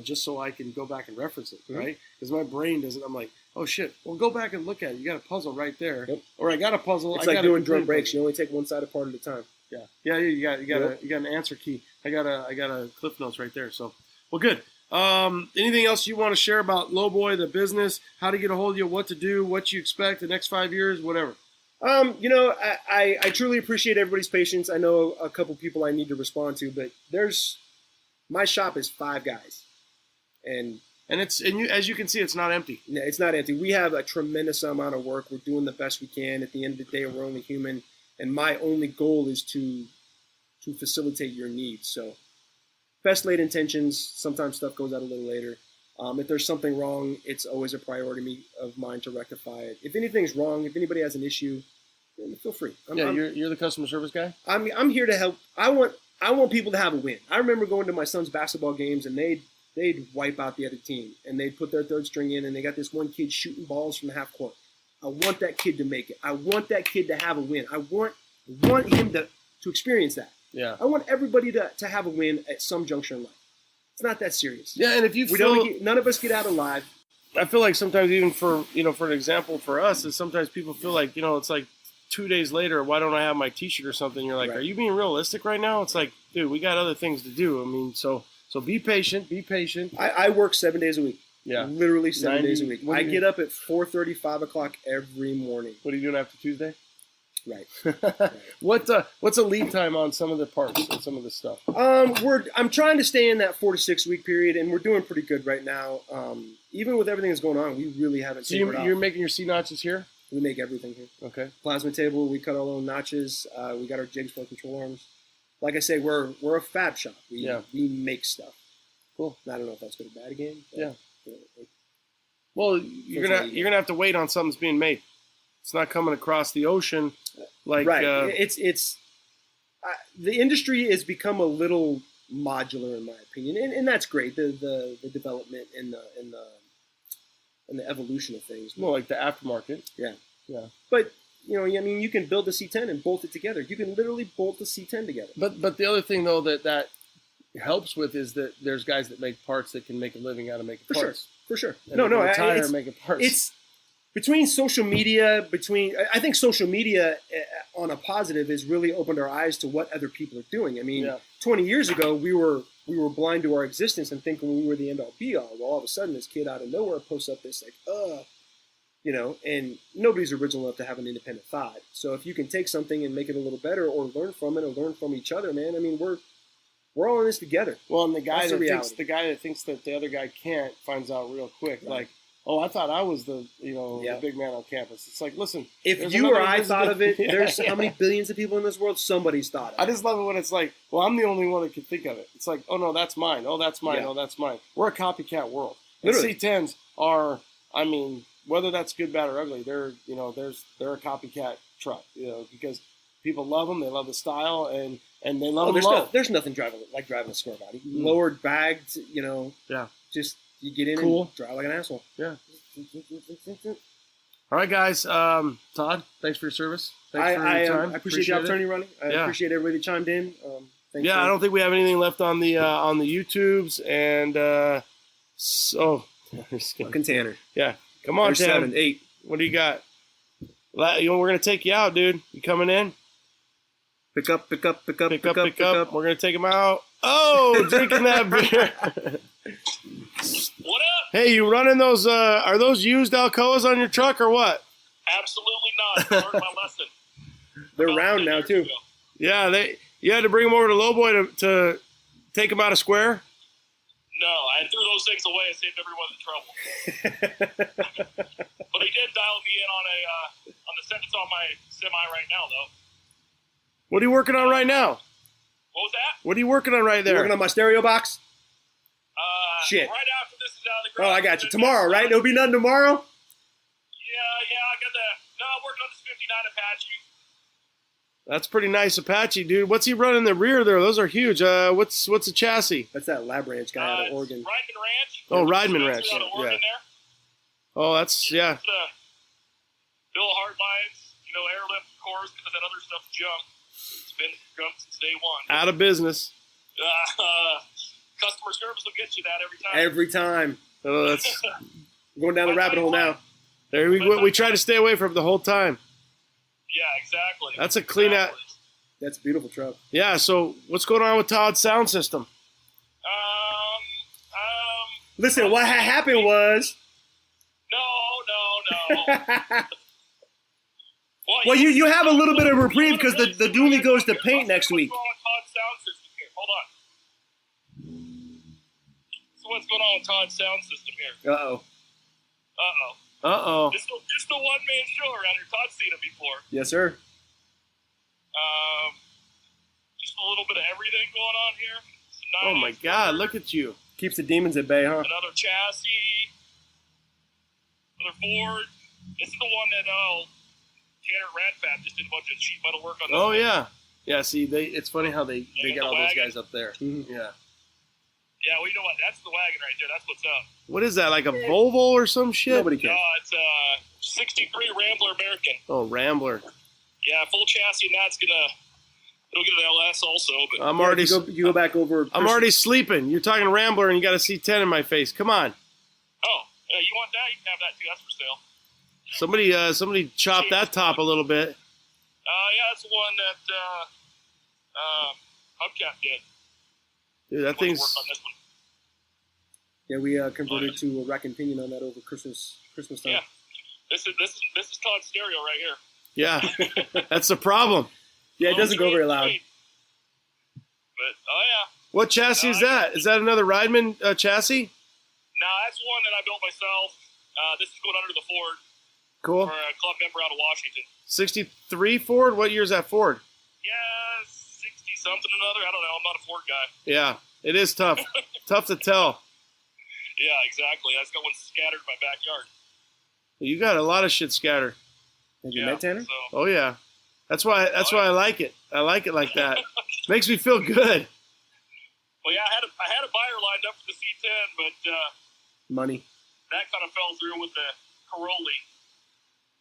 just so I can go back and reference it, right? Because my brain doesn't. I'm like, oh shit! Well, go back and look at it. You got a puzzle right there, or I got a puzzle. It's like doing drum brakes. You only take one side apart at a time. Yeah. You got an answer key. I got a Cliff Notes right there. So, well, good. Anything else you want to share about Lowboy, the business, how to get a hold of you, what to do, what you expect the next 5 years, whatever? I truly appreciate everybody's patience. I know a couple people I need to respond to, but my shop is 5 guys, and as you can see, it's not empty. Yeah, it's not empty. We have a tremendous amount of work. We're doing the best we can. At the end of the day, we're only human, and my only goal is to facilitate your needs. So, best laid intentions. Sometimes stuff goes out a little later. If there's something wrong, it's always a priority of mine to rectify it. If anything's wrong, if anybody has an issue, feel free. You're the customer service guy? I'm here to help. I want people to have a win. I remember going to my son's basketball games, and they'd wipe out the other team, and they'd put their third string in, and they got this one kid shooting balls from the half court. I want that kid to make it. I want that kid to have a win. I want him to experience that. Yeah. I want everybody to have a win at some juncture in life. It's not that serious. Yeah, and if you none of us get out alive. I feel like sometimes even for an example for us is sometimes people feel like, it's like 2 days later, why don't I have my T-shirt or something? You're like, Are you being realistic right now? It's like, dude, we got other things to do. I mean, so be patient. Be patient. I work 7 days a week. Yeah. Literally 7 days a week. I get up at 4:30, 5 o'clock every morning. What are you doing after Tuesday? Right. What's a lead time on some of the parts and some of the stuff? I'm trying to stay in that 4 to 6 week period, and we're doing pretty good right now. Even with everything that's going on, we really haven't. So you're making your C notches here? We make everything here. Okay. Plasma table. We cut our own notches. We got our jigs for our control arms. Like I say, we're a fab shop. We make stuff. Cool. I don't know if that's good or bad again. Yeah. Well, you're gonna have to wait on something's being made. It's not coming across the ocean, like right. The industry has become a little modular, in my opinion, and that's great. The development and the evolution of things. More like the aftermarket. Yeah. Yeah. But you can build a C10 and bolt it together. You can literally bolt the C10 together. But the other thing though that helps with is that there's guys that make parts that can make a living out of making parts. For sure. And retire making parts. It's between social media. I think social media on a positive has really opened our eyes to what other people are doing. I mean, 20 years ago we were blind to our existence and thinking we were the end all be all. Well, all of a sudden this kid out of nowhere posts up this and nobody's original enough to have an independent thought. So if you can take something and make it a little better, or learn from it, or learn from each other, man. I mean, we're all in this together. Well, and the guy that thinks that the other guy can't finds out real quick. Right. Like, oh, I thought I was the big man on campus. It's like, listen, if you or I thought of it, there's how many billions of people in this world? Somebody's thought of it. I just love it when it's like, well, I'm the only one that can think of it. It's like, oh no, that's mine. Oh, that's mine. Oh, that's mine. We're a copycat world. And C10s are, I mean, whether that's good, bad, or ugly, they're a copycat truck. Because people love them. They love the style and they love them. There's nothing driving a square body. Lowered, bagged, just you get in and drive like an asshole. Yeah. All right, guys. Todd, thanks for your service. Thanks for your time. I appreciate the opportunity, Ronnie. I appreciate everybody that chimed in. I don't think we have anything left on the YouTubes, and fucking Tanner. Yeah, come on, Tanner. 7, 8. What do you got? We're gonna take you out, dude. You coming in? Pick up. We're gonna take him out. Oh, drinking that beer. What up? Hey, you running those? Are those used Alcoas on your truck or what? Absolutely not. I learned my lesson. They're round now too. Yeah, you had to bring them over to Lowboy to take them out of square. No, I threw those things away and saved everyone the trouble. But he did dial me in on the set that's on my semi right now, though. What are you working on right now? What was that? What are you working on right there? You working on my stereo box? Shit. Right after this is out of the garage. Oh, I got you. Tomorrow, right? There'll be nothing tomorrow? Yeah, I got I'm working on this 59 Apache. That's pretty nice Apache, dude. What's he running in the rear there? Those are huge. What's the chassis? That's that Lab Ranch guy out of Oregon. Rideman Ranch. Oh, Rideman Ranch. Out of Oregon there. Oh, that's, yeah. Bill Hartlines, airlift cores, because that other stuff's junk. It's been junk since day one. Out of business. Customer service will get you that every time. Every time. Oh, that's going down the rabbit hole now. There we try to stay away from it the whole time. Yeah, exactly. That's a clean out. That's a beautiful truck. Yeah. So what's going on with Todd's sound system? Listen, what happened was. No. Well, you have a little bit of reprieve because the dually goes to paint next week. Hold on. So what's going on with Todd's sound system here? Uh-oh. Just a one-man show around here. Todd's seen it before. Yes, sir. Just a little bit of everything going on here. Oh, my God. Look at you. Keeps the demons at bay, huh? Another chassis. Another Ford. This is the one that Tanner Radfab just did a bunch of sheet metal work on. Oh, yeah. Yeah, see, it's funny how they got all those guys up there. Mm-hmm. Yeah. Yeah, well, you know what? That's the wagon right there. That's what's up. What is that, like a Volvo or some shit? Nobody cares. No, it's a 63 Rambler American. Oh, Rambler. Yeah, full chassis, and it'll get an LS also. But I'm already. You go back over. I'm already sleeping. You're talking Rambler, and you got a C10 in my face. Come on. Oh, yeah, you want that? You can have that too. That's for sale. Somebody chopped that top a little bit. Yeah, that's the one that Hubcap did. Dude, that thing's. Work on this one. Yeah, we converted to a rack and pinion on that over Christmas time. Yeah, this is Todd's stereo right here. Yeah, that's the problem. Yeah, it doesn't go very loud. But, oh, yeah. What chassis is that? Is that another Rideman chassis? No, that's one that I built myself. This is going under the Ford. Cool. For a club member out of Washington. 63 Ford? What year is that Ford? Yeah, 60-something another. I don't know. I'm not a Ford guy. Yeah, it is tough. Tough to tell. Yeah, exactly. I just got one scattered in my backyard. You got a lot of shit scattered. Have you met Tanner? So. Oh, yeah. That's why I like it. I like it like that. Makes me feel good. Well, yeah, I had a buyer lined up for the C10, but money. That kind of fell through with the Caroli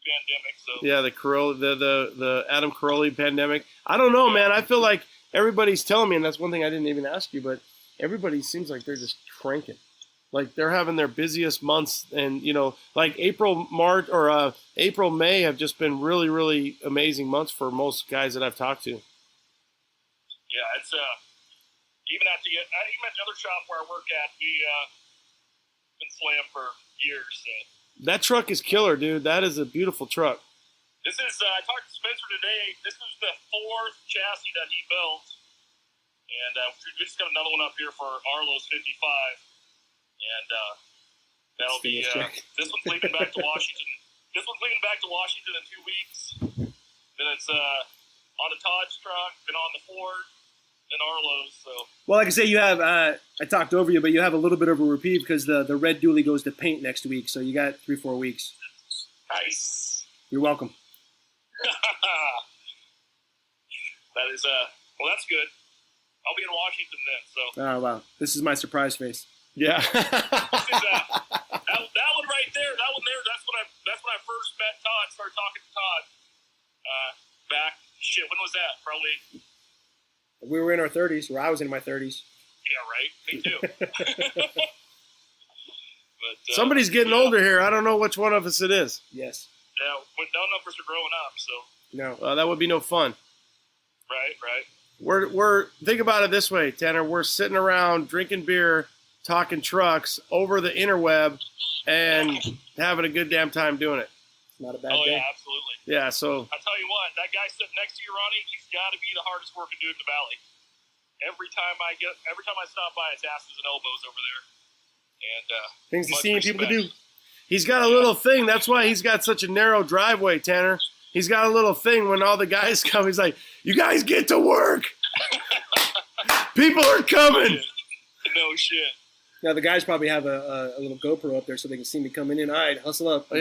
pandemic. So yeah, the Caroli, the Adam Caroli pandemic. I don't know, man. I feel like everybody's telling me, and that's one thing I didn't even ask you, but everybody seems like they're just cranking. Like they're having their busiest months, and like April, May have just been really, really amazing months for most guys that I've talked to. Yeah, it's even at the other shop where I work at, we been slammed for years. So. That truck is killer, dude. That is a beautiful truck. This is I talked to Spencer today. This is the 4th chassis that he built, and we just got another one up here for Arlo's 55. And that'll be this one's leaving back to Washington. This one's leaving back to Washington in 2 weeks. Then it's on the Todd's truck, then on the Ford, then Arlo's. So. Well, like I say, you have I talked over you, but you have a little bit of a reprieve because the red dually goes to paint next week. So you got 3-4 weeks. Nice. You're welcome. That is well, that's good. I'll be in Washington then. So. Oh wow, this is my surprise face. Yeah. that one right there. That one there. That's when I first met Todd. Started talking to Todd. Back. When was that? Probably. We were in our 30s, or I was in my 30s. Yeah, right. Me too. But, somebody's getting older here. I don't know which one of us it is. Yes. Yeah, when none of us are growing up, so. No. That would be no fun. Right. We're think about it this way, Tanner. We're sitting around drinking beer, talking trucks over the interweb, and having a good damn time doing it. Not a bad day. Yeah, absolutely. Yeah, so. I tell you what, that guy sitting next to you, Ronnie, he's got to be the hardest working dude in the valley. Every time I stop by, it's asses and elbows over there. And things to see and people to do. He's got a little thing. That's why he's got such a narrow driveway, Tanner. He's got a little thing when all the guys come. He's like, "You guys get to work. People are coming." No shit. Now the guys probably have a little GoPro up there so they can see me coming in. All right, hustle up. Hustle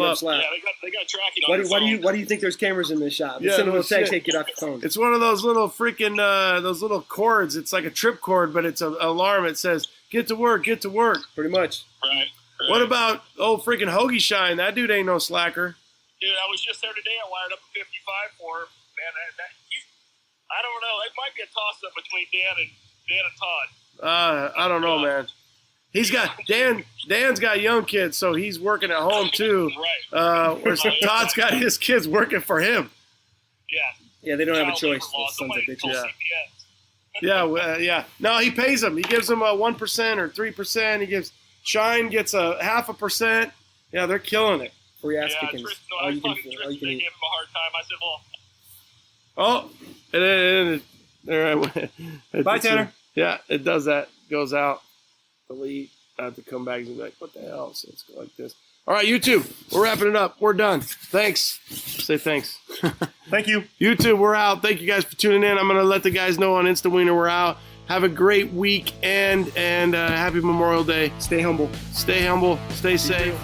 up. Yeah, they got tracking on their phone. Why do you think there's cameras in this shop? Yeah, send a little text, hey, get off the phone. It's one of those little freaking those little cords. It's like a trip cord, but it's an alarm. It says, "Get to work, get to work." Pretty much. Right. What about freaking Hoagie Shine? That dude ain't no slacker. Dude, I was just there today. I wired up a 55 for him. Man, I don't know. It might be a toss-up between Dan and Todd. I don't know, man. He's got Dan's got young kids, so he's working at home too. Right. Whereas Todd's got his kids working for him. Yeah. Yeah, they don't have a choice. Those sons of bitches. Yeah. No, he pays them. He gives them a 1% or 3%. He gives Shine gets a 0.5%. Yeah, they're killing it. Free ass kickings. Tristan, I was talking to Tristan. They gave him a hard time. I said, well. Bye, Tanner. Yeah, it does that. Goes out. Delete. I have to come back and be like, what the hell? So let's go like this. All right, YouTube, we're wrapping it up. We're done. Thanks. Say thanks. Thank you. YouTube, we're out. Thank you guys for tuning in. I'm going to let the guys know on InstaWiener we're out. Have a great weekend and happy Memorial Day. Stay humble. Stay humble. Stay safe.